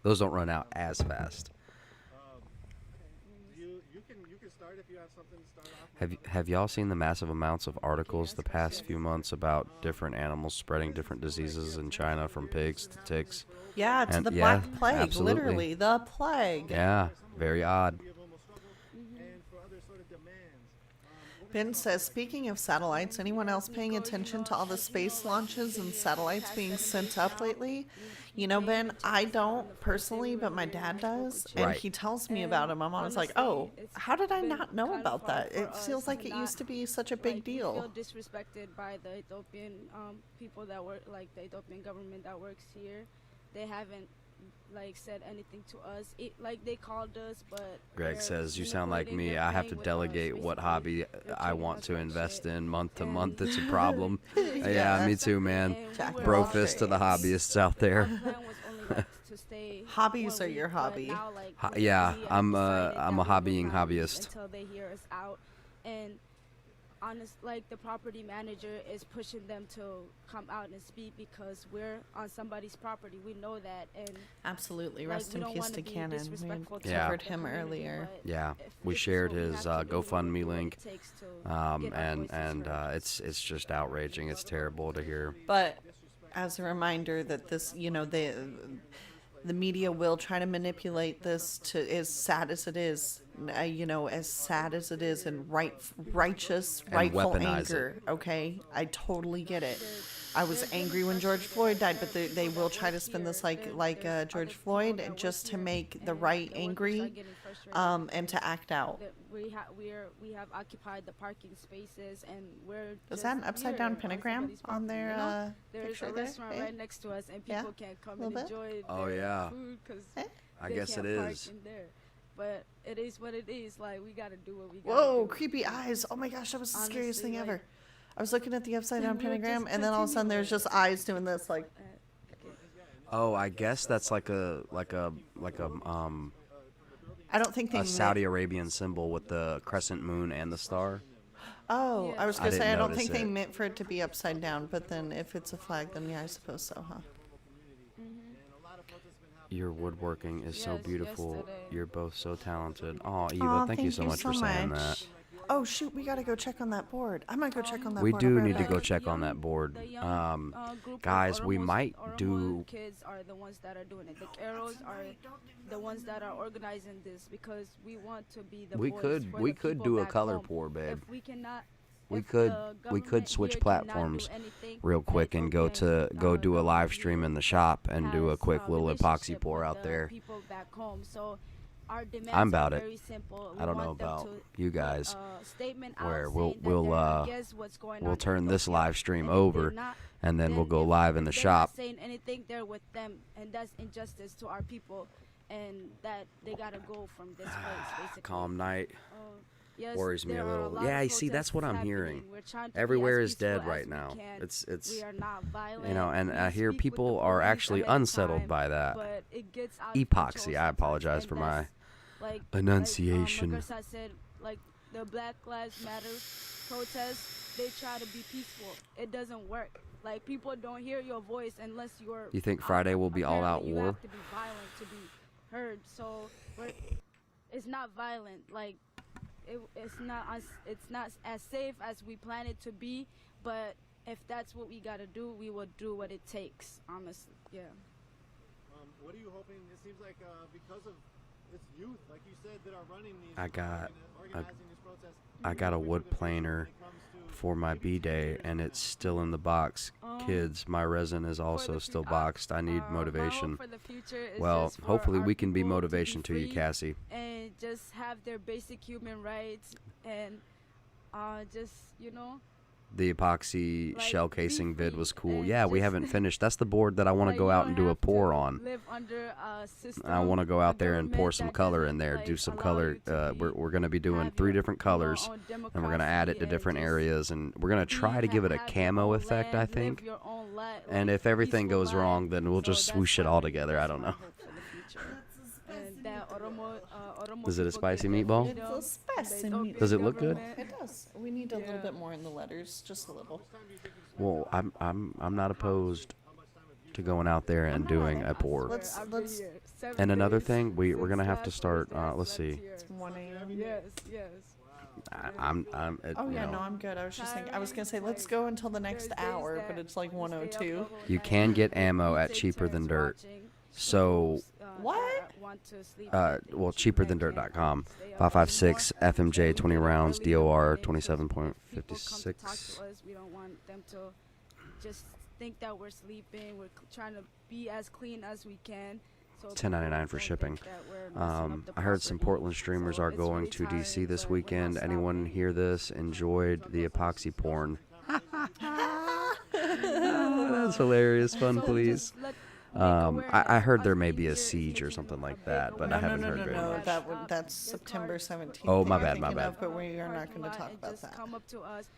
S2: Those don't run out as fast. Have y'all seen the massive amounts of articles the past few months about different animals spreading different diseases in China, from pigs to ticks?
S3: Yeah, to the Black Plague,
S2: absolutely.
S3: literally, the plague.
S2: Yeah, very odd.
S3: Ben says, speaking of satellites, anyone else paying attention to all the space launches and satellites being sent up lately? Ben, I don't personally, but my dad does, and he tells me about them. I'm always like, oh, how did I not know about that? It feels like it used to be such a big deal.
S18: Feel disrespected by the Ethiopian people that work, like the Ethiopian government that works here. They haven't said anything to us. They called us, but
S2: Greg says, you sound like me. I have to delegate what hobby I want to invest in month to month. It's a problem. Yeah, me too, man. Bro fist to the hobbyists out there.
S18: to stay.
S3: Hobbies
S18: 1
S3: are your
S18: week, but
S3: hobby.
S18: now, like,
S2: Ho-
S18: we're
S2: yeah,
S18: busy,
S2: I'm
S18: decided
S2: I'm
S18: that
S2: a
S18: we will
S2: hobbying
S18: not leave
S2: hobbyist.
S18: until they hear us out. And like the property manager is pushing them to come out and speak because we're on somebody's property. We know that, and
S3: Absolutely.
S18: like,
S3: Rest
S18: we
S3: in
S18: don't
S3: peace
S18: wanna
S3: to
S18: be
S3: Cannon. We
S18: disrespectful to
S2: Yeah.
S3: covered
S18: the
S3: him
S18: community,
S3: earlier.
S18: but
S2: Yeah,
S18: if
S2: we
S18: this is
S2: shared
S18: what we
S2: his
S18: have to do, we'll
S2: GoFundMe
S18: do what it
S2: link,
S18: takes to get our voices
S2: and
S18: heard.
S2: it's just outraging. It's terrible to hear.
S3: But as a reminder that this, the media will try to manipulate this to, as sad as it is, as sad as it is, and righteous,
S2: And
S3: rightful
S2: weaponize it.
S3: anger. Okay, I totally get it. I was angry when George Floyd died, but they will try to spin this like George Floyd just to make the right angry, and to act out.
S18: That we have occupied the parking spaces, and we're
S3: Is that an
S18: just
S3: upside
S18: here
S3: down
S18: on
S3: pentagram
S18: somebody's
S3: on
S18: property,
S3: their
S18: you know? There's
S3: picture
S18: a
S3: there?
S18: restaurant
S3: Eh?
S18: right next to us, and
S3: Yeah?
S18: people can't come
S3: Little
S18: and
S3: bit?
S18: enjoy
S2: Oh,
S18: their
S2: yeah.
S18: food because
S2: I
S18: they
S2: guess
S18: can't
S2: it
S18: park
S2: is.
S18: in there. But it is what it is. Like, we gotta do what we gotta
S3: Whoa,
S18: do.
S3: creepy eyes. Oh my gosh, that was the scariest
S18: Honestly,
S3: thing
S18: like,
S3: ever. I was looking at the upside down
S18: we would
S3: pentagram,
S18: just
S3: and then all of a sudden
S18: continue
S3: there's just eyes doing this, like.
S2: Oh, I guess that's like a
S3: I don't think they
S2: a Saudi Arabian symbol with the crescent moon and the star.
S3: Oh, I was
S2: I
S3: gonna say
S2: didn't
S3: I don't
S2: notice
S3: think they
S2: it.
S3: meant for it to be upside down, but then if it's a flag, then yeah, I suppose so, huh?
S2: Your woodworking is so
S18: Yes,
S2: beautiful.
S18: yesterday.
S2: You're both so talented. Oh, Eva,
S3: Aw,
S2: thank you so much for saying that.
S3: Oh shoot, we gotta go check on that board. I'm gonna go check on that
S2: We
S3: board.
S2: do
S3: I'll be
S2: need
S3: right
S2: to go
S3: back.
S2: check on that board.
S18: Group of
S2: Guys, we
S18: Oromo-
S2: might
S18: Oromo
S2: do.
S18: kids are the ones that are doing it. The arrows are the ones that are organizing this because we want to be the
S2: We
S18: voice
S2: could
S18: for
S2: we
S18: the
S2: could
S18: people
S2: do a
S18: back
S2: color
S18: home.
S2: pour, babe.
S18: If we cannot,
S2: We
S18: if
S2: could
S18: the
S2: we could
S18: government
S2: switch
S18: here cannot do
S2: platforms
S18: anything,
S2: real quick and go to go do a live stream in the shop and do a quick little epoxy pour
S18: with
S2: out
S18: the
S2: there.
S18: people back home. So our demands
S2: I'm about
S18: are
S2: it.
S18: very simple.
S2: I don't know
S18: want them
S2: about
S18: to
S2: you
S18: put
S2: guys.
S18: a statement out
S2: Where
S18: saying
S2: we'll
S18: that
S2: we'll
S18: they're against what's going on
S2: we'll
S18: in
S2: turn this
S18: Ethiopia.
S2: live stream
S18: And if they're
S2: over,
S18: not,
S2: and then we'll
S18: then
S2: go
S18: if
S2: live in the
S18: they're
S2: shop.
S18: not saying anything, they're with them, and that's injustice to our people, and that they gotta go from this place basically.
S2: Calm night.
S18: Yes,
S2: Worries me a
S18: there are
S2: little.
S18: lot
S2: Yeah,
S18: of
S2: you see, that's what I'm
S18: protests
S2: hearing.
S18: happening. We're trying to be
S2: Everywhere
S18: as
S2: is dead
S18: peaceful as
S2: right
S18: we
S2: now.
S18: can.
S2: It's
S18: We are not violent.
S2: you know, and
S18: We
S2: I hear
S18: speak with the
S2: people are
S18: police
S2: actually
S18: ahead of
S2: unsettled
S18: time,
S2: by that.
S18: but it gets out of control
S2: Epoxy. I
S18: sometimes,
S2: apologize
S18: and
S2: for my
S18: like
S2: enunciation.
S18: Magarsa said, like the Black Lives Matter protests, they try to be peaceful. It doesn't work. Like, people don't hear your voice unless you're.
S2: You think Friday will be all out
S18: apparently you
S2: war?
S18: have to be violent to be heard. So it's not violent. Like it's not as safe as we plan it to be. But if that's what we gotta do, we will do what it takes. Honestly, yeah.
S9: What are you hoping? It seems like because of it's youth, like you said, that are running these.
S2: I got a wood planer for my B-Day, and it's still in the box. Kids, my resin is also still boxed. I need motivation.
S18: For the future is
S2: Well,
S18: just for
S2: hopefully
S18: our
S2: we can be
S18: people to
S2: motivation to you,
S18: free
S2: Cassie.
S18: and just have their basic human rights, and just
S2: The epoxy
S18: like,
S2: shell
S18: be
S2: casing vid
S18: free
S2: was cool.
S18: and
S2: Yeah, we
S18: just-
S2: haven't finished. That's the board that I want to
S18: like,
S2: go
S18: you
S2: out
S18: don't
S2: and do a
S18: have
S2: pour
S18: to
S2: on.
S18: live under a system,
S2: I want to go out
S18: a
S2: there and pour
S18: government
S2: some
S18: that
S2: color
S18: doesn't,
S2: in there, do
S18: like,
S2: some
S18: allow
S2: color.
S18: you to
S2: We're going to be doing
S18: have
S2: 3
S18: your,
S2: different colors,
S18: own
S2: and we're going to add it to
S18: democracy
S2: different
S18: and
S2: areas, and we're going to try to give it a
S18: have your
S2: camo
S18: own
S2: effect, I
S18: land,
S2: think.
S18: live your own life,
S2: And
S18: like,
S2: if everything
S18: peaceful
S2: goes
S18: life.
S2: wrong, then we'll just
S18: So
S2: swoosh it all together. I don't know.
S18: And that Oromo
S2: Is it a
S18: people
S2: spicy
S18: get their
S2: meatball?
S18: freedom,
S3: It's a spicy
S18: and the
S3: meat.
S2: Does it look good?
S18: government-
S3: It does. We need a little bit more in the letters, just a little.
S2: Well, I'm not opposed to going out there and doing a pour.
S3: Let's
S2: And another thing, we're gonna have to start. Let's see.
S3: It's 1 a.m.
S18: Yes, yes.
S2: I'm
S3: Oh
S2: you
S3: yeah,
S2: know,
S3: no, I'm good. I was just thinking. I was gonna say let's go until the next hour, but it's like 1:02.
S2: You can get ammo at cheaper than dirt. So
S3: What?
S2: well, cheaperthandirt.com. 556 FMJ 20 rounds, DOR 27.56.
S18: We don't want them to just think that we're sleeping. We're trying to be as clean as we can. So
S2: $10.99 for shipping. I heard some Portland streamers are going to DC this weekend. Anyone hear this? Enjoyed the epoxy porn. That's hilarious. Fun, please. I heard there may be a siege or something like that, but I haven't heard very much.
S3: That's September 17th.
S2: Oh, my
S3: that you're
S2: bad, my
S3: thinking
S2: bad.
S3: of, but we are not going to talk about that.
S18: Come up to us.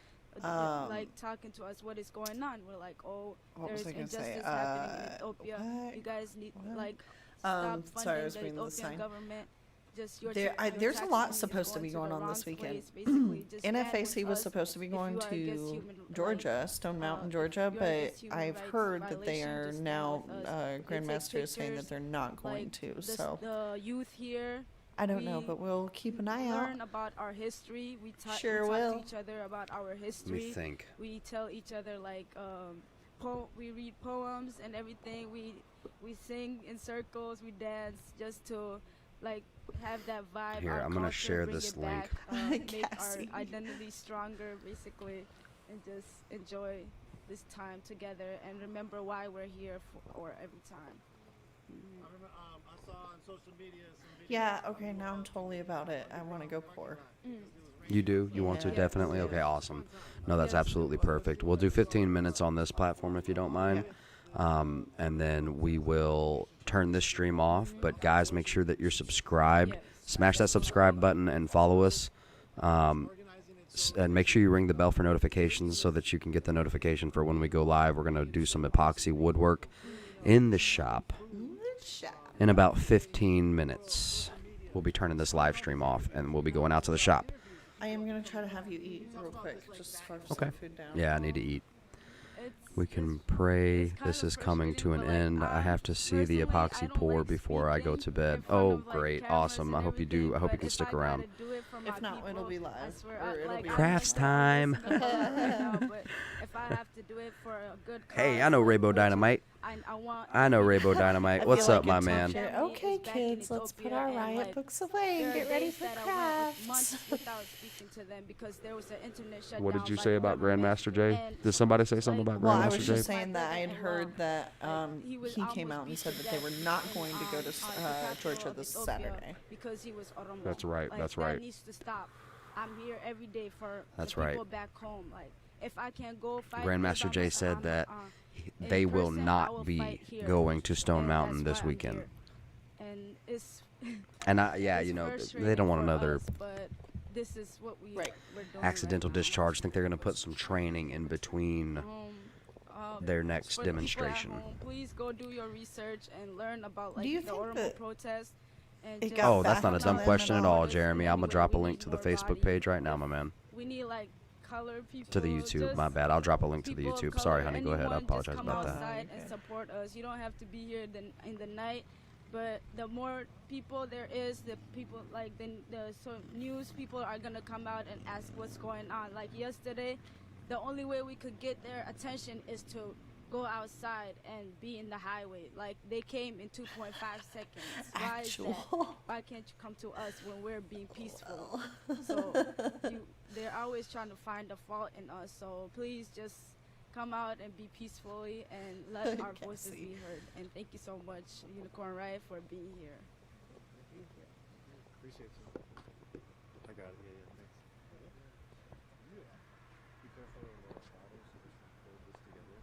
S18: like talking to us what is going on. We're like, oh,
S3: What was
S18: there's
S3: I gonna say?
S18: injustice happening in Ethiopia.
S3: What?
S18: You guys need like
S3: Sorry,
S18: stop
S3: I was
S18: funding the
S3: reading the
S18: Ethiopian
S3: sign.
S18: government. Just your
S3: There's a
S18: tax
S3: lot
S18: money is
S3: supposed to be
S18: going
S3: going
S18: the
S3: on this
S18: wrong
S3: weekend.
S18: place, basically. Just stand
S3: NFAC
S18: with
S3: was
S18: us
S3: supposed to be
S18: if
S3: going
S18: you are against
S3: to
S18: human,
S3: Georgia, Stone Mountain, Georgia,
S18: if you are
S3: but
S18: against human
S3: I've
S18: rights
S3: heard that they
S18: violation,
S3: are
S18: just stand
S3: now,
S18: with us. We take
S3: Grandmaster is saying that
S18: pictures,
S3: they're not going
S18: like
S3: to,
S18: the,
S3: so.
S18: the youth here,
S3: I don't know,
S18: we
S3: but we'll keep an eye out.
S18: learn about our history. We
S3: Sure
S18: we
S3: will.
S18: talk to each other about our history.
S2: think.
S18: We tell each other like we read poems and everything. We sing in circles. We dance just to like have that vibe.
S2: Here,
S18: our
S2: I'm gonna
S18: culture,
S2: share
S18: bring
S2: this
S18: it
S2: link.
S18: back, make our
S3: Cassie.
S18: identity stronger, basically, and just enjoy this time together and remember why we're here for every time.
S9: I remember, I saw on social media some videos.
S3: Yeah, okay, now I'm totally about it. I want to go pour.
S2: You do? You want to?
S3: Yeah.
S2: Definitely? Okay, awesome. No, that's absolutely perfect. We'll do 15 minutes on this platform if you don't mind. And then we will turn this stream off. But guys, make sure that you're subscribed. Smash that subscribe button and follow us. And make sure you ring the bell for notifications so that you can get the notification for when we go live. We're going to do some epoxy woodwork in the shop in about 15 minutes. We'll be turning this live stream off and we'll be going out to the shop.
S3: I am going to try to have you eat real quick, just scarf
S2: Okay.
S3: some food down.
S2: Yeah, I need to eat. We can pray. This is coming to an end. I have to see the epoxy pour before I go to bed. Oh, great. Awesome. I hope you do. I hope you can stick around.
S3: If not, it'll be live. Or it'll be
S2: Crafts time.
S18: But if I have to do it for a good cause,
S2: Hey, I know Rainbow Dynamite. I know Rainbow Dynamite. What's up, my man?
S3: Okay, kids, let's put our riot books away and get ready for crafts.
S18: Months without speaking to them because there was an internet shutdown.
S2: What did you
S18: by
S2: say about
S18: government,
S2: Grandmaster Jay?
S18: and
S2: Did somebody say something about
S3: Well, I
S2: Grandmaster
S3: was
S2: Jay?
S3: just saying that I had heard that he came out and said that they were not going to go to Georgia this Saturday.
S18: Because he was Oromo.
S2: That's right,
S18: Like,
S2: that's
S18: that
S2: right.
S18: needs to stop. I'm here every day for
S2: That's
S18: the
S2: right.
S18: people back home. Like if I can't go fight
S2: Grandmaster Jay said that
S18: in
S2: they will
S18: person, I
S2: not
S18: will
S2: be
S18: fight here.
S2: going to Stone
S18: And
S2: Mountain
S18: that's
S2: this
S18: why I'm
S2: weekend.
S18: here. And it's
S2: And yeah,
S18: it's
S2: you know, they
S18: frustrating
S2: don't want
S18: for
S2: another
S18: us, but this is what we're doing
S2: accidental discharge. I think they're going to put some training in between their next
S18: for the people at
S2: demonstration.
S18: home, please go do your research and learn about like
S3: Do you
S18: the
S3: think
S18: Oromo
S3: that
S18: protest. And
S3: it
S18: just
S3: got
S2: Oh, that's not a
S3: back
S2: dumb
S3: on them
S2: question at
S3: at all?
S2: all, Jeremy. I'm going to drop a link to the Facebook page right now, my man.
S18: We need like color people.
S2: To the YouTube, my bad. I'll drop a link to the
S18: people of
S2: YouTube.
S18: color,
S2: Sorry, honey. Go ahead. I
S18: anyone,
S2: apologize
S18: just
S2: about
S18: come
S2: that.
S18: outside and support us. You don't have to be here in the night, but the more people there is, the people like the news people are gonna come out and ask what's going on. Like yesterday, the only way we could get their attention is to go outside and be in the highway. Like they came in 2.5 seconds. Why is that? Why can't you come to us when we're being peaceful? So they're always trying to find a fault in us. So please just come out and be peacefully and let our voices be heard. And thank you so much, Unicorn Riot, for being here.
S9: Appreciate you. I got it. Yeah, thanks. Be careful of the shadows so we can hold this together.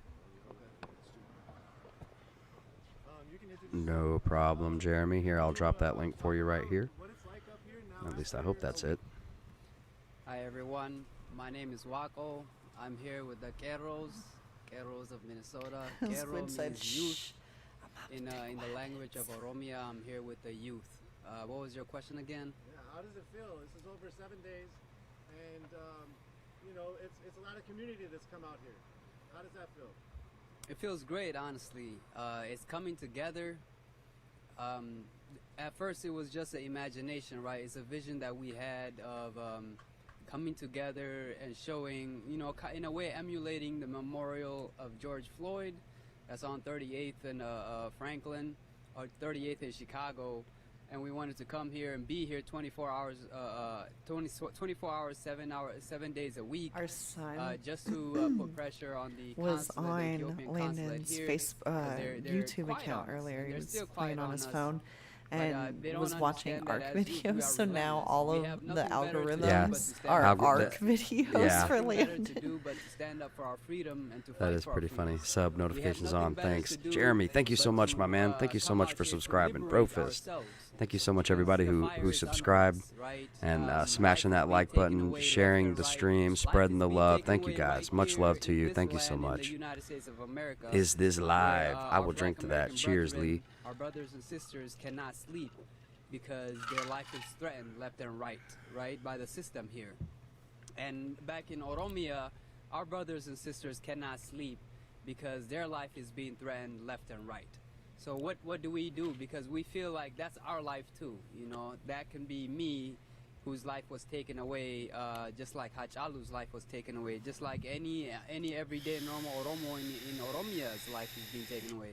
S9: You can introduce
S2: No problem, Jeremy. Here, I'll drop that link for you right here. At least I hope that's it.
S19: Hi everyone, my name is Wako. I'm here with the Keros of Minnesota. Kero
S3: Squid said,
S19: means youth. In the language of Oromia, I'm here with the youth. What was your question again?
S9: Yeah, how does it feel? This is over 7 days, and you know, it's a lot of community that's come out here. How does that feel?
S19: It feels great, honestly. It's coming together. At first, it was just an imagination, right? It's a vision that we had of coming together and showing, you know, in a way emulating the memorial of George Floyd that's on 38th and Franklin, or 38th in Chicago. And we wanted to come here and be here 24 hours, 7 days a week.
S3: Our son
S19: just to put pressure on the
S3: was
S19: consulate, the
S3: on
S19: Ethiopian consulate
S3: Landon's
S19: here,
S3: face
S19: 'cause they're
S3: YouTube
S19: quiet
S3: account
S19: on us.
S3: earlier. He
S19: They're
S3: was
S19: still
S3: playing
S19: quiet
S3: on his
S19: us.
S3: phone. and
S19: they don't
S3: was watching
S19: understand
S3: ARC
S19: that as youth, we
S3: videos,
S19: are
S3: so now
S19: relentless.
S3: all
S19: We
S3: of
S19: have
S3: the
S19: nothing better to do
S3: algorithms
S19: but to stand
S3: are
S19: up for
S3: ARC
S19: ourselves.
S3: videos
S2: Yeah.
S3: for
S19: Nothing better to
S3: Landon.
S19: do but to stand up for our freedom and to
S2: That
S19: fight
S2: is
S19: for our
S2: pretty funny.
S19: freedoms.
S2: Sub
S19: We have
S2: notifications
S19: nothing
S2: on.
S19: better
S2: Thanks.
S19: to do
S2: Jeremy, thank you
S19: but
S2: so much,
S19: to,
S2: my man. Thank you so
S19: come
S2: much
S19: out
S2: for
S19: here to
S2: subscribing.
S19: liberate
S2: Brofist.
S19: ourselves.
S2: Thank you so much, everybody who subscribed and smashing that like button, sharing the stream, spreading the love. Thank you, guys. Much love to you. Thank you so much. Is this live? I will drink to that. Cheers, Lee.
S19: Our brothers and sisters cannot sleep because their life is threatened left and right, by the system here. And back in Oromia, our brothers and sisters cannot sleep because their life is being threatened left and right. So what do we do? Because we feel like that's our life too. You know, that can be me, whose life was taken away, just like Hachalu's life was taken away, just like any everyday normal Oromo in Oromia's life is being taken away.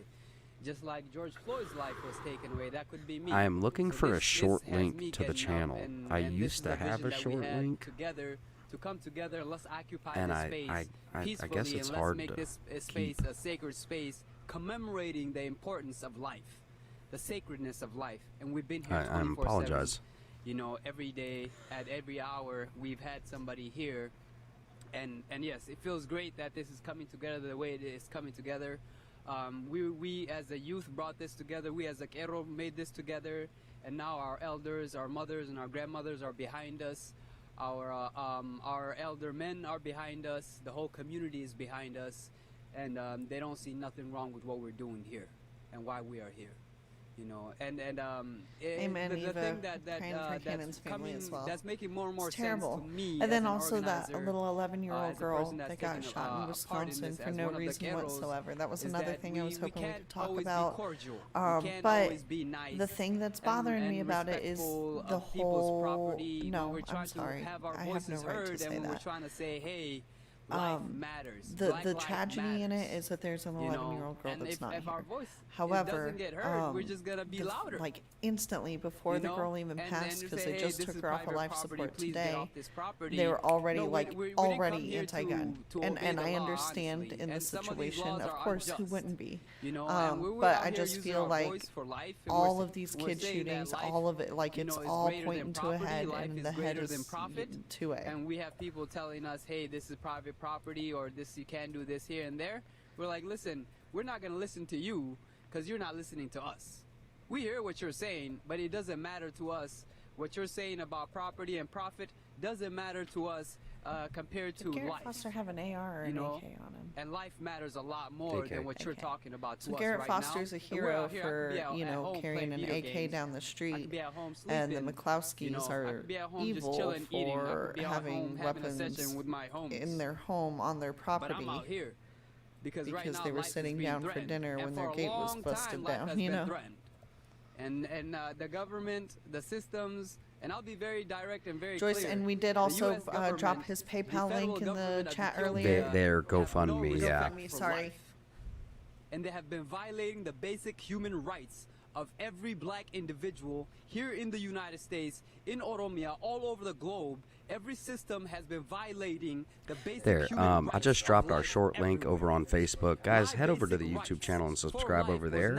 S19: Just like George Floyd's life was taken away, that could be me.
S2: I am looking
S19: So
S2: for a
S19: this
S2: short
S19: has me
S2: link to the
S19: getting up,
S2: channel.
S19: and
S2: I
S19: this
S2: used
S19: is
S2: to
S19: the
S2: have
S19: vision
S2: a
S19: that we
S2: short
S19: had
S2: link.
S19: together to come together. Let's occupy
S2: And
S19: this
S2: I
S19: space peacefully,
S2: guess it's
S19: and let's
S2: hard
S19: make
S2: to
S19: this space a sacred space, commemorating the importance of life, the sacredness of life. And we've been here
S2: I
S19: 24/7.
S2: apologize.
S19: You know, every day, at every hour, we've had somebody here. And yes, it feels great that this is coming together the way it is coming together. We as a youth brought this together. We as a Kero made this together. And now our elders, our mothers, and our grandmothers are behind us. Our elder men are behind us. The whole community is behind us. And they don't see nothing wrong with what we're doing here and why we are here. You know,
S3: Amen,
S19: the
S3: Eva.
S19: thing
S3: Praying for Cannon's family as well.
S19: that's making more and more
S3: It's terrible.
S19: sense to me.
S3: And
S19: as
S3: then
S19: an
S3: also that
S19: organizer,
S3: little 11-year-old
S19: as a
S3: girl
S19: person that's
S3: that got
S19: taken
S3: shot in
S19: a part
S3: Wisconsin
S19: this
S3: for
S19: as
S3: no
S19: one of the
S3: reason
S19: Keros,
S3: whatsoever. That was
S19: is
S3: another
S19: that
S3: thing I was hoping we
S19: can't
S3: could talk
S19: always be
S3: about.
S19: cordial. We can't
S3: But
S19: always be nice
S3: the thing that's bothering me about it is
S19: respectful
S3: the
S19: of people's
S3: whole.
S19: property, when
S3: No,
S19: we're trying
S3: I'm sorry.
S19: to have our
S3: I have no
S19: voices
S3: right to
S19: heard,
S3: say
S19: and when we're
S3: that.
S19: trying to say, hey, life matters.
S3: The
S19: Black life
S3: tragedy in it
S19: matters.
S3: is that there's an
S19: You know,
S3: 11-year-old girl
S19: and
S3: that's
S19: if,
S3: not
S19: if
S3: here.
S19: our voice
S3: However,
S19: doesn't get heard, we're just gonna be louder.
S3: like instantly before
S19: You
S3: the
S19: know?
S3: girl even
S19: And
S3: passed,
S19: then you
S3: because
S19: say,
S3: they
S19: hey,
S3: just
S19: this
S3: took
S19: is
S3: her off of
S19: private
S3: life
S19: property,
S3: support
S19: please get
S3: today.
S19: off this property.
S3: They were already
S19: No, we didn't come
S3: already
S19: here
S3: anti-gun,
S19: to
S3: and
S19: obey the
S3: I
S19: law,
S3: understand
S19: honestly.
S3: in
S19: And
S3: this
S19: some of these
S3: situation,
S19: laws
S3: of
S19: are
S3: course, who
S19: unjust.
S3: wouldn't be?
S19: You know, and we're
S3: But
S19: out
S3: I
S19: here
S3: just
S19: using
S3: feel
S19: our
S3: like
S19: voice for life, and
S3: all
S19: we're
S3: of these
S19: we're
S3: kid
S19: saying that
S3: shootings,
S19: life,
S3: all of it, like
S19: you
S3: it's
S19: know, is
S3: all
S19: greater than
S3: pointing to a
S19: property.
S3: head,
S19: Life
S3: and
S19: is
S3: the head
S19: greater
S3: is
S19: than profit.
S3: 2A.
S19: And we have people telling us, hey, this is private property, or this you can't do this here and there. We're like, listen, we're not going to listen to you because you're not listening to us. We hear what you're saying, but it doesn't matter to us. What you're saying about property and profit doesn't matter to us compared to
S3: Did Garrett
S19: life.
S3: Foster have an AR or an
S19: you know?
S3: AK on him?
S19: And life matters a lot more
S2: AK.
S19: than what you're talking about to
S3: So
S19: us
S3: Garrett
S19: right
S3: Foster's
S19: now.
S3: a
S19: And we're
S3: hero
S19: out here, I
S3: for,
S19: could be at home
S3: carrying an
S19: playing
S3: AK
S19: video games.
S3: down the
S19: I
S3: street,
S19: could be at home
S3: and the
S19: sleeping.
S3: McClowskis
S19: You know, I
S3: are
S19: could be at home just
S3: evil
S19: chilling, eating. I
S3: for
S19: could be at
S3: having
S19: home having a
S3: weapons
S19: session with my homies.
S3: in their home on their
S19: But
S3: property
S19: I'm out here because right now
S3: they were
S19: life is
S3: sitting
S19: being
S3: down for
S19: threatened.
S3: dinner
S19: And
S3: when
S19: for
S3: their
S19: a
S3: gate was
S19: long
S3: busted
S19: time, life
S3: down,
S19: has
S3: you
S19: been
S3: know?
S19: threatened. And the government, the systems, and I'll be very direct and very
S3: Joyce,
S19: clear.
S3: and we did
S19: The
S3: also
S19: US
S3: drop
S19: government,
S3: his
S19: the
S3: PayPal
S19: federal
S3: link in the
S19: government of
S3: chat
S19: Ethiopia
S3: earlier.
S2: Their
S19: have no
S2: GoFundMe,
S19: respect
S2: yeah.
S19: for
S3: Sorry.
S19: life, and they have been violating the basic human rights of every black individual here in the United States, in Oromia, all over the globe. Every system has been violating the basic
S2: There,
S19: human rights
S2: I just dropped
S19: of
S2: our
S19: life
S2: short link over on Facebook. Guys, head over to the YouTube channel and subscribe over there.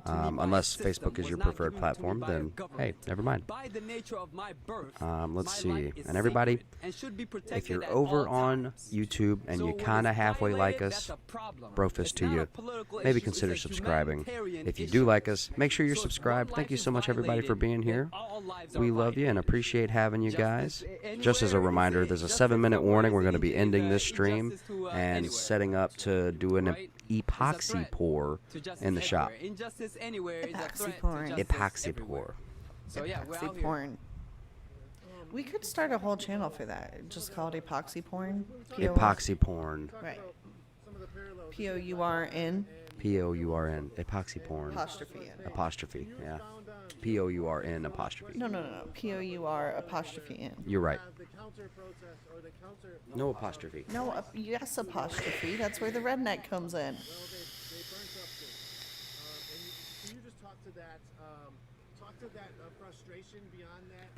S2: Unless Facebook is your preferred platform, then hey, never mind.
S19: By the nature of my birth,
S2: Let's
S19: my
S2: see.
S19: life is
S2: And everybody,
S19: sacred and should be
S2: if
S19: protected
S2: you're
S19: at
S2: over
S19: all
S2: on
S19: times.
S2: YouTube and
S19: So
S2: you
S19: when
S2: kind of
S19: it's
S2: halfway like
S19: violated,
S2: us,
S19: that's a problem.
S2: brofist
S19: It's
S2: to
S19: not
S2: you.
S19: a political
S2: Maybe
S19: issue,
S2: consider
S19: it's a
S2: subscribing.
S19: humanitarian
S2: If you
S19: issue.
S2: do like us, make sure you're
S19: So if
S2: subscribed.
S19: one
S2: Thank you
S19: life
S2: so
S19: is
S2: much, everybody, for
S19: violated,
S2: being here.
S19: then all lives
S2: We
S19: are
S2: love you and appreciate having you guys. Just as a reminder, there's a 7-minute warning. We're going to be ending this stream and setting up to do an epoxy pour in the shop.
S19: Injustice anywhere is a
S3: Epoxy
S19: threat to
S3: porn.
S19: justice
S2: Epoxy
S19: everywhere.
S2: pour.
S19: So yeah, we're out
S3: Epoxy
S19: here.
S3: porn. We could start a whole channel for that. Just call it epoxy porn.
S2: Epoxy porn.
S3: Right. POURN.
S2: POURN. Epoxy porn.
S3: Apostrophe N.
S2: Apostrophe. Yeah. POURN apostrophe.
S3: No. POUR apostrophe N.
S2: You're right. No apostrophe.
S3: No, yes apostrophe. That's where the redneck comes in.
S9: Can you just talk to that frustration beyond that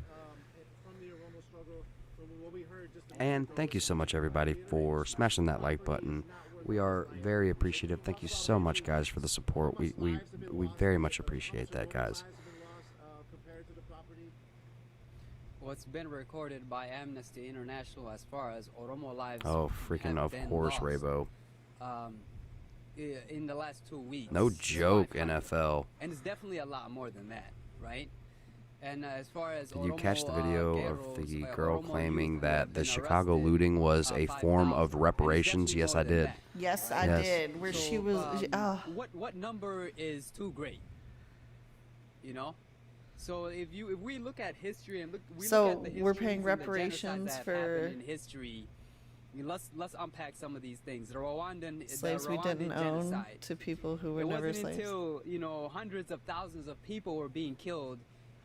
S9: from the Oromo struggle, from what we heard just a
S2: And thank you so much, everybody, for smashing that like button. We are very appreciative. Thank you so much, guys, for the support. We very much appreciate that, guys.
S19: what's been recorded by Amnesty International as far as Oromo lives.
S2: Oh, freaking
S19: have
S2: of
S19: been
S2: course,
S19: lost,
S2: Rabo.
S19: In the last 2 weeks.
S2: No joke, NFL.
S19: And it's definitely a lot more than that, right? And as far as
S2: Did you
S19: Oromo,
S2: catch the video of
S19: Guerreros,
S2: the girl
S19: Oromo
S2: claiming
S19: youth who
S2: that
S19: have
S2: the
S19: been
S2: Chicago
S19: arrested,
S2: looting was a form of
S19: 5,000.
S2: reparations?
S19: And it's
S2: Yes, I
S19: definitely more
S2: did.
S19: than that.
S3: Yes, I
S2: Yes.
S3: did. Where she
S19: So,
S3: was.
S19: what number is too great? You know. So if we look at history and look
S3: So
S19: at the
S3: we're
S19: histories
S3: paying
S19: and the genocides
S3: reparations
S19: that have
S3: for
S19: happened in history. I mean, let's unpack some of these things. The Rwandan
S3: slaves we didn't own to people who were
S19: it
S3: never
S19: wasn't
S3: slaves.
S19: until hundreds of thousands of people were being killed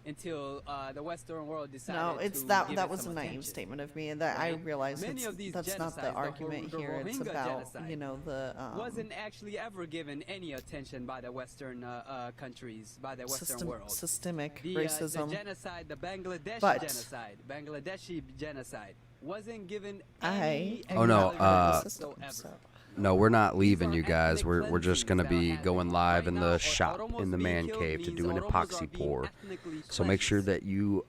S19: until the Western world decided
S3: No, it's
S19: to
S3: that
S19: give
S3: that
S19: it
S3: was a
S19: some
S3: naive
S19: attention.
S3: statement of me, and that I
S19: Right?
S3: realize
S19: Many of these
S3: that's not the
S19: genocides,
S3: argument
S19: the
S3: here. It's
S19: Rohingya
S3: about
S19: genocide
S3: the
S19: wasn't actually ever given any attention by the Western countries, by the Western world.
S3: systemic
S19: The
S3: racism.
S19: genocide, the Bangladeshi
S3: But-
S19: genocide, Bangladeshi genocide wasn't given
S3: I
S19: any
S2: Oh no,
S19: whatsoever.
S2: no, we're not leaving, you guys. We're just gonna be going live in the shop in the man cave to do an epoxy pour. So make sure that you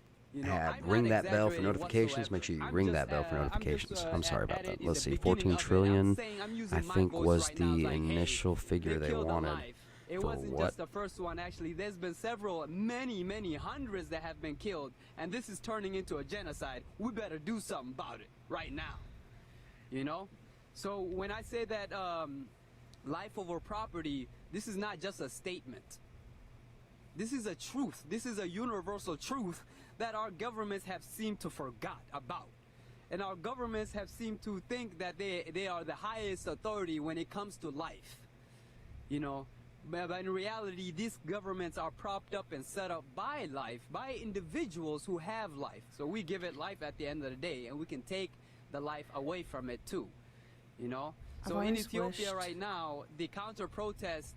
S2: ring that bell for notifications. Make sure you ring that bell for notifications. I'm sorry about that. Let's see, 14 trillion, I think was the initial figure they wanted.
S19: It
S2: For
S19: wasn't
S2: what?
S19: just the first one, actually. There's been several, many hundreds that have been killed, and this is turning into a genocide. We better do something about it right now. You know? So when I say that life over property, this is not just a statement. This is a truth. This is a universal truth that our governments have seemed to forgot about. And our governments have seemed to think that they are the highest authority when it comes to life. You know? But in reality, these governments are propped up and set up by life, by individuals who have life. So we give it life at the end of the day, and we can take the life away from it too. You know? So
S3: I've
S19: in
S3: always
S19: Ethiopia
S3: wished-
S19: right now, the counter-protest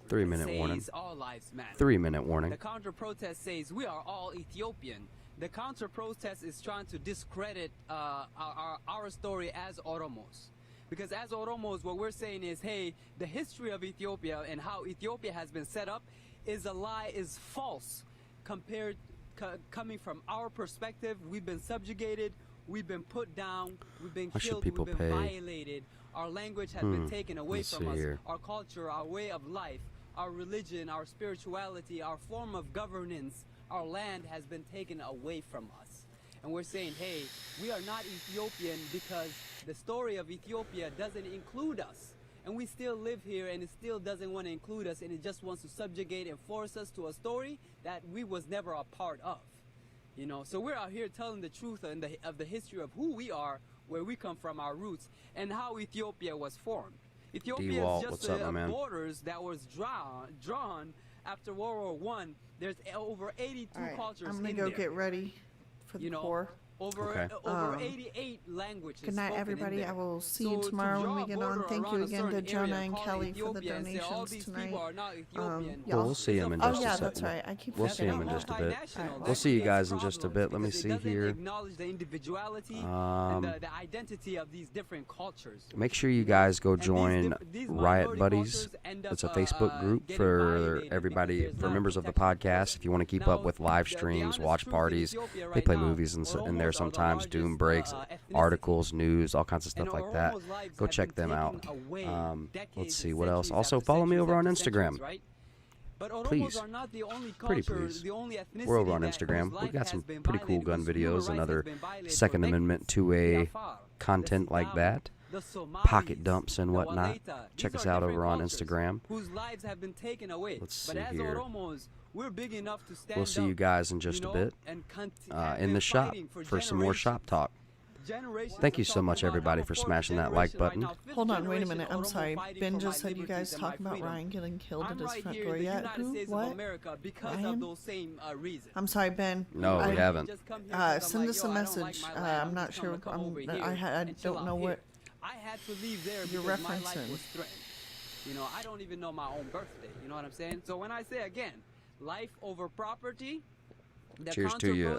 S2: 3-minute
S19: says
S2: warning.
S19: all lives matter.
S2: 3-minute warning.
S19: The counter-protest says we are all Ethiopian. The counter-protest is trying to discredit our story as Oromos. Because as Oromos, what we're saying is, hey, the history of Ethiopia and how Ethiopia has been set up is a lie, is false. Coming from our perspective, we've been subjugated, we've been put down, we've been
S2: Why should
S19: killed,
S2: people
S19: we've been
S2: pay?
S19: violated. Our language has been taken away
S2: let's
S19: from
S2: see
S19: us.
S2: here.
S19: Our culture, our way of life, our religion, our spirituality, our form of governance, our land has been taken away from us. And we're saying, hey, we are not Ethiopian because the story of Ethiopia doesn't include us. And we still live here, and it still doesn't want to include us, and it just wants to subjugate and force us to a story that we was never a part of. You know, so we're out here telling the truth of the history of who we are, where we come from, our roots, and how Ethiopia was formed. Ethiopia
S2: D-Walt,
S19: is
S2: what's
S19: just
S2: up, my man?
S19: borders that was drawn after World War I. There's over 82
S3: All right,
S19: cultures
S3: I'm gonna
S19: in
S3: go
S19: there.
S3: get ready for the
S19: You know,
S3: pour.
S19: Over 88 languages.
S3: Good night,
S19: spoken in
S3: everybody.
S19: there.
S3: I will see
S19: So
S3: you
S19: to
S3: tomorrow
S19: draw
S3: when
S19: a
S3: we get on.
S19: border
S3: Thank you
S19: around a
S3: again to
S19: certain
S3: Jonah
S19: area,
S3: and
S19: call it
S3: Kelly for the
S19: Ethiopia, and say all
S3: donations
S19: these
S3: tonight.
S19: people are not Ethiopian.
S2: Well, we'll see him in just
S3: oh
S2: a
S3: yeah,
S2: second.
S3: that's right. I keep
S2: We'll see him in
S3: forgetting
S2: just a
S3: that.
S2: bit.
S3: All right.
S2: We'll see you guys in just a bit. Let me
S19: Because it
S2: see
S19: doesn't
S2: here.
S19: acknowledge the individuality
S2: Um,
S19: and the identity of these different cultures.
S2: Make sure you guys go join
S19: these
S2: Riot
S19: minority
S2: Buddies.
S19: cultures end up,
S2: It's a Facebook group for everybody, for members of the podcast. If you want to keep up with live streams, watch parties, they play movies in there sometimes, Doom breaks, articles, news, all kinds of stuff like that. Go check them out. Let's see what else. Also follow me over on Instagram. Please, pretty please. We're over on Instagram. We've got some pretty cool gun videos and other Second Amendment 2A content like that. Pocket dumps and whatnot. Check us out over on Instagram.
S19: Whose lives have been taken away.
S2: Let's see
S19: but as
S2: here.
S19: Oromos, we're big enough to stand
S2: We'll see you
S19: up,
S2: guys in just a
S19: know,
S2: bit
S19: and
S2: in the shop for some more shop talk. Thank you so much, everybody, for smashing that like button.
S3: Hold on, wait a minute. I'm sorry. Ben just said you guys talk about Ryan getting killed at his front door yet. Who? What? Ryan? I'm sorry, Ben.
S2: No, we haven't.
S3: Send us a message. I'm not sure. I don't know what
S19: I had to leave there
S3: you're
S19: because my life
S3: referencing.
S19: was threatened. You know, I don't even know my own birthday. You know what I'm saying? So when I say again, life over property. The
S2: Cheers to you,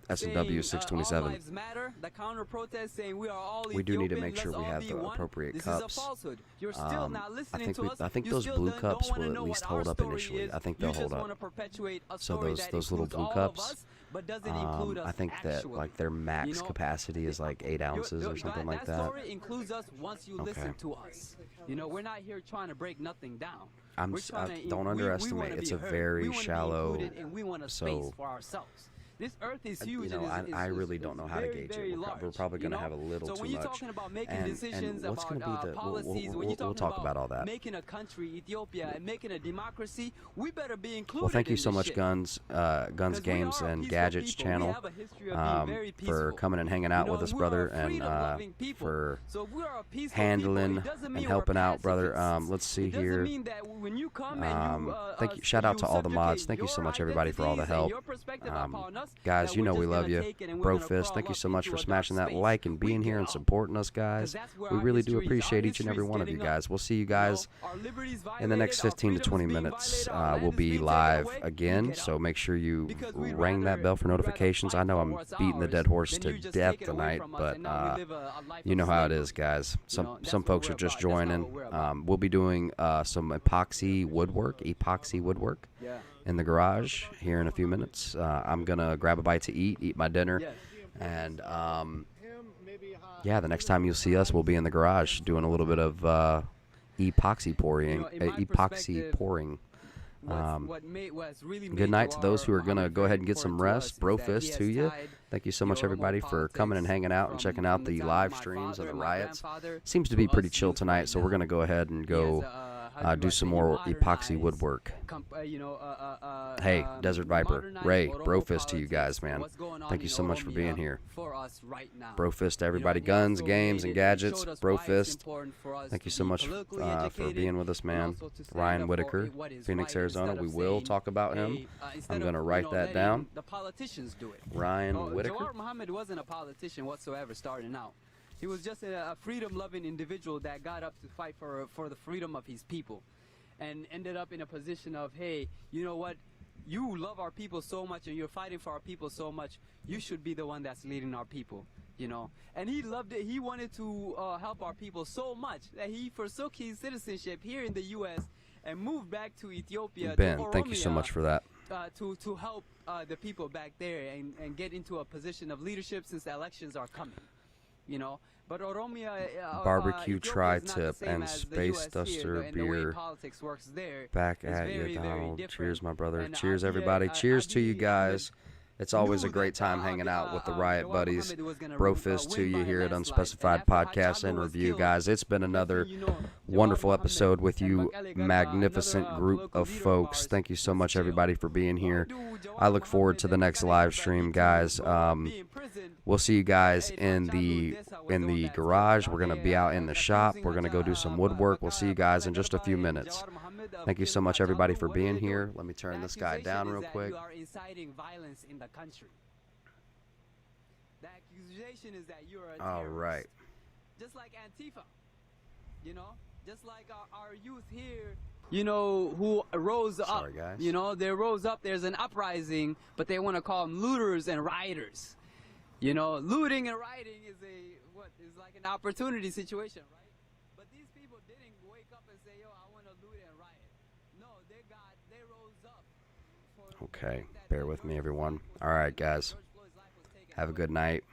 S2: S&W
S19: saying,
S2: 627.
S19: all lives matter. The counter protest saying we are all
S2: We do need to
S19: Ethiopian,
S2: make sure
S19: let's
S2: we
S19: all
S2: have
S19: be
S2: the
S19: one.
S2: appropriate
S19: This
S2: cups.
S19: Is a falsehood. You're still not listening to us.
S2: I think
S19: You
S2: those
S19: still
S2: blue
S19: don't
S2: cups
S19: wanna
S2: will at
S19: know
S2: least
S19: what our
S2: hold up
S19: story
S2: initially.
S19: is.
S2: I think
S19: You
S2: they'll
S19: just
S2: hold
S19: wanna
S2: up.
S19: perpetuate a
S2: So
S19: story
S2: those
S19: that
S2: little
S19: includes
S2: blue
S19: all of
S2: cups,
S19: us, but doesn't include us.
S2: I think that like their max capacity is like 8 ounces or something like that.
S19: Story includes us once you listen to us. You know, we're not here trying to break nothing down.
S2: Don't underestimate. It's a very shallow.
S19: And we want a space for ourselves. This earth is huge.
S2: You know, I really don't know how to gauge it. We're probably going to have a little too much.
S19: So when you're talking about making decisions
S2: what's going to be the
S19: policies,
S2: we'll talk about all that.
S19: Making a country, Ethiopia, and making a democracy, we better be included.
S2: Well, thank you so much, Guns, Games, and Gadgets channel, for coming and hanging out with us, brother, and for handling and helping out, brother. Let's see here. Thank you. Shout out to all the mods. Thank you so much, everybody, for all the help. Guys, you know we love you. Brofist, thank you so much for smashing that like and being here and supporting us, guys. We really do appreciate each and every one of you guys. We'll see you guys in the next 15 to 20 minutes. We'll be live again, so make sure you ring that bell for notifications. I know I'm beating the dead horse to death tonight, but you know how it is, guys. Some folks are just joining. We'll be doing some epoxy woodwork in the garage here in a few minutes. I'm gonna grab a bite to eat my dinner, and yeah, the next time you'll see us, we'll be in the garage doing a little bit of epoxy pouring. Good night to those who are gonna go ahead and get some rest. Brofist to you. Thank you so much, everybody, for coming and hanging out and checking out the live streams of the riots. Seems to be pretty chill tonight, so we're gonna go ahead and go do some more epoxy woodwork. Hey, Desert Viper, Ray, Brofist to you guys, man. Thank you so much for being here. Brofist to everybody, Guns, Games, and Gadgets. Brofist, thank you so much for being with us, man. Ryan Whitaker, Phoenix, Arizona. We will talk about him. I'm going to write that down. Ryan Whitaker.
S19: Jawar Mohammed wasn't a politician whatsoever starting out. He was just a freedom-loving individual that got up to fight for the freedom of his people, and ended up in a position of, hey, you know what? You love our people so much, and you're fighting for our people so much. You should be the one that's leading our people, you know. And he loved it. He wanted to help our people so much that he forsook his citizenship here in the U.S. and moved back to Ethiopia.
S2: Ben, thank you so much for that.
S19: To help the people back there and get into a position of leadership, since the elections are coming. You know, but Oromia,
S2: barbecue tri-tip and space duster beer back at you, Donald. Cheers, my brother. Cheers, everybody. Cheers to you guys. It's always a great time hanging out with the Riot Buddies. Brofist to you here at Unspecified Podcast and Review, guys. It's been another wonderful episode with you, magnificent group of folks. Thank you so much, everybody, for being here. I look forward to the next live stream, guys. We'll see you guys in the garage. We're gonna be out in the shop. We're gonna go do some woodwork. We'll see you guys in just a few minutes. Thank you so much, everybody, for being here. Let me turn this guy down real quick.
S19: You are inciting violence in the country. The accusation is that you are a terrorist.
S2: All right.
S19: Just like Antifa, you know, just like our youth here, you know, who rose up.
S2: Sorry, guys.
S19: You know, they rose up. There's an uprising, but they want to call them looters and rioters. You know, looting and rioting is like an opportunity situation, right? But these people didn't wake up and say, yo, I want to loot and riot. No, they rose up.
S2: Okay, bear with me, everyone. All right, guys. Have a good night.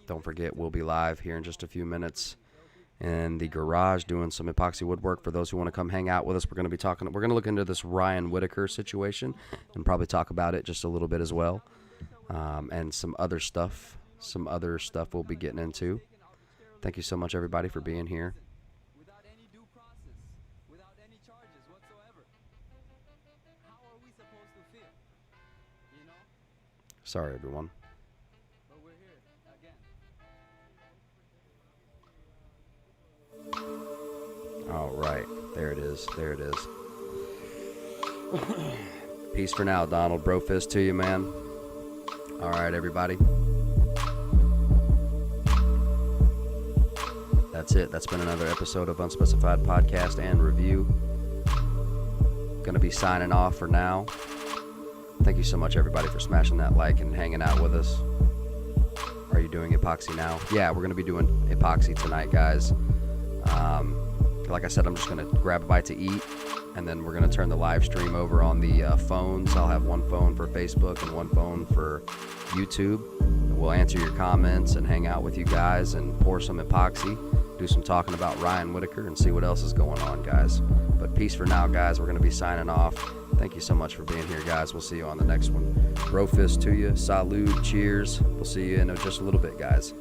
S2: Don't forget, we'll be live here in just a few minutes in the garage doing some epoxy woodwork. For those who want to come hang out with us, we're going to look into this Ryan Whitaker situation and probably talk about it just a little bit as well. And some other stuff we'll be getting into. Thank you so much, everybody, for being here.
S19: Without any due process, without any charges whatsoever. How are we supposed to feel? You know?
S2: Sorry, everyone.
S19: But we're here again.
S2: All right, there it is. There it is. Peace for now, Donald. Brofist to you, man. All right, everybody. That's it. That's been another episode of Unspecified Podcast and Review. Gonna be signing off for now. Thank you so much, everybody, for smashing that like and hanging out with us. Are you doing epoxy now? Yeah, we're gonna be doing epoxy tonight, guys. Like I said, I'm just going to grab a bite to eat, and then we're going to turn the live stream over on the phones. I'll have one phone for Facebook and one phone for YouTube. We'll answer your comments and hang out with you guys and pour some epoxy, do some talking about Ryan Whitaker, and see what else is going on, guys. But peace for now, guys. We're going to be signing off. Thank you so much for being here, guys. We'll see you on the next one. Bro fist to you. Salud. Cheers. We'll see you in just a little bit, guys.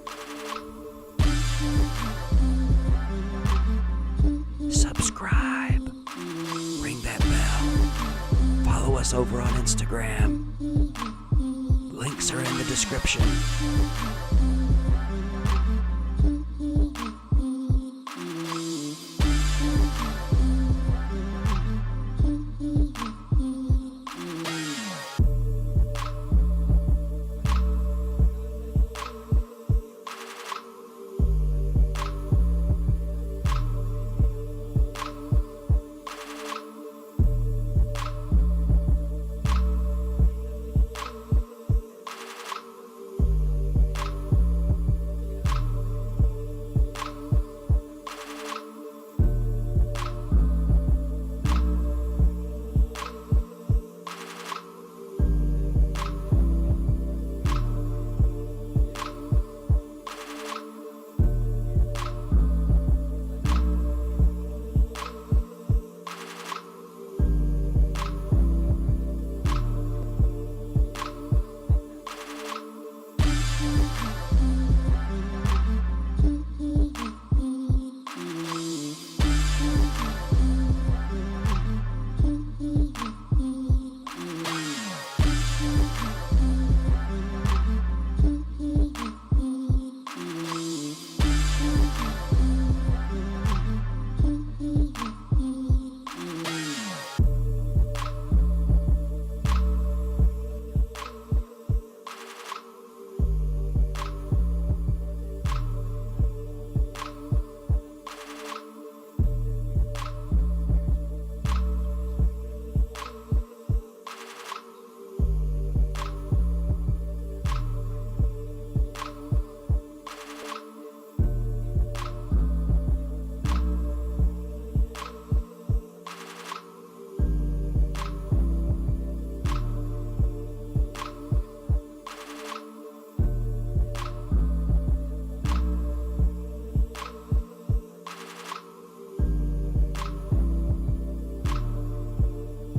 S2: Subscribe. Ring that bell. Follow us over on Instagram. Links are in the description.